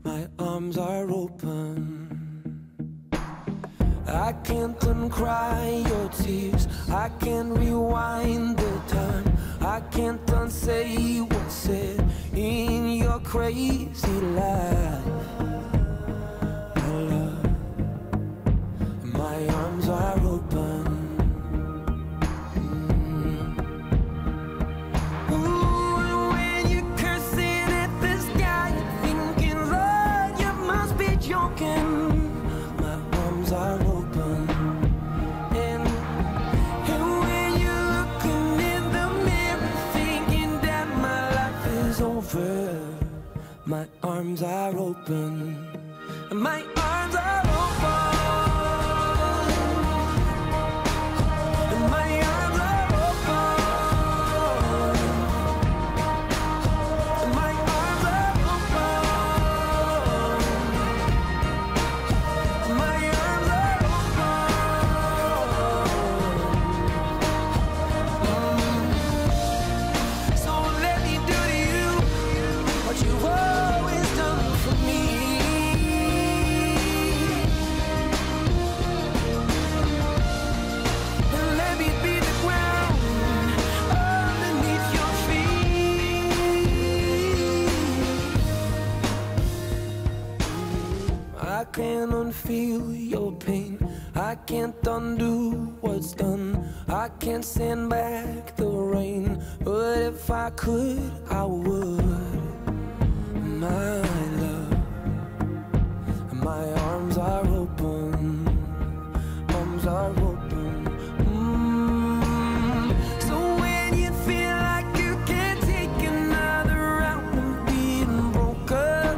My arms are open. I can't uncry your tears. I can't rewind the time. I can't unsay what's said in your crazy life. My arms are open. Ooh, and when you're cursing at the sky, you're thinking, Lord, you must be joking. My arms are open. And when you're looking in the mirror, thinking that my life is over, my arms are open. My arms are open. I can't unfeel your pain. I can't undo what's done. I can't send back the rain. But if I could, I would. My love, my arms are open. Arms are open. So when you feel like you can't take another round of being broken,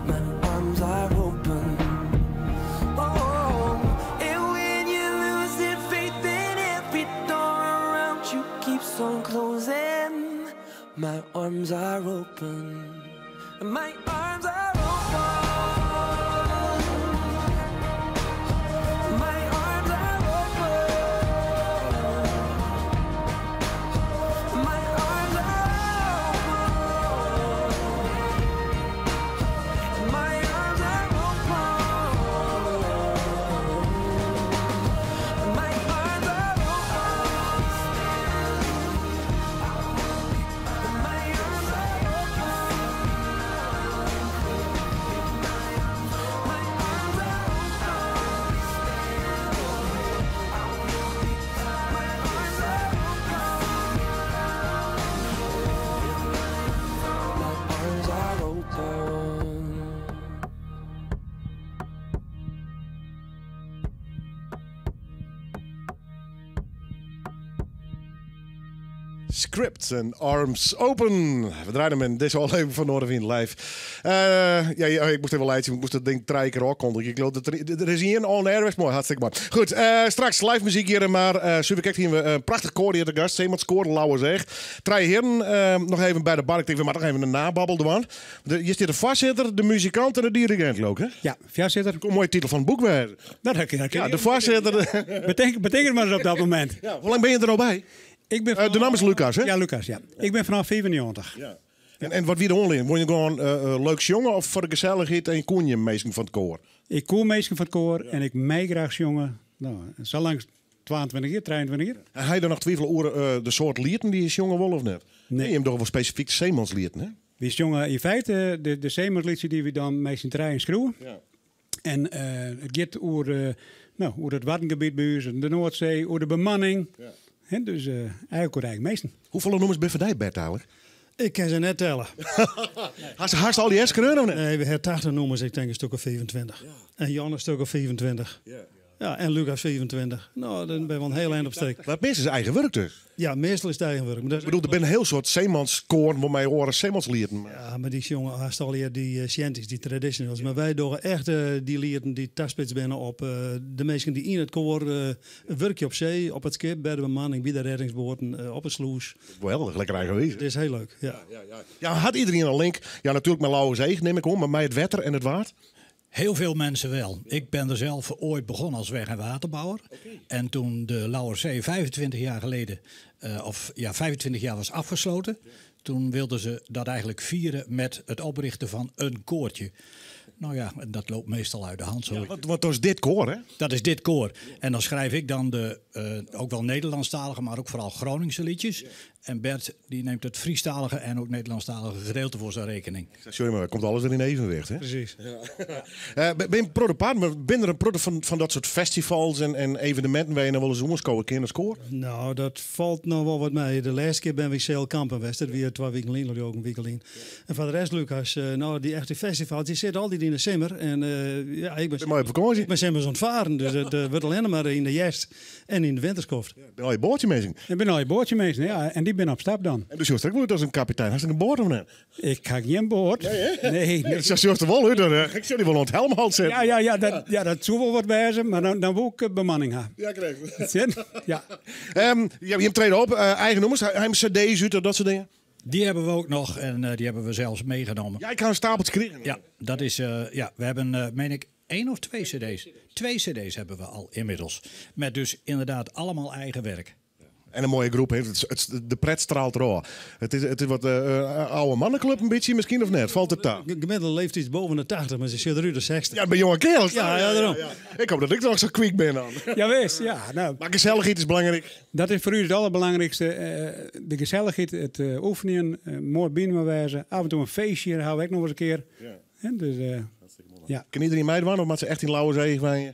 my arms are open. Oh, and when you're losing faith, then every door around you keeps on closing. My arms are open. My arms are open. Script en Arms Open. We draaien hem in deze aflevering van Noorderwind live. Ik moest even leiden, ik moest dat ding 3 keer aankondigen. Ik geloof dat er is hier een on-air, was mooi, hartstikke mooi. Goed, straks live muziek hier, maar super kijk hier een prachtig koor hier de gast. Zeeman scoorde, lauwe zeg. 3 heren, nog even bij de bar. Ik denk, we moeten nog even een nababbel doen. Je zit de voorzitter, de muzikant en de dirigent, ook, hè? Ja, voorzitter. Een mooie titel van het boek weer. Ja, de voorzitter. Betekent maar eens op dat moment. Ja, hoe lang ben je er al bij? Ik ben vanaf, de naam is Lucas, hè? Ja, Lucas, ja. Ik ben vanaf 95. Ja. En wat wie de onleer? Word je gewoon leuk jongen of voor de gezelligheid en kon je meestal van het koor? Ik koor meestal van het koor en ik mij graag jongen. Nou, zo lang 22 jaar, 23 jaar. En hij dan nog twijfelen over de soort lieden die is jongen wel of net? Nee. Je hebt toch wel specifiek zeemanslieden, hè? Wie is jongen in feite de zeemansliedje die we dan meestal draaien schreeuwen. Ja. En het gaat over het Waddengebied bij ons, de Noordzee, over de bemanning. Ja. He, dus eigenlijk meesten. Hoeveel nummers ben je voor Bert eigenlijk? Ik kan ze net tellen. Hast al die S-kreunen of net? Nee, we hebben 80 nummers, ik denk een stuk of 24. Ja. En Jan een stuk of 24. Ja. Ja, en Lucas 24. Nou, dan ben we een heel eind op steek. Maar het meeste is eigen werk dus? Ja, meestal is het eigen werk. Ik bedoel, er zijn een heel soort zeemanskoor waar mij horen zeemanslieden. Ja, maar die jongen haast al hier die scienties, die traditionals. Maar wij doen echt die lieden die tastspits binnen op de mensen die in het koor een werkje op zee, op het schip, bij de bemanning, bij de reddingsboten, op het sluis. Wel, lekker eigen wezen. Het is heel leuk, ja. Ja, had iedereen een link? Ja, natuurlijk met Lauwe Zee, neem ik om, maar mij het wetter en het waard? Heel veel mensen wel. Ik ben er zelf ooit begonnen als weg- en waterbouwer. Okay. En toen de Lauwerzee 25 jaar geleden, 25 jaar was afgesloten, toen wilden ze dat eigenlijk vieren met het oprichten van een koortje. Nou ja, dat loopt meestal uit de hand. Zo. Ja, wat is dit koor, hè? Dat is dit koor. En dan schrijf ik dan ook wel Nederlandstalige, maar ook vooral Groningse liedjes. Ja. En Bert die neemt het Friestalige en ook Nederlandstalige gedeelte voor zijn rekening. Sorry, maar komt alles er in evenwicht, hè? Precies. Ja. Ben je ben er een product van dat soort festivals en evenementen waar je nou wel eens jongens komen kennen scoren? Nou, dat valt nog wel wat mee. De laatste keer ben we Seel Kampen geweest. Dat weer 2 weken geleden, ook een week geleden. En voor de rest, Lucas, die echte festivals, die zitten altijd in de simmer. En ik ben mooi op vakantie. Ik ben simmers ontvaren, dus het wordt alleen maar in de jest en in de winterskoft. Ja, ben al je boordje mee? Ik ben al je boordje mee, ja. En die ben op stap dan. En dus Joost, ik moet als een kapitein. Hast je een boord of net? Ik ga geen boord. Nee. Dat is Joost wel, ik zou die wel aan het helmhal zetten. Dat zou wel wat wijzen, maar dan wil ik bemanning hebben. Ja, krijg ja. Je hebt treden op, eigen nummers, hij heeft cd's uit, dat soort dingen. Die hebben we ook nog en die hebben we zelfs meegenomen. Ja, ik kan een stapeltje krijgen. Ja, dat is, we hebben, meen ik, 1 of 2 cd's. 2 cd's hebben we al inmiddels. Met dus inderdaad allemaal eigen werk. En een mooie groep heeft. De pret straalt er. Het is wat oude mannenclub een beetje misschien of net? Valt het daar? Gemiddelde leeftijd boven de 80, maar ze zitten er de 60. Ja, bij jonge kerels. Ja, daarom. Ja. Ik hoop dat ik nog zo quick ben dan. Ja, wees. Ja, nou. Maar gezelligheid is belangrijk. Dat is voor u het allerbelangrijkste. De gezelligheid, het oefenen, mooi binnenwijzen. Af en toe een feestje, hou ik nog eens een keer. Ja. En dus, ja. Kan iedereen mij doen of maar ze echt in Lauwe Zee van je?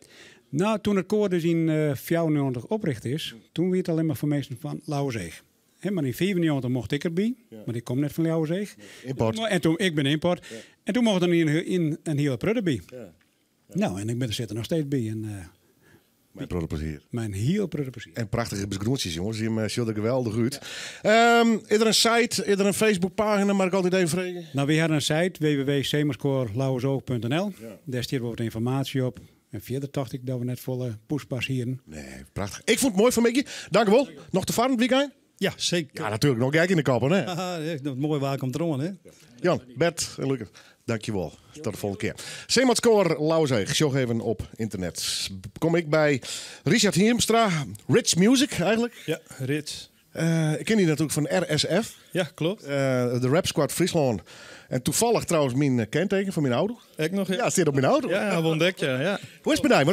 Nou, toen het koor dus in 94 opricht is, toen werd het alleen maar voor mensen van Lauwerzeeg. Maar in 94 mocht ik erbij, maar ik kom net van Lauwerzeeg. Import. En toen, ik ben import. Ja. En toen mocht er in een hele prut bij. Ja. Nou, en ik zit er nog steeds bij. Mijn protoplezier. Mijn heel protoplezier. En prachtige besgroentjes, jongens. Die zien er geweldig uit. Is er een site, is er een Facebookpagina, maar ik altijd even vragen? Nou, we hadden een site, www.zeemerscoorlauwerzoog.nl. Ja. Daar staat wat informatie op. En verder dacht ik dat we net volle poespas hier. Nee, prachtig. Ik vond het mooi van Mickey. Dank u wel. Nog te varen het weekend? Ja, zeker. Ja, natuurlijk. Nog kijk in de kappen, hè? Dat mooi waar komt erom, hè? Jan, Bert en Lucas. Dankjewel. Tot de volgende keer. Zeemanskoor Lauwzeeg. Show even op internet. Kom ik bij Richard Hiemstra. Rich Music eigenlijk. Ja, Rich. Ik ken die natuurlijk van RSF. Ja, klopt. De Rap Squad Friesland. En toevallig trouwens mijn kenteken van mijn auto. Ik nog, ja. Ja, het zit op mijn auto. Ja, heb ontdekt, ja. Hoe is het bij jou?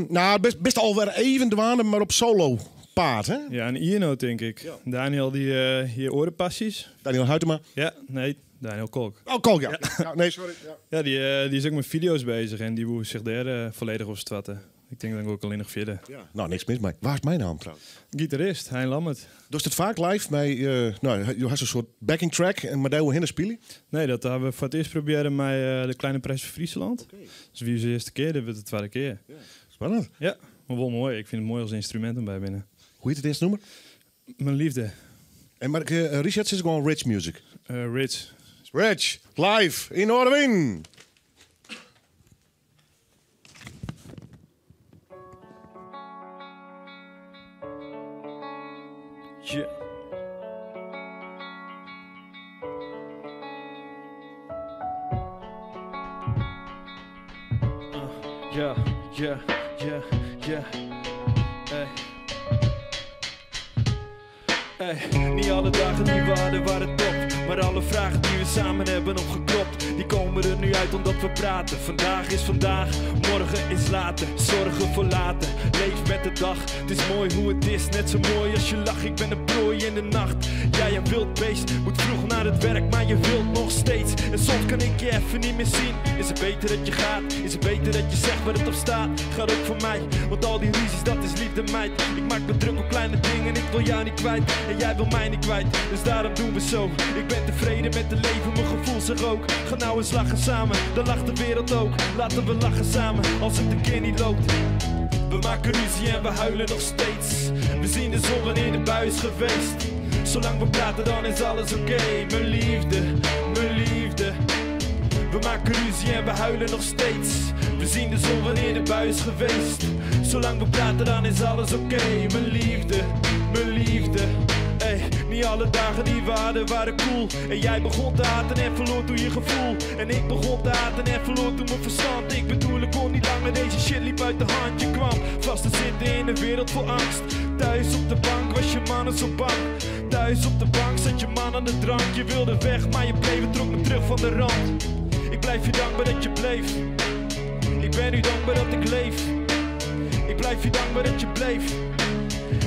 Want best alweer even dwalen, maar op solo paard, hè? Ja, een Ierno denk ik. Ja. Daniel die hier orenpassies. Daniel Huytema? Ja, nee, Daniel Kolk. Oh, Kolk, ja. Ja, nee, sorry. Ja, die is ook met video's bezig en die wil zich daar volledig op stratten. Ik denk dat ik ook alleen nog verder. Ja. Nou, niks mis mee. Waar is mijn naam trouwens? Gitarist, Hein Lammert. Doe je het vaak live bij, je had een soort backing track en maar daar hoe spelen? Nee, dat hebben we voor het eerst proberen bij de Kleine Prijs van Friesland. Okay. Dus wie is de eerste keer, dat wordt de tweede keer. Ja. Spannend. Ja, maar wel mooi. Ik vind het mooi als instrument erbij binnen. Hoe heet het eerst noemen? Mijn liefde. En maar Richard is gewoon rich music. Rich. Rich, live in Noorderwien. Yeah. Yeah, yeah, yeah, yeah. Hey. Hey, niet alle dagen die we hadden waren top. Maar alle vragen die we samen hebben opgeklopt, die komen er nu uit omdat we praten. Vandaag is vandaag, morgen is later. Zorgen voor later, leef met de dag. Het is mooi hoe het is, net zo mooi als je lacht. Ik ben een prooi in de nacht. Jij een wild beest, moet vroeg naar het werk, maar je wilt nog steeds. En soms kan ik je even niet meer zien. Is het beter dat je gaat? Is het beter dat je zegt waar het op staat? Gaat ook voor mij, want al die ruzies, dat is liefde meid. Ik maak me druk op kleine dingen, ik wil jou niet kwijt. En jij wil mij niet kwijt, dus daarom doen we zo. Ik ben tevreden met het leven, mijn gevoel zegt ook. Ga nou eens lachen samen, dan lacht de wereld ook. Laten we lachen samen, als het een keer niet loopt. We maken ruzie en we huilen nog steeds. We zien de zon wanneer de bui is geweest. Zolang we praten dan is alles oké. Mijn liefde, mijn liefde. We maken ruzie en we huilen nog steeds. We zien de zon wanneer de bui is geweest. Zolang we praten dan is alles oké. Mijn liefde, mijn liefde. Ey, niet alle dagen die we hadden waren cool. En jij begon te haten en verloor toen je gevoel. En ik begon te haten en verloor toen mijn verstand. Ik bedoel, ik kon niet langer, deze shit liep uit de hand. Je kwam vast te zitten in een wereld vol angst. Thuis op de bank was je mannen zo bang. Thuis op de bank zat je man aan de drank. Je wilde weg, maar je bleef en trok me terug van de rand. Ik blijf je dankbaar dat je bleef. Ik ben nu dankbaar dat ik leef. Ik blijf je dankbaar dat je bleef.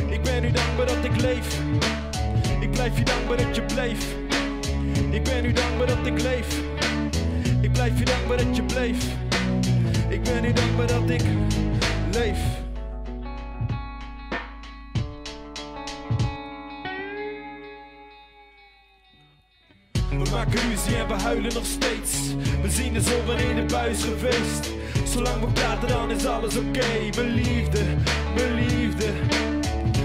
Ik ben nu dankbaar dat ik leef. Ik blijf je dankbaar dat je bleef. Ik ben nu dankbaar dat ik leef. Ik blijf je dankbaar dat je bleef. Ik ben nu dankbaar dat ik leef. We maken ruzie en we huilen nog steeds. We zien de zon wanneer de bui is geweest. Zolang we praten dan is alles oké. Mijn liefde, mijn liefde.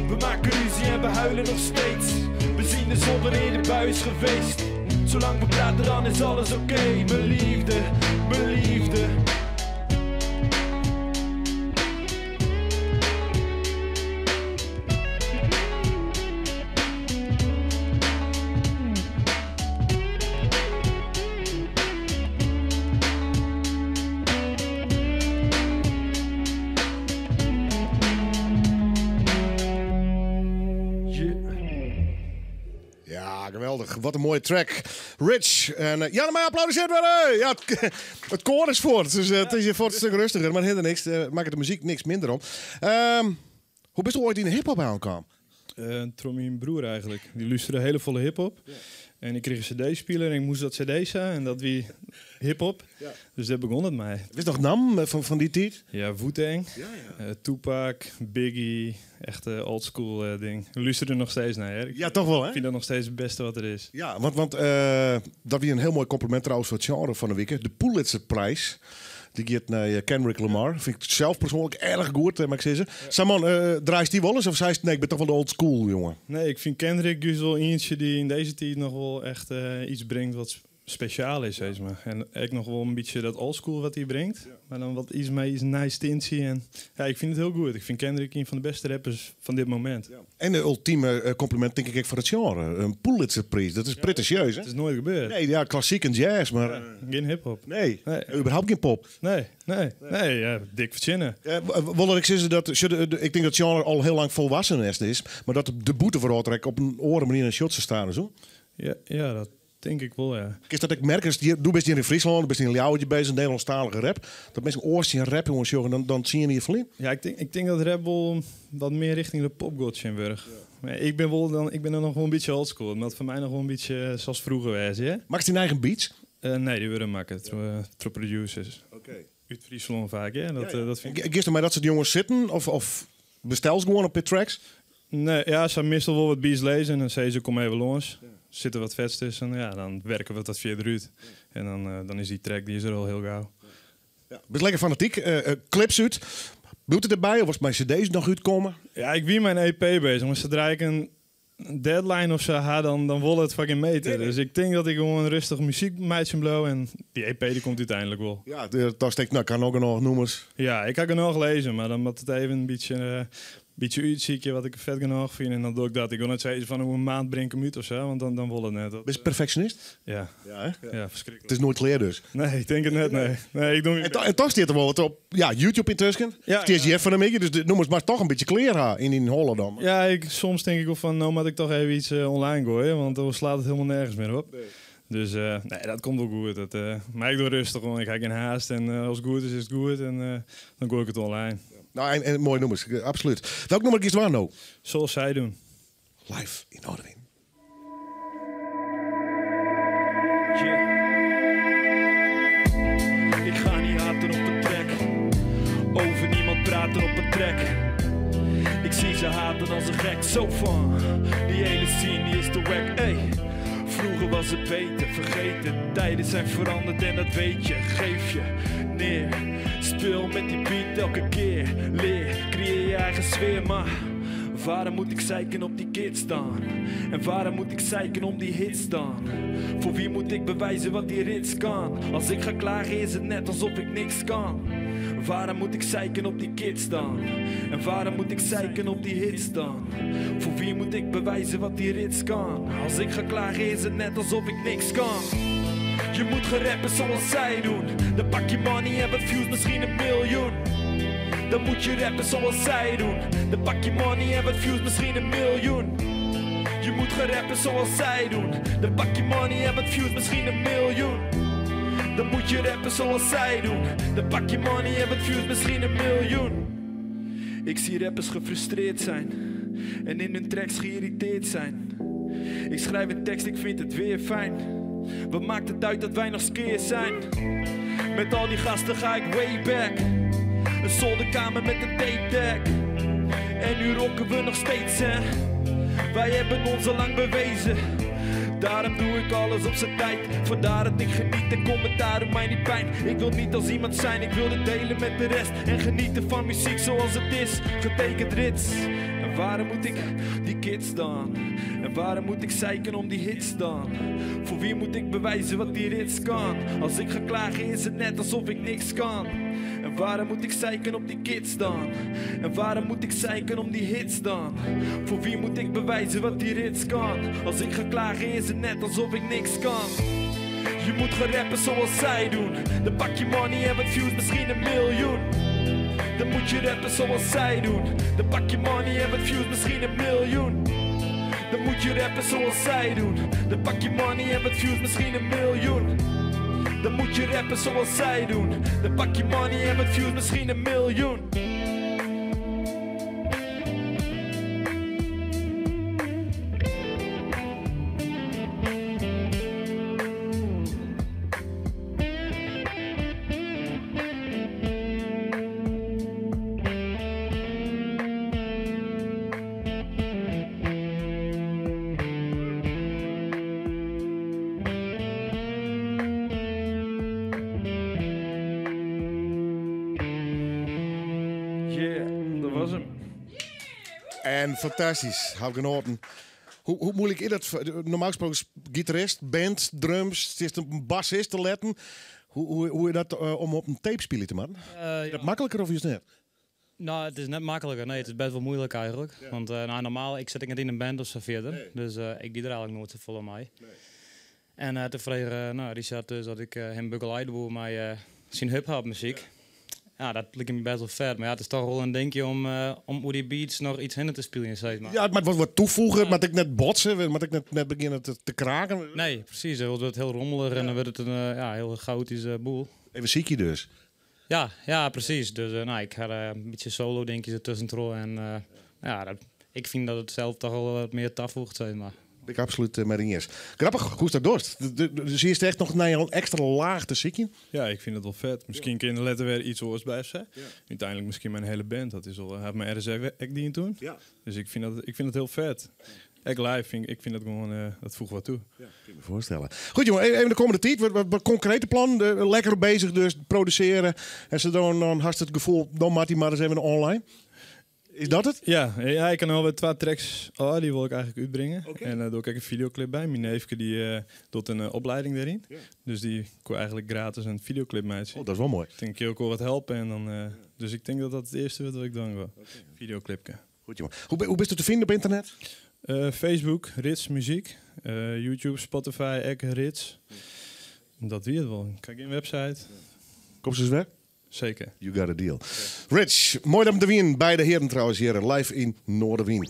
We maken ruzie en we huilen nog steeds. We zien de zon wanneer de bui is geweest. Zolang we praten dan is alles oké. Mijn liefde, mijn liefde. Geweldig, wat een mooie track. Rich. En ja, maar applaudisseert weer. Ja, het koor is voort, dus het is hier voor een stuk rustiger. Maar helemaal niks, maakt de muziek niks minder om. Hoe bist u ooit in de hiphop aangekomen? Mijn broer eigenlijk. Die luisterde hele volle hiphop. Ja. En ik kreeg een cd-speler en ik moest dat cd zijn. En dat wie hiphop. Ja. Dus daar begon het mij. Wist nog naam van die tijd? Ja, Wu-Tang. Ja. Tupac, Biggie. Echt oldschool ding. We luisteren nog steeds naar. Hè? Ja, toch wel, hè? Ik vind dat nog steeds het beste wat er is. Ja, want dat weer een heel mooi compliment trouwens voor het genre van de week. De Pulitzerprijs. Die gaat naar Kendrick Lamar. Vind ik zelf persoonlijk erg goed, mag ik zeggen. Simon, draait die wel eens of zei je nee, ik ben toch wel de old school, jongen? Nee, ik vind Kendrick dus wel eentje die in deze tijd nog wel echt iets brengt wat speciaal is, zeg maar. En ik nog wel een beetje dat old school wat hij brengt. Ja. Maar dan wat iets mee is nice tintie. En ja, ik vind het heel goed. Ik vind Kendrick een van de beste rappers van dit moment. Ja. En de ultieme compliment denk ik voor het genre. Een Pulitzerprijs. Dat is pretentieus, hè? Het is nooit gebeurd. Nee, ja, klassiek en jazz, maar... geen hiphop. Nee, überhaupt geen pop. Nee, ja, dik verzinnen. Wil ik zeggen dat... ik denk dat het genre al heel lang volwassen is. Maar dat de boete voor op een oren manier in shots staan, zo? Ja, dat... denk ik wel, ja. Is dat ik merk, als doe best hier in Friesland, du best in Ljouwtje bezig, Nederlandstalige rap. Dat mensen oortje rap, jongens, dan zie je niet verliezen. Ja, ik denk dat rap wel wat meer richting de popgods in werkt. Ja. Ik ben er nog wel een beetje oldschool, maar voor mij nog wel een beetje zoals vroeger was, ja. Maakt hij eigen beats? Nee, die willen maken, door producers. Oké. Uit Friesland vaak, ja. Dat vind ik. Gisteren maar dat ze de jongens zitten, of bestel ze gewoon op de tracks? Nee, ja, ze meestal wel wat beats lezen en dan zeggen ze, kom even langs. Ja. Zit er wat vets tussen, ja, dan werken we dat verder uit. Ja. En dan is die track die is er al heel gauw. Ja. Best lekker fanatiek. Clips uit. Doet het erbij of was mijn cd's nog uitkomen? Ja, ik wie mijn EP bezig, maar zodra ik een deadline of zo had, dan wil het fucking meten. Dus ik denk dat ik gewoon rustig muziek meidje blow en die EP die komt uiteindelijk wel. Ja, daar steekt, nou, kan ook nog nummers. Ja, ik kan er nog lezen, maar dan moet het even een beetje uitzieken wat ik vet genoeg vind. En dan doe ik dat. Ik wil net zeggen van hoe een maand breng ik hem uit of zo, want dan wil het net. Ben je perfectionist? Ja. Ja, hè? Ja, verschrikkelijk. Het is nooit klaar dus. Nee, ik denk het net, nee ik doe niet. En toch staat er wel wat op YouTube intussen. Ja, het is hier van een beetje, dus de nummers maar toch een beetje kleren in Holland. Ja, soms denk ik wel van, nou moet ik toch even iets online gooien, want dan slaat het helemaal nergens meer op. Nee. Dus nee, dat komt wel goed. Maar ik doe rustig, gewoon. Ik ga geen haast en als het goed is, is het goed. En dan gooi ik het online. Nou, en mooie nummers, absoluut. Welk nummer kies je waar nou? Zoals zij doen. Live in Noorderwien. Ik ga niet haten op de track. Over niemand praten op een track. Ik zie ze haten als een gek. Zo van, die hele scene die is te wack. Ey. Vroeger was het beter, vergeten. Tijden zijn veranderd en dat weet je. Geef je neer. Speel met die beat elke keer. Leer, creëer je eigen sfeer. Maar waarom moet ik zeiken op die kids dan? En waarom moet ik zeiken om die hits dan? Voor wie moet ik bewijzen wat die rits kan? Als ik ga klagen is het net alsof ik niks kan. Waarom moet ik zeiken op die kids dan? En waarom moet ik zeiken op die hits dan? Voor wie moet ik bewijzen wat die rits kan? Als ik ga klagen is het net alsof ik niks kan. Je moet gaan rappen zoals zij doen. Dan pak je money en wat views, misschien 1 miljoen. Dan moet je rappen zoals zij doen. Dan pak je money en wat views, misschien 1 miljoen. Je moet gaan rappen zoals zij doen. Dan pak je money en wat views, misschien 1 miljoen. Dan moet je rappen zoals zij doen. Dan pak je money en wat views, misschien 1 miljoen. Ik zie rappers gefrustreerd zijn en in hun tracks geïrriteerd zijn. Ik schrijf een tekst, ik vind het weer fijn. Wat maakt het uit dat wij nog skeers zijn? Met al die gasten ga ik way back. Een zolderkamer met een tape-deck. En nu rocken we nog steeds, hè. Wij hebben ons al lang bewezen. Daarom doe ik alles op zijn tijd. Vandaar dat ik geniet en commentaar doet mij niet pijn. Ik wil niet als iemand zijn, ik wil het delen met de rest. En genieten van muziek zoals het is, getekend rits. En waarom moet ik die kids dan? En waarom moet ik zeiken om die hits dan? Voor wie moet ik bewijzen wat die rits kan? Als ik ga klagen is het net alsof ik niks kan. En waarom moet ik zeiken op die kids dan? En waarom moet ik zeiken om die hits dan? Voor wie moet ik bewijzen wat die rits kan? Als ik ga klagen is het net alsof ik niks kan. Je moet gaan rappen zoals zij doen. Dan pak je money en wat views, misschien 1 miljoen. Dan moet je rappen zoals zij doen. Dan pak je money en wat views, misschien 1 miljoen. Dan moet je rappen zoals zij doen. Dan pak je money en wat views, misschien 1 miljoen. Dan moet je rappen zoals zij doen. Dan pak je money en wat views, misschien 1 miljoen. En fantastisch, hou genoten. Hoe moeilijk is dat? Normaal gesproken gitarist, band, drums, het is een bassist te letten. Hoe is dat om op een tape-speler te maken? Is dat makkelijker of is het net? Nou, het is net makkelijker. Nee, het is best wel moeilijk eigenlijk. Ja. Want nou, normaal, ik zit niet in een band of zo verder. Nee. Dus ik die er eigenlijk nooit zo vol aan mij. Nee. En te vragen, Richard, dus dat ik hem begeleid wil met zijn hip-hop muziek. Ja, dat lijkt me best wel vet. Maar ja, het is toch wel een dingetje om hoe die beats nog iets hinder te spelen, zeg maar. Ja, het moet wat toevoegen. Het moet ik net botsen. Het moet ik net beginnen te kraken. Nee, precies. Dan wordt het heel rommelig en dan wordt het een heel chaotische boel. Even ziek je dus. Ja, precies. Dus ik ga een beetje solo dingetjes ertussen. En ik vind dat het zelf toch wel wat meer toevoegt, zeg maar. Ik absoluut met eens. Grappig, hoe is dat dorst? Dus hier is er echt nog naar een extra laag te zieken? Ja, ik vind het wel vet. Misschien kun je er weer iets oors bij zijn. Ja. Uiteindelijk misschien mijn hele band. Dat is al, heb mijn RSF die toen. Ja. Dus ik vind het heel vet. Ik live, ik vind dat gewoon, dat voegt wat toe. Ja, kan je me voorstellen. Goed jongen, even de komende tijd. Wat concrete plan? Lekker bezig dus, produceren. En ze dan had het gevoel, dan maakt hij maar eens even online. Is dat het? Ja, ik kan al weer 2 tracks. Die wil ik eigenlijk uitbrengen. En daar doe ik een videoclip bij. Mijn neefje die doet een opleiding daarin. Ja. Dus die kon eigenlijk gratis een videoclip maken. Dat is wel mooi. Ik denk ik ook wel wat helpen. En dan, dus ik denk dat dat het eerste wordt wat ik dan wil. Videoclipje. Goed jongen. Hoe bist u te vinden op internet? Facebook, Rits Muziek. YouTube, Spotify, Ekke Rits. Dat wie het wel. Kijk in website. Kom ze eens weg? Zeker. You got a deal. Rich, mooi dat te wien bij de heren trouwens hier live in Noorderwien.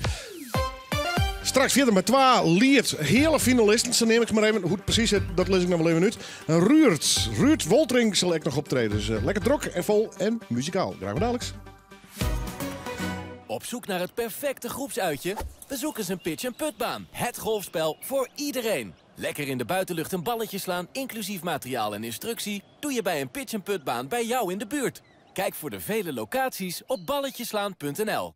Straks verder met 2 lied, hele finalisten. Ze neem ik maar even, hoe het precies zit, dat lees ik nog wel even uit. Ruud Woltering zal ik nog optreden. Dus lekker druk en vol en muzikaal. Graag gedaan, Alex. Op zoek naar het perfecte groepsuitje? Bezoek eens een pitch-and-putbaan. Het golfspel voor iedereen. Lekker in de buitenlucht een balletje slaan, inclusief materiaal en instructie, doe je bij een pitch-and-putbaan bij jou in de buurt. Kijk voor de vele locaties op balletjeslaan.nl.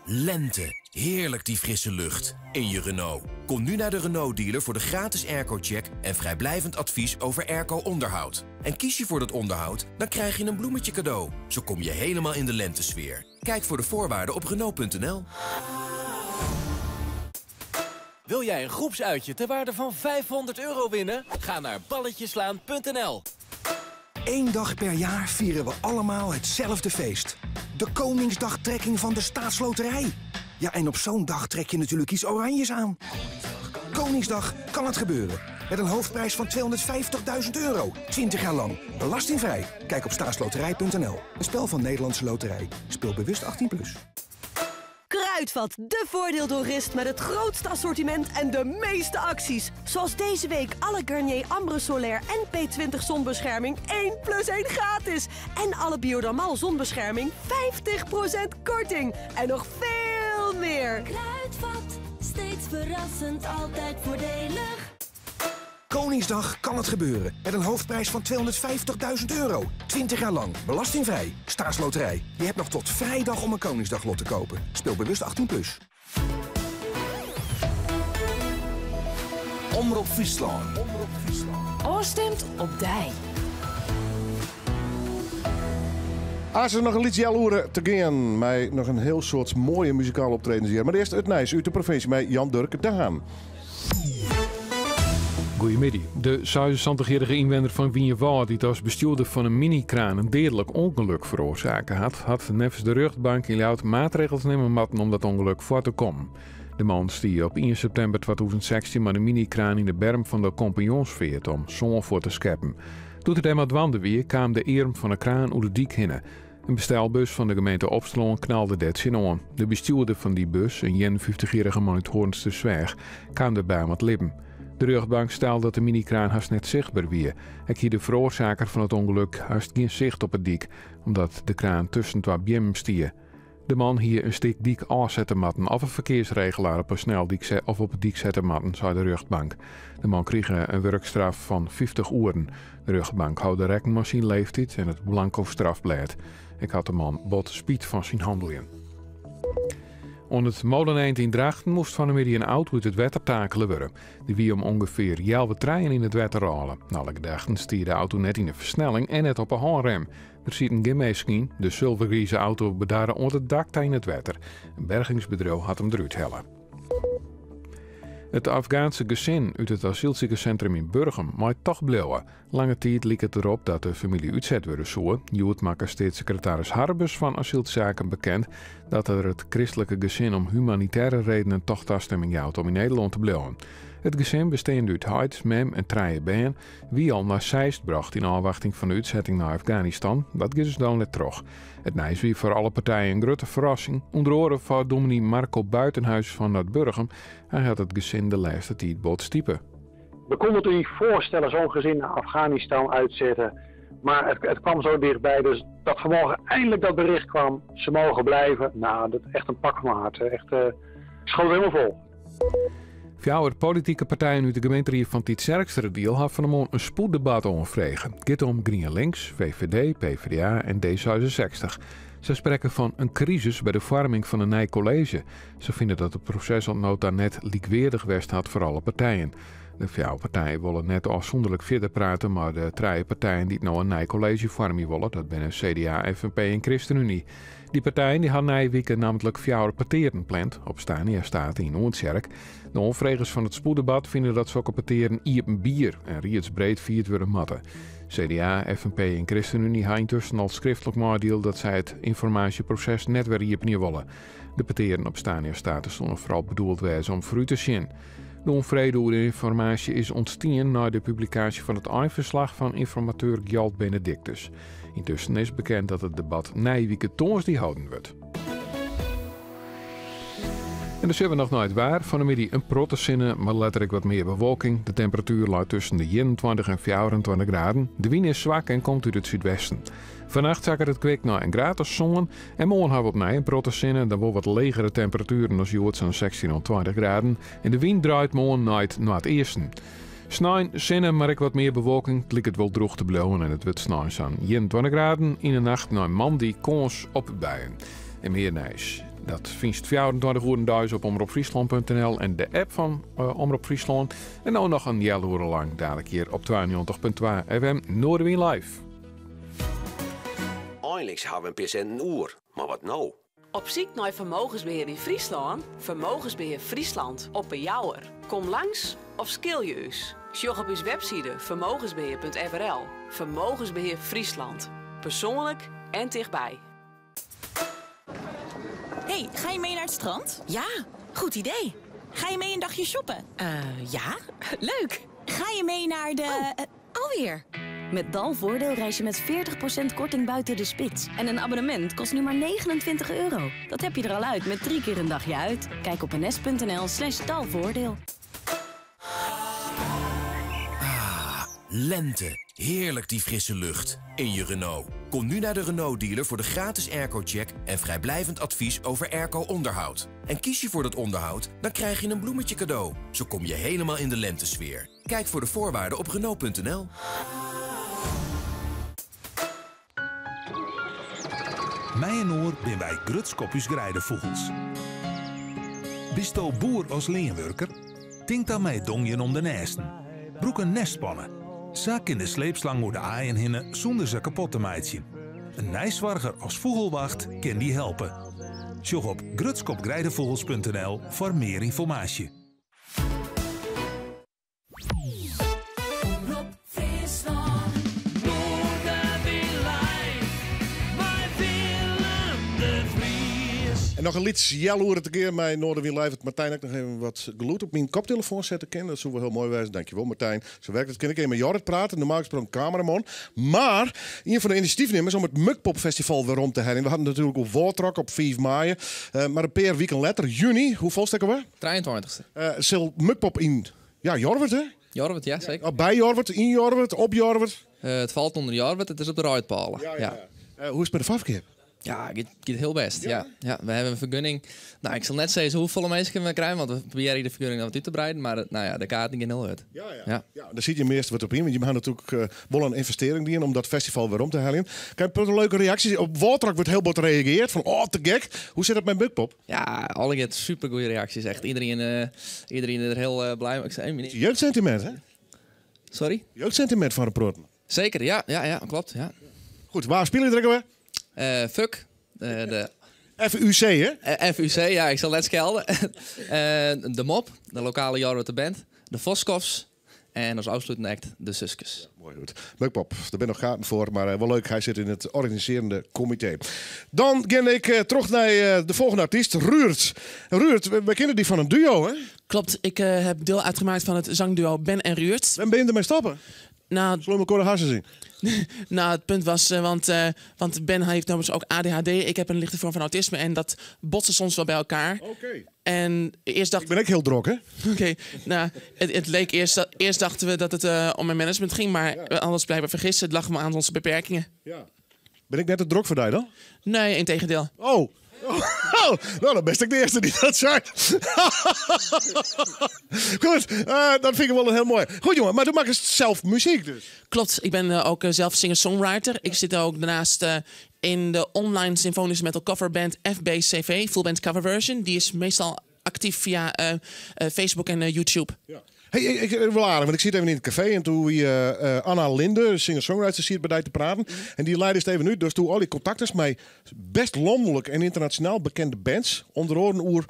Lente. Heerlijk die frisse lucht. In je Renault. Kom nu naar de Renault-dealer voor de gratis airco-check en vrijblijvend advies over airco-onderhoud. En kies je voor dat onderhoud, dan krijg je een bloemetje cadeau. Zo kom je helemaal in de lentesfeer. Kijk voor de voorwaarden op Renault.nl. Wil jij een groepsuitje ter waarde van €500 winnen? Ga naar balletjeslaan.nl. 1 dag per jaar vieren we allemaal hetzelfde feest. De Koningsdagtrekking van de Staatsloterij. Ja, en op zo'n dag trek je natuurlijk iets oranjes aan. Koningsdag kan het gebeuren. Met een hoofdprijs van €250.000. 20 jaar lang. Belastingvrij. Kijk op staatsloterij.nl. Een spel van Nederlandse Loterij. Speel bewust 18+. Kruidvat, de voordeeltoerist met het grootste assortiment en de meeste acties. Zoals deze week alle Garnier Ambre Solaire en P20 zonbescherming 1+1 gratis. En alle Biodermal zonbescherming 50% korting. En nog veel meer. Kruidvat, steeds verrassend, altijd voordelig. Koningsdag kan het gebeuren. Met een hoofdprijs van €250.000. 20 jaar lang. Belastingvrij. Staatsloterij. Je hebt nog tot vrijdag om een Koningsdaglot te kopen. Speel bewust 18+. Omroep Friesland. Oorstemt op Dij. Als er nog een liedje horen te gaan, mij nog een heel soort mooie muzikale optredens hier. Maar eerst het Nijs uit de provincie met Jan Durke de Haan. Goedemiddag. De 76-jarige inwoner van Wienjewoud, die als bestuurder van een minikraan een dodelijk ongeluk veroorzaken had nevens de rechtbank in Ljouwt maatregels nemen moeten om dat ongeluk voor te komen. De man stier op 1 september 2016 met een minikraan in de berm van de Compagnonsveert om zon voor te scheppen. Toen het hem aan het wanden weer, kwam de erm van de kraan uit de dik hinnen. Een bestelbus van de gemeente Opstelon knalde dit zin aan. De bestuurder van die bus, een 51-jarige man uit Hoornse Zwijg, kwam erbij met lippen. De rechtbank stelde dat de minikraan haast net zichtbaar was. Ik hier de veroorzaker van het ongeluk haast geen zicht op het dik, omdat de kraan tussen 2 bjemmen stier. De man hier een stuk dik afzetten matten of een verkeersregelaar op een sneldik of op het dik zetten matten, zei de rechtbank. De man kreeg een werkstraf van 50 uren. De rechtbank houdt de rekening met zijn leeftijd en het blanco strafblad. Ik had de man bot spiet van zijn handelingen. Onder het moleneind in Drachten moest van de middag een auto uit het wetter takelen worden. Die wie om ongeveer 11 treinen in het wetter rollen. Alle gedachten stier de auto net in de versnelling en net op een handrem. Er zit een gemeenschijn, de zilvergrieze auto bedaren onder het dak in het wetter. Een bergingsbedrijf had hem eruit hellen. Het Afghaanse gezin uit het asielziekencentrum in Burgum moet toch blijven. Lange tijd leek het erop dat de familie uitzet worden zou. Joet maakt staatssecretaris Harbers van Asielzaken bekend dat er het christelijke gezin om humanitaire redenen toch toestemming houdt om in Nederland te blijven. Het gezin bestaande uit Heid, Mem en 3 been, wie al naar Zeist bracht in afwachting van de uitzetting naar Afghanistan, dat is dus dan net terug. Het nieuws wie voor alle partijen een grote verrassing, onder oren van dominee Marco Buitenhuis van Noord-Burgum. Hij had het gezin de laatste tijd bot stiepen. We konden het u niet voorstellen zo'n gezin naar Afghanistan uitzetten, maar het kwam zo dichtbij, dus dat vanmorgen eindelijk dat bericht kwam, ze mogen blijven. Nou, dat is echt een pak van mijn hart, echt schoot helemaal vol. 4 politieke partijen uit de gemeenteraad van Tiet Zerkstere deel hebben vanmorgen een spoeddebat onvregen. Het gaat om GroenLinks, VVD, PvdA en D66. Ze spreken van een crisis bij de vorming van een nieuw college. Ze vinden dat het proces al nota net likwaardig was had voor alle partijen. De vier partijen willen net afzonderlijk verder praten, maar de drie partijen die nou een nieuw college vormen willen, dat zijn CDA, FNP en ChristenUnie. Die partijen die hadden na weken namelijk 4 parteren gepland op Stania Staten in Oortzerk. De onvregers van het spoeddebat vinden dat zulke parteren iepen bier en rietsbreed vierd worden matten. CDA, FNP en ChristenUnie hebben intussen al schriftelijk meedeeld dat zij het informatieproces net weer iepen willen. De parteren op Stania Staten stonden vooral bedoeld wezen om fruit te zien. De onvrede over de informatie is ontstaan na de publicatie van het eindverslag van informateur Gjalt Benedictus. Intussen is bekend dat het debat nijwieke die houden wordt. En dus hebben we nog nooit waar. Van de middag een protestinnen, maar letterlijk wat meer bewolking. De temperatuur ligt tussen de 21 en 24 graden. De wind is zwak en komt uit het zuidwesten. Vannacht zakken het kwik naar een graad of zon. En morgen hebben we opnieuw een protestinnen. Dan wordt wat legere temperaturen als jood zo'n 16 of 20 graden. En de wind draait morgen naar het eerste. S'nachts zinnen, maar ik wat meer bewolking. Het lijkt het wel droog te blijven en het wordt s'nachts aan 21 graden. In de nacht naar een man die kans op buien. En meer nieuws. Dat vindt 24 uur thuis op omroepfriesland.nl en de app van Omroep Friesland. En dan nog een hele uur lang dadelijk hier op 92.2 FM Noorderwind Live. Eindelijk hebben we een percent een uur, maar wat nou? Op zoek naar vermogensbeheer in Friesland? Vermogensbeheer Friesland op een jouwer. Kom langs of skil je us. Sjog op uw website vermogensbeheer.nl. Vermogensbeheer Friesland. Persoonlijk en dichtbij. Hey, ga je mee naar het strand? Ja, goed idee. Ga je mee een dagje shoppen? Ja, leuk. Ga je mee naar de... Alweer. Met Dalvoordeel reis je met 40% korting buiten de spits. En een abonnement kost nu maar €29. Dat heb je er al uit met 3 keer een dagje uit. Kijk op ns.nl/dalvoordeel. Lente. Heerlijk die frisse lucht. In je Renault. Kom nu naar de Renault-dealer voor de gratis airco-check en vrijblijvend advies over airco-onderhoud. En kies je voor dat onderhoud, dan krijg je een bloemetje cadeau. Zo kom je helemaal in de lentesfeer. Kijk voor de voorwaarden op Renault.nl. Mij en Noor ben wij grutskopjes grijdenvogels. Bisto boer als leenwerker? Denk dan mij dongen om de nesten. Broek een nest spannen. Zak in de sleepslang moet de aaien hinnen zonder ze kapot te maaien. Een nijswarger als vogelwacht kan die helpen. Sjog op grutskopgrijdenvogels.nl voor meer informatie. En nog een liedje jaloeren te keer bij Noorderwind Live. Het Martijn ook nog even wat geluid op mijn koptelefoon zetten kennen. Dat zou wel heel mooi zijn. Dankjewel Martijn. Zo werkt het. Ken ik even met Jorrit praten. Normaal gesproken cameraman. Maar een van de initiatiefnemers om het Mukpop Festival weer om te halen. We hadden natuurlijk ook voortrok op 5 mei. Maar een paar weken later, juni, hoe volstekken we? 23e. Zal Mukpop in Jorwert, hè? Jorwert, ja zeker. Bij Jorwert, in Jorwert, op Jorwert? Het valt onder Jorwert, het is op de ruitpalen. Ja. Hoe is het met de vafkeer? Ja, gaat heel best. Ja, we hebben een vergunning. Nou, ik zal net zeggen hoeveel mensen we krijgen, want we proberen de vergunning wat uit te breiden. Maar de kaarten gaan heel uit. Ja, daar ziet je meest wat op in. Want je mag natuurlijk wel een investering doen om dat festival weer om te halen. Kijk, een leuke reacties. Op Waltrak wordt heel wat gereageerd. Van, oh, te gek. Hoe zit het met Mukpop? Ja, alle get super goede reacties. Echt iedereen er heel blij mee. Jeugdsentiment, hè? Sorry? Jeugdsentiment van de proten. Zeker, ja, klopt. Ja. Goed, waar spelen we we? Fuck. De FUC, hè? FUC, ja, ik zal net schelden. De Mop, de lokale Jorwerte band. De Voskofs. En als afsluitende act de Suskes. Mooi goed. Mukpop, daar ben nog gaten voor, maar wel leuk. Hij zit in het organiserende comité. Dan ga ik terug naar de volgende artiest, Ruurt. Ruurt, we kennen die van een duo, hè? Klopt, ik heb deel uitgemaakt van het zangduo Ben en Ruurt. En ben je ermee stoppen? Nou, zullen we elkaar de hassen zien? Nou, het punt was, want Ben heeft namelijk ook ADHD. Ik heb een lichte vorm van autisme en dat botste soms wel bij elkaar. Oké. En eerst dacht... Ik ben ook heel drok, hè? Oké, nou, het leek eerst dachten we dat het om mijn management ging, maar alles blijven vergissen. Het lag me aan onze beperkingen. Ja. Ben ik net te drok voor jou dan? Nee, integendeel. Oh, nou, dan best ik de eerste die dat zegt. Goed, dat vind ik wel heel mooi. Goed jongen, maar toen maak je zelf muziek dus. Klopt, ik ben ook zelf singer-songwriter. Ik zit ook daarnaast in de online symfonische metal coverband FBCV, Full Band Cover Version. Die is meestal actief via Facebook en YouTube. Ja. Hey, ik wil aardig, want ik zit even in het café en toen wie Anna Linde, singer-songwriter, zit bij te praten. En die leidde het even uit. Dus toen al die contacten met best landelijk en internationaal bekende bands. Onder andere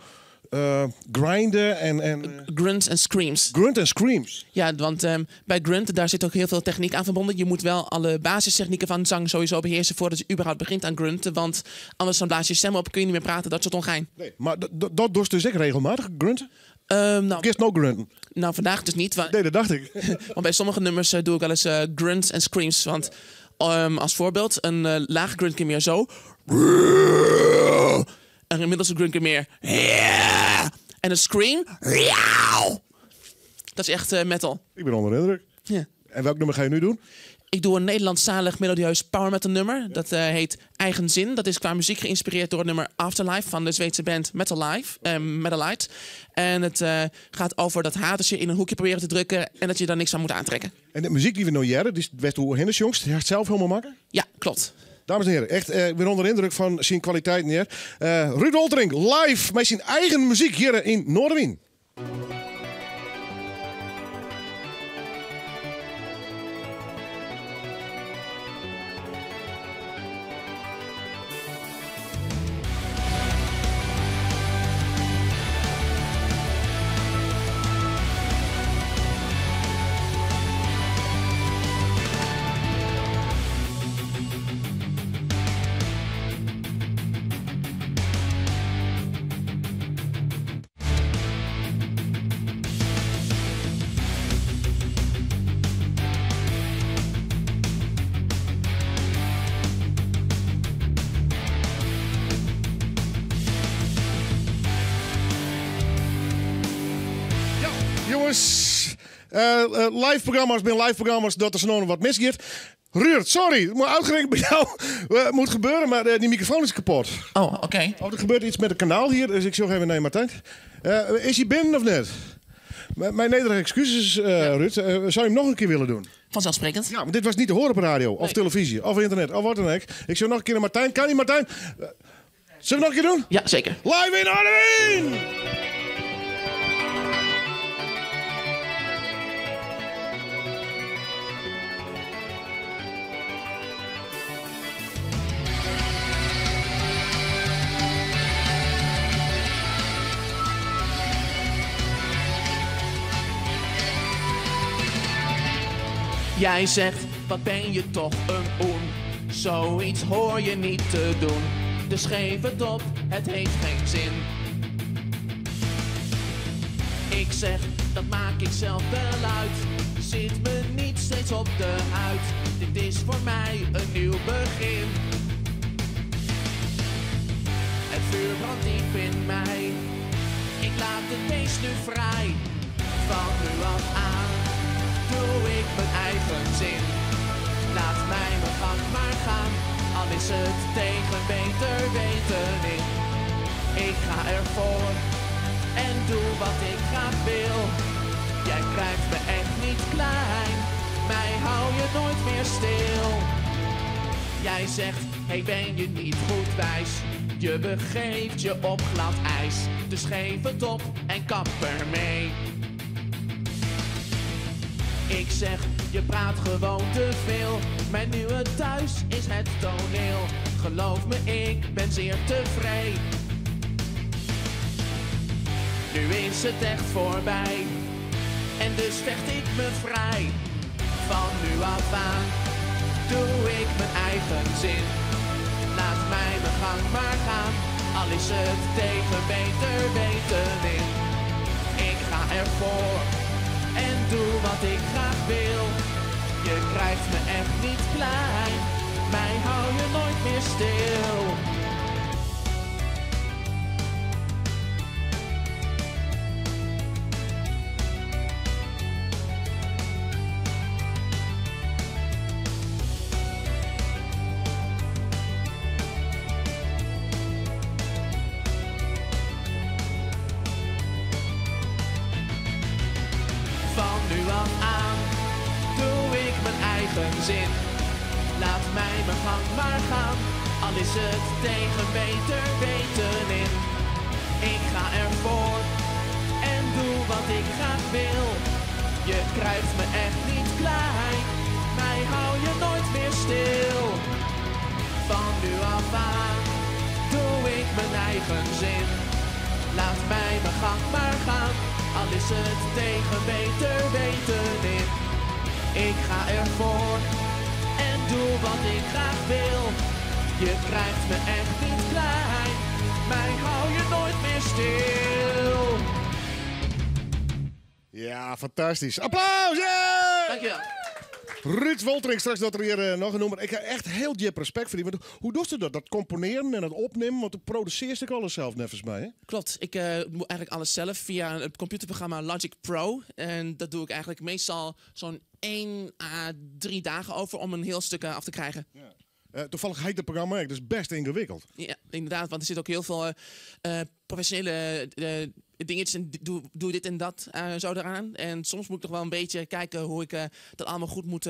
grinden en Grunts en screams. Grunt en screams. Ja, want bij grunt, daar zit ook heel veel techniek aan verbonden. Je moet wel alle basistechnieken van zang sowieso beheersen voordat je überhaupt begint aan grunten. Want anders dan blaas je stem op, kun je niet meer praten, dat soort ongein. Nee, maar dat doe je dus echt regelmatig, grunten? Gist no grunten? Nou, vandaag dus niet. Nee, dat dacht ik. Want bij sommige nummers doe ik wel eens grunts en screams. Want als voorbeeld, een laag grunt keer meer zo. En inmiddels een grunt keer meer. En een scream. Dat is echt metal. Ik ben onder de indruk. Ja. En welk nummer ga je nu doen? Ik doe een Nederlandstalig melodieus power metal nummer. Dat heet Eigen Zin. Dat is qua muziek geïnspireerd door het nummer Afterlife van de Zweedse band Metalite. En het gaat over dat haters je in een hoekje proberen te drukken en dat je daar niks aan moet aantrekken. En de muziek die we nou jaren, die is best hoe Hendersjongst. Je het zelf helemaal maken? Ja, klopt. Dames en heren, echt, ik ben onder de indruk van zijn kwaliteit neer. Ruud Oltering, live met zijn eigen muziek hier in Noorderwien. Jongens, live programma's dat er zo nog wat misgaat. Ruud, sorry, maar uitgerekend bij jou moet gebeuren, maar die microfoon is kapot. Oh, oké. Oh, er gebeurt iets met het kanaal hier, dus ik zeg even nee, Martijn. Is hij binnen of net? Mijn nederige excuses, Ruud. Zou je hem nog een keer willen doen? Vanzelfsprekend. Ja, maar dit was niet te horen op radio, of televisie, of internet, of wat dan ook. Ik zeg nog een keer naar Martijn. Kan niet, Martijn? Zullen we nog een keer doen? Ja, zeker. Live in Noorderwien! Jij zegt, wat ben je toch een oen. Zoiets hoor je niet te doen. Dus geef het op, het heeft geen zin. Ik zeg, dat maak ik zelf wel uit. Zit me niet steeds op de huid. Dit is voor mij een nieuw begin. Het vuur brandt diep in mij. Ik laat het beest nu vrij. Van nu af aan doe ik mijn eigen zin. Laat mij mijn gang maar gaan, al is het tegen beter weten in. Ik ga ervoor en doe wat ik graag wil. Jij krijgt me echt niet klein, mij hou je nooit meer stil. Jij zegt, hey, ben je niet goed wijs? Je begeeft je op glad ijs. Dus geef het op en kap ermee. Ik zeg, je praat gewoon te veel. Mijn nieuwe thuis is het toneel. Geloof me, ik ben zeer tevreden. Nu is het echt voorbij. En dus vecht ik me vrij. Van nu af aan doe ik mijn eigen zin. Laat mij mijn gang maar gaan. Al is het tegen beter weten in. Ik ga ervoor en doe wat ik graag wil. Je krijgt me echt niet klein, mij hou je nooit meer stil. Van nu af aan doe ik mijn eigen zin. Laat mij mijn gang maar gaan, al is het tegen beter weten in. Ik ga ervoor en doe wat ik graag wil. Je krijgt me echt niet klein, mij hou je nooit meer stil. Van nu af aan doe ik mijn eigen zin. Laat mij mijn gang maar gaan, al is het tegen beter weten in. Ik ga ervoor en doe wat ik graag wil. Je krijgt me echt niet klein, mij hou je nooit meer stil. Ja, fantastisch. Applaus! Yeah! Dankjewel. Ruud Woltering, straks dat er weer nog een nummer. Ik heb echt heel diep respect voor die. Want hoe doet ze dat? Dat componeren en het opnemen? Want toen produceert ik alles zelf, net volgens mij. Hè? Klopt, ik doe eigenlijk alles zelf via het computerprogramma Logic Pro. En dat doe ik eigenlijk meestal zo'n 1 à 3 dagen over om een heel stuk af te krijgen. Ja. Toevallig heet het programma, dus best ingewikkeld. Ja, inderdaad, want er zit ook heel veel professionele dingetjes en doe dit en dat zo eraan. En soms moet ik toch wel een beetje kijken hoe ik dat allemaal goed moet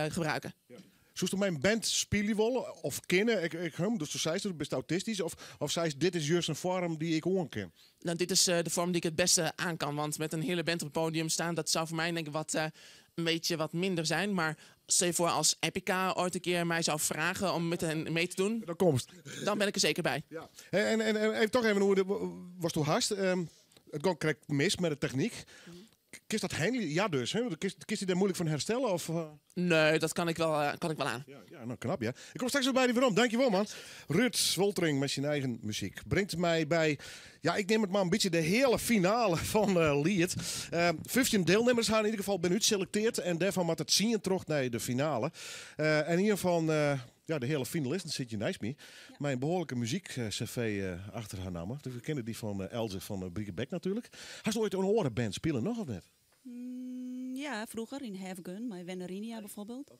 gebruiken. Ja. Zoals mijn band spelen willen of kennen, dus toen zei ze, best autistisch, of zei ze, dit is juist een vorm die ik hoor ken? Nou, dit is de vorm die ik het beste aan kan, want met een hele band op het podium staan, dat zou voor mij denk ik een beetje wat minder zijn, maar stel je voor als Epica ooit een keer mij zou vragen om met hen mee te doen, dan ben ik er zeker bij. Ja. En even toch even, hoe was toen haast? Het gaat correct mis met de techniek. Kist dat heen? Ja dus, hè? Kist je daar moeilijk van herstellen? Of, Nee, dat kan ik wel aan. Ja, nou knap, ja. Ik kom straks weer bij die weer om. Dankjewel, man. Ruud Woltering met zijn eigen muziek. Brengt mij bij, ja, ik neem het maar een beetje de hele finale van Lied. 15 deelnemers gaan in ieder geval ben uitgeselecteerd. En daarvan moet het zien terug naar de finale. En hier van ja, de hele finalisten zit je naast me. Ja. Mijn behoorlijke muziek-cv achter haar naam. We kennen die van Elze van Briekenbeck natuurlijk. Had je ooit een orenband spelen nog of net? Ja, vroeger in Have Gun, maar Wennerinia bijvoorbeeld.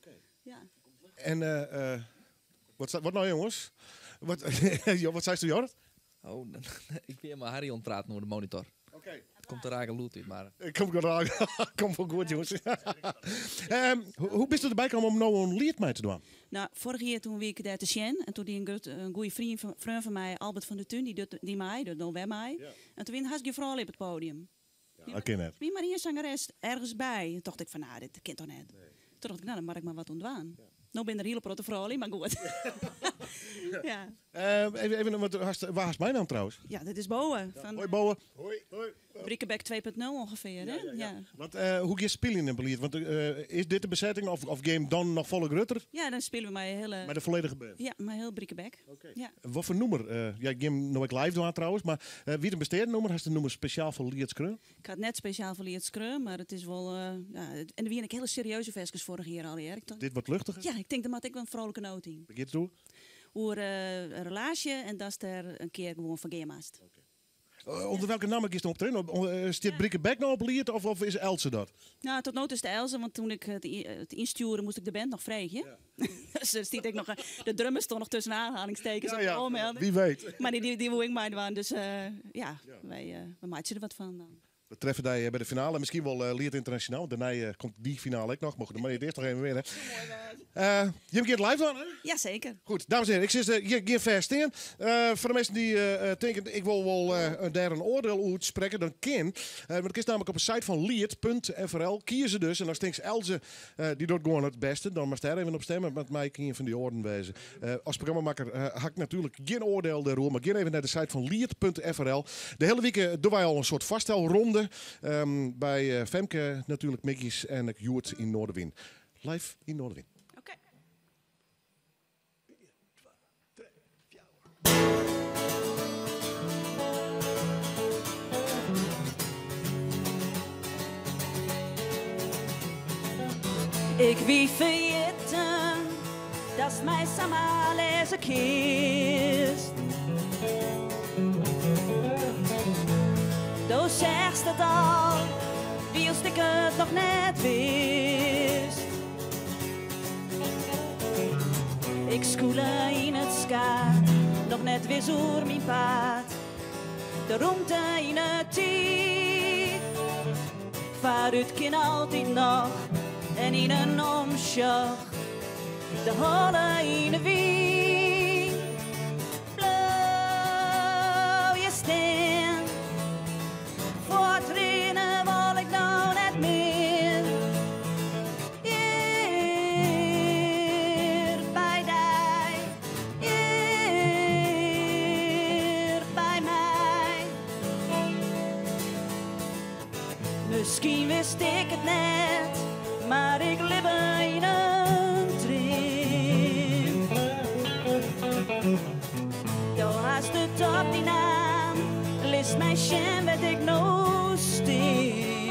Ja. En wat nou jongens? Wat zei je Jorrit? Oh, ik ben maar Harry ontpraat door de monitor. Oké. Het komt er eigenlijk loot in, maar... Kom voor goed jongens. Hoe bist u erbij gekomen om nou een lied mee te doen? Nou, vorig jaar toen ik daar te Sjen en toen die een goede vriend van mij, Albert van der Tun, die mij, dat nou bij mij. Ja. En toen had ik je vrouw op het podium. Ja, dat ken net. Wie maar hier zangeres ergens bij. Toen dacht ik van, nou, dit kent toch net. Nee. Toen dacht ik, nou, dan mag ik maar wat ontwaan. Ja. Nou ben er hele protte vrouw, maar goed. Ja. Even, waar is mijn naam trouwens? Ja, dit is Boe. Hoi Boe. Hoi. Briekenbeck 2.0 ongeveer, hè? Ja. Want, hoe ga je spelen in Belied? Want is dit de bezetting of game dan nog volle grutter? Ja, dan spelen we maar hele... Met de volledige band? Ja, maar heel Briekenbeck. Okay. Ja. Wat voor nummer? Ja, ik game nooit live doen trouwens, maar wie een besteed nummer? Heeft een nummer speciaal voor Lied Scrum? Ik had net speciaal voor Lied Scrum, maar het is wel... ja, en er waren hele serieuze versjes vorig jaar al. Dit wat luchtiger? Ja, ik denk dat ik wel een vrolijke noot in. Wat gaat het doen? Over een relatie en dat is er een keer gewoon van Geermaast. Okay. Onder welke naam is het optreden? Staat Briekenbeck nou op Lied of is Elze dat? Nou, tot nu is het Elze, want toen ik het insturen moest ik de band nog vragen. Ja. Dus stiet ik nog, de drummer stond nog tussen aanhalingstekens. Ja, wie weet. Maar die wil ik maar doen, dus wij maken er wat van dan. We treffen daar bij de finale. Misschien wel Lied Internationaal. Daarna komt die finale ook nog. Mogen de maar eerst nog even winnen. Je hebt een keer live dan, hè? Jazeker. Goed, dames en heren. Ik zit hier ver staan. Voor de mensen die denken, ik wil wel daar een oordeel uitspreken, dan kan. Maar dat is namelijk op de site van lied.frl. Kiezen dus. En als denkt Elze, die doet gewoon het beste. Dan mag daar even op stemmen. Met mij kun je van die orden wezen. Als programmamaker had ik natuurlijk geen oordeel daarover. Maar ga even naar de site van lied.frl. De hele week doen wij al een soort vaststelronde. Bij Femke natuurlijk, Mickey's en Joert in Noorderwind. Live in Noorderwind. Oké. Ik wie vergeten, dat is mij samen als een kist. Zo zegt het al, wie als ik het nog net wist. Ik schoele in het skaat, nog net weer zoer mijn paard. De roemte in het tijd, waaruit kan altijd nog. En in een omslag, de holle in de wind. Blauw je stem. Voor het rennen wil ik nou net meer. wist ik het net, maar ik leef in een dream. Jou haast het op die naam, list mij sjem werd ik no steen.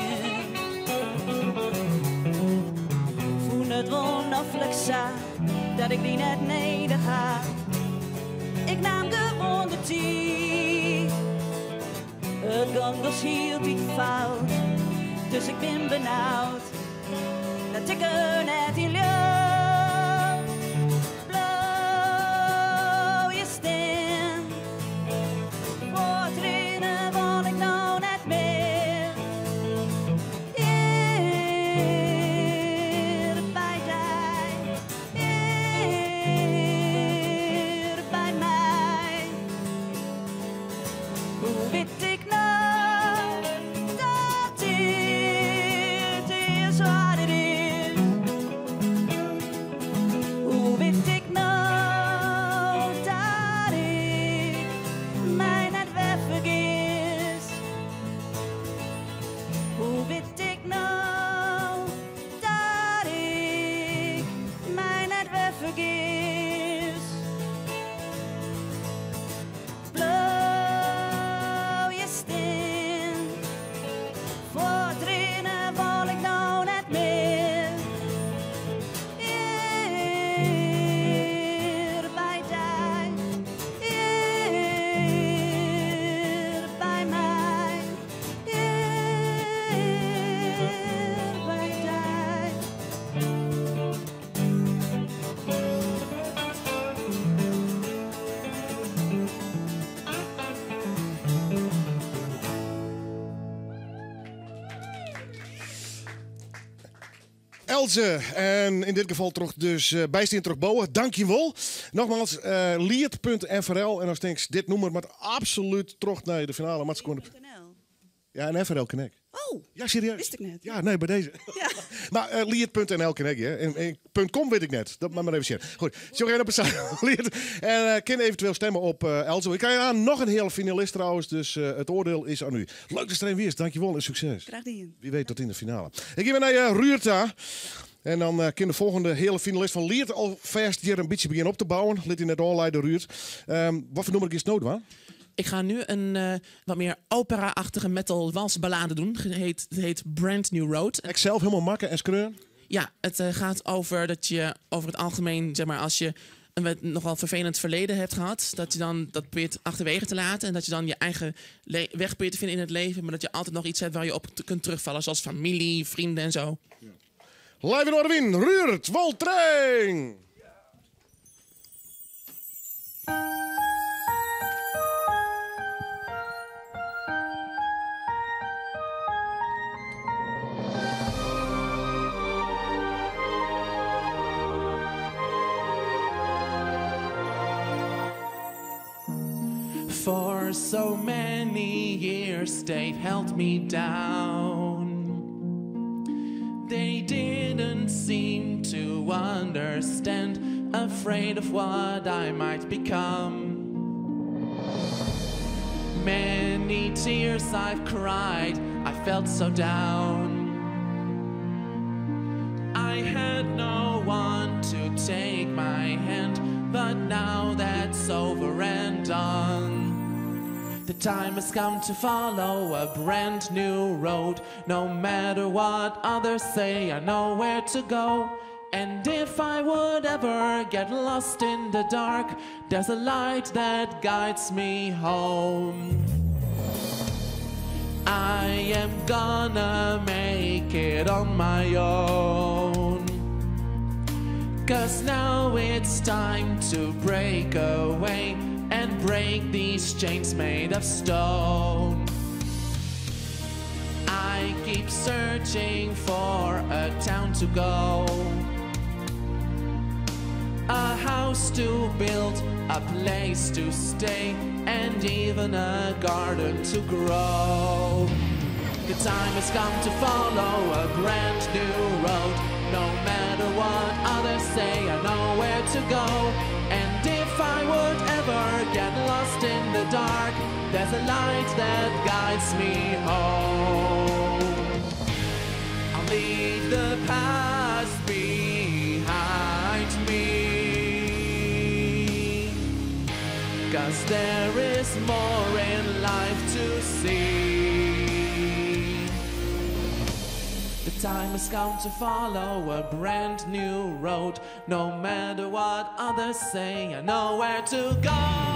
Voel het wonderlijk sa, dat ik die net neder ga. Ik nam gewoon de tijd. Het gaat dus heel niet fout, dus ik ben benauwd dat ik er net in leef. Blauw je stem, voor het rennen wil ik nou net meer. Hier bij jij, hier bij mij. Hoe weet ik nou? Elze, en in dit geval toch dus bijsteen terugbouwen. Dankjewel. Nogmaals, liert.frl. En als denk dit nummer maar absoluut terug naar de finale matchscore. Ja, en FRL Connect. Oh, ja, serieus. Wist ik net. Ja, nee, bij deze. Ja. Maar liert.nl Connect, hè. En .com weet ik net. Dat maar even zien. Goed, zo gaan we op een site. Liert. En kan eventueel stemmen op Elze. Ik krijg aan nog een hele finalist trouwens, dus het oordeel is aan u. Leuk dat je erin weer. Dankjewel en succes. Graag gedaan. Wie weet tot in de finale. Ik ga weer naar Ruurta. En dan kan de volgende hele finalist van Liert alvast hier een beetje beginnen op te bouwen. Liet hij net aanleiden, Ruurt. Wat voor nummer is het nodig, man? Ik ga nu een wat meer opera-achtige metal walsballade doen. Het heet Brand New Road. Ik zelf helemaal makken en screuren? Ja, het gaat over dat je over het algemeen, zeg maar, als je een nogal vervelend verleden hebt gehad, dat je dan dat probeert achterwege te laten en dat je dan je eigen weg probeert te vinden in het leven, maar dat je altijd nog iets hebt waar je op kunt terugvallen, zoals familie, vrienden en zo. Ja. Live in Orwin, Ruurt, Woltrein! For so many years they've held me down. They didn't seem to understand, afraid of what I might become. Many tears I've cried, I felt so down. I had no one to take my hand, but now that's over and done. The time has come to follow a brand new road. No matter what others say, I know where to go. And if I would ever get lost in the dark, there's a light that guides me home. I am gonna make it on my own. 'Cause now it's time to break away and break these chains made of stone. I keep searching for a town to go, a house to build, a place to stay, and even a garden to grow. The time has come to follow a brand new road. No matter what others say, I know where to go. And if I would ever get lost in the dark, there's a light that guides me home. leave the past behind me. 'Cause there is more in life to see. The time has come to follow a brand new road. No matter what others say, I know where to go.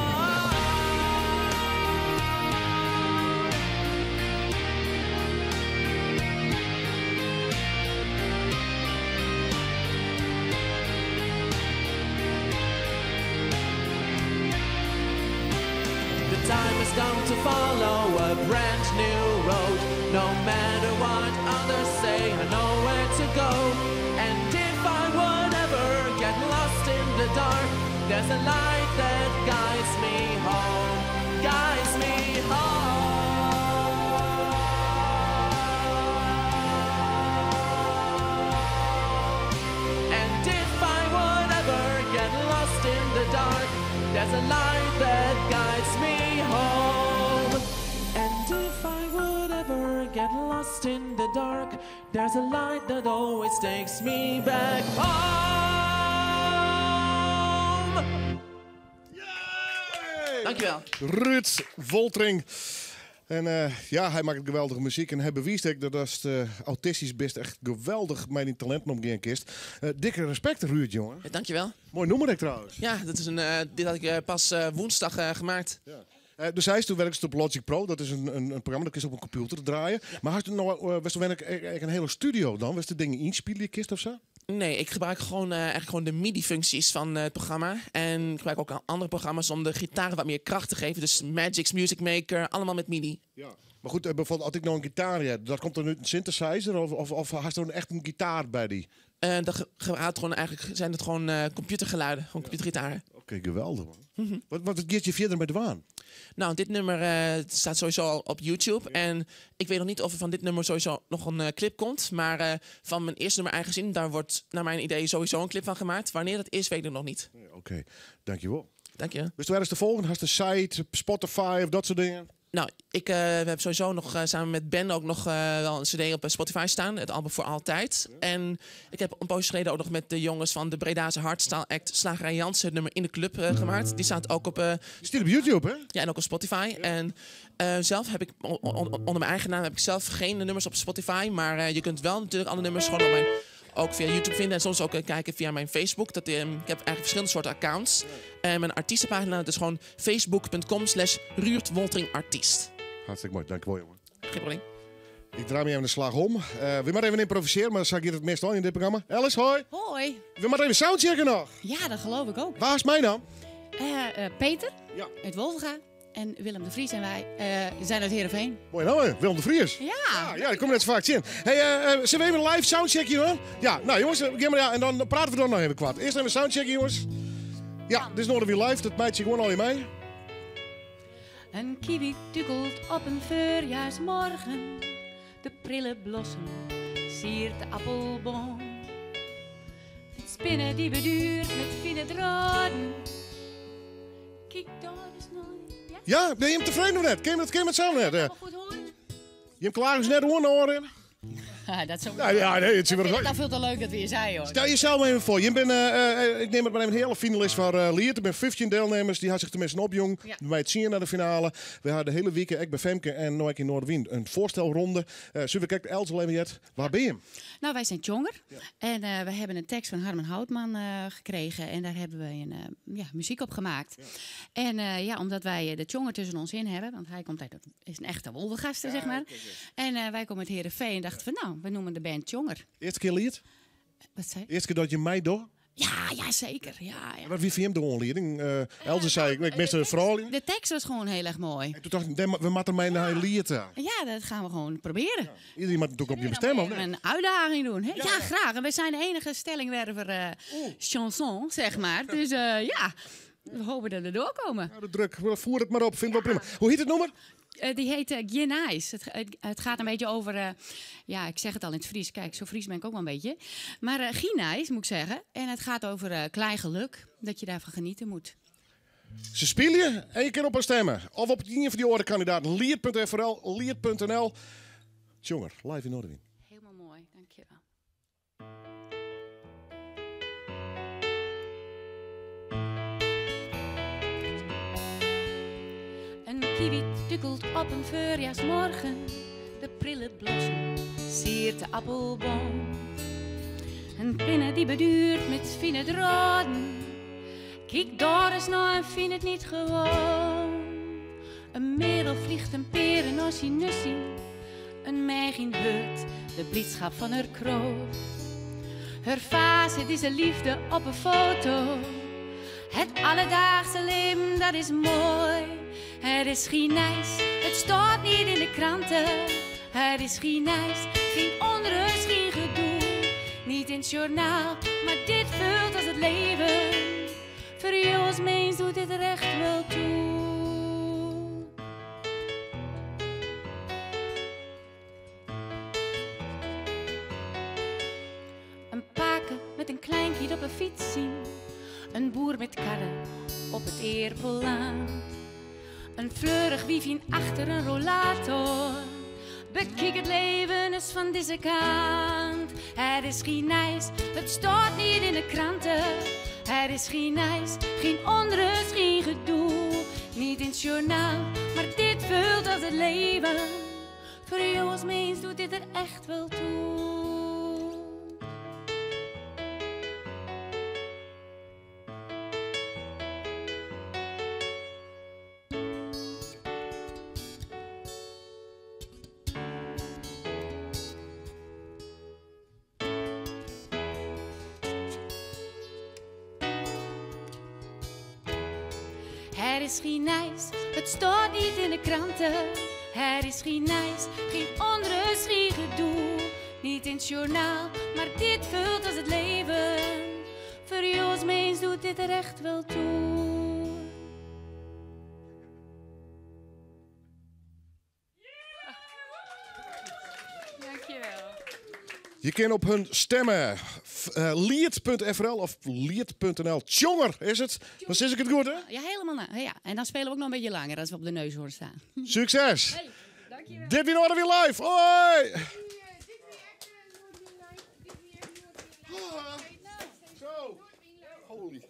The time has come to follow a brand new road. No matter what others say, I know where to go. And if I would ever get lost in the dark, there's a light that guides me home, guides me home. And if I would ever get lost in the dark, there's a light that guides me home. And if I would ever get lost in the dark, there's a light that always takes me back home. Dankjewel. Ruud Woltering. En ja, hij maakt geweldige muziek. En hij bewijst ook dat als het autistisch best echt geweldig met die talenten omgaan kist. Dikke respect, Ruud, jongen. Ja, dankjewel. Mooi nummer ik trouwens. Ja, dat is dit had ik pas woensdag gemaakt. Ja. Dus hij is toen werkt op Logic Pro. Dat is een programma dat is op een computer draaien. Ja. Maar had je nou een hele studio dan? Was de dingen inspelen je kist of zo? Nee, ik gebruik eigenlijk gewoon de MIDI-functies van het programma. En ik gebruik ook andere programma's om de gitaren wat meer kracht te geven. Dus Magix, Music Maker, allemaal met MIDI. Ja. Maar goed, bijvoorbeeld als ik nou een gitaar heb, dat komt er nu een synthesizer of had er echt een gitaar bij die? Zijn het gewoon computergeluiden, gewoon computergitaren. Oké, geweldig man. Wat geeft je verder met de waan? Nou, dit nummer staat sowieso al op YouTube. Ja. En ik weet nog niet of er van dit nummer sowieso nog een clip komt. Maar van mijn eerste nummer Eigen Zin, daar wordt naar mijn idee sowieso een clip van gemaakt. Wanneer dat is, weet ik nog niet. Oké, dankjewel. Dank je. Dus waar is de volgende? Hast de site, Spotify of dat soort dingen? Nou, ik heb sowieso nog samen met Ben ook nog wel een cd op Spotify staan. Het album Voor Altijd. Ja. En ik heb een poosje geleden ook nog met de jongens van de Bredaanse Hardstyle Act Slagerij Jansen het nummer In de Club gemaakt. Die staat ook op... Staat op YouTube, hè? Ja, en ook op Spotify. Ja. En zelf heb ik, onder mijn eigen naam heb ik zelf geen nummers op Spotify. Maar je kunt wel natuurlijk alle nummers gewoon op mijn... ook via YouTube vinden en soms ook kijken via mijn Facebook. Ik heb eigenlijk verschillende soorten accounts. En mijn artiestenpagina, dat is gewoon facebook.com/Ruud Woltering Artiest. Hartstikke mooi, dankjewel jongen. Geen probleem. Ik draai me even de slag om. We maar even improviseren, maar dat zag je het meestal in dit programma. Alice, hoi. Hoi. We maar even soundchecken nog. Ja, dat geloof ik ook. Waar is mijn naam? Peter, uit Wolvenga. En Willem de Vries en wij zijn uit Heerenveen. Mooi nou, Willem de Vries. Ja. Ja, die komt net zo vaak in. Hey, zullen we even een live soundcheckje doen? Ja, nou jongens, en dan praten we dan nog even kwart. Eerst even een soundcheckje, jongens. Ja, dit is Noorderwiel Live, dat meidje gewoon al in mee. Een kiwi dukkelt op een voorjaarsmorgen. De prille blossem siert de appelboom. Het spinnen die beduurt met fine draden. Kijk daar eens naar. Ja, ben je hem tevreden of net? Ken je het zelf net? Ja, goed hoor. Je hem klaar is net horen. Dat is nee, het is weer dat veel te leuk dat we je zei hoor. Stel jezelf maar even voor. Je bent, ik neem het maar even een hele finalist van Liert. Er zijn 15 deelnemers. Die had zich tenminste opjong. Ja. Bij het zien naar de finale. We hadden de hele week ik bij Femke en Noik in Noorderwiel een voorstelronde. Zullen we kijken, Els al even jet. Waar ben je? Nou, wij zijn Tjonger. Ja. En we hebben een tekst van Harmen Houtman gekregen. En daar hebben we een muziek op gemaakt. Ja. En omdat wij de Tjonger tussen ons in hebben. Want hij komt uit, is een echte Wolvengasten, zeg maar. En wij komen uit Heerenveen en dachten van nou, we noemen de band Tjonger. Eerste keer Liert? Wat zei je? Eerste keer dat je mij door? Ja, zeker. Ja. Wat wie vind je hem de onleiding? Elze zei, ik miste de vrouw. De tekst was gewoon heel erg mooi. En toen dacht ik, we moeten mij naar Liert. Ja, dat gaan we gewoon proberen. Ja. Iedereen moet natuurlijk op je bestemmen. We een uitdaging doen. Hè? Ja, graag. En we zijn de enige stellingwerver chanson, zeg maar. Dus ja, we hopen dat we doorkomen. Nou, de druk, voer het maar op. Vind ik wel prima. Hoe heet het nummer? Die heet Ginijs. Het gaat een beetje over, ja, ik zeg het al in het Fries. Kijk, zo Fries ben ik ook wel een beetje. Maar Ginijs, moet ik zeggen. En het gaat over klein geluk, dat je daarvan genieten moet. Ze spelen en je kunt op een stemmen. Of op een van die orenkandidaten. Liert.frl, liert.nl. Tjonger, live in Noorderwiel. Helemaal mooi, dankjewel. Een kiwi dukkelt op een voorjaarsmorgen. De prille bloesem siert de appelboom. Een pinne die beduurt met fine draden. Kijk daar eens naar en vind het niet gewoon. Een merel vliegt een peren als je nussie. Een meig in hut, de blijdschap van haar kroost. Haar fase is een liefde op een foto. Het alledaagse leven, dat is mooi. Het is geen nijs, het staat niet in de kranten. Het is geen nijs, geen onrust, geen gedoe. Niet in het journaal, maar dit vult als het leven. Voor jou als mens doet dit er echt wel toe. Een paken met een kleinkind op een fiets zien. Een boer met karren op het Eerpeland. Een fleurig wiefien achter een rollator. Bekijk het leven eens van deze kant. Het is geen nijs, het staat niet in de kranten. Het is geen nijs, geen onrust, geen gedoe. Niet in het journaal, maar dit vult als het leven. Voor jou als mens doet dit er echt wel toe. Het is geen nijs, het staat niet in de kranten. Het is geen nijs, geen onrust, geen gedoe. Niet in het journaal, maar dit vult als het leven. Voor jou als mens doet dit er echt wel toe. Dankjewel. Je kan op hun stemmen. Lied.frl of lied.nl. Tjonger is het. Dan zeg ik het goed, hè? Ja, helemaal na. Ja. En dan spelen we ook nog een beetje langer als we op de neushoorn staan. Succes! Hey, dankjewel. Dit weer Noorderwiel live. Hoi! Zo. Holy.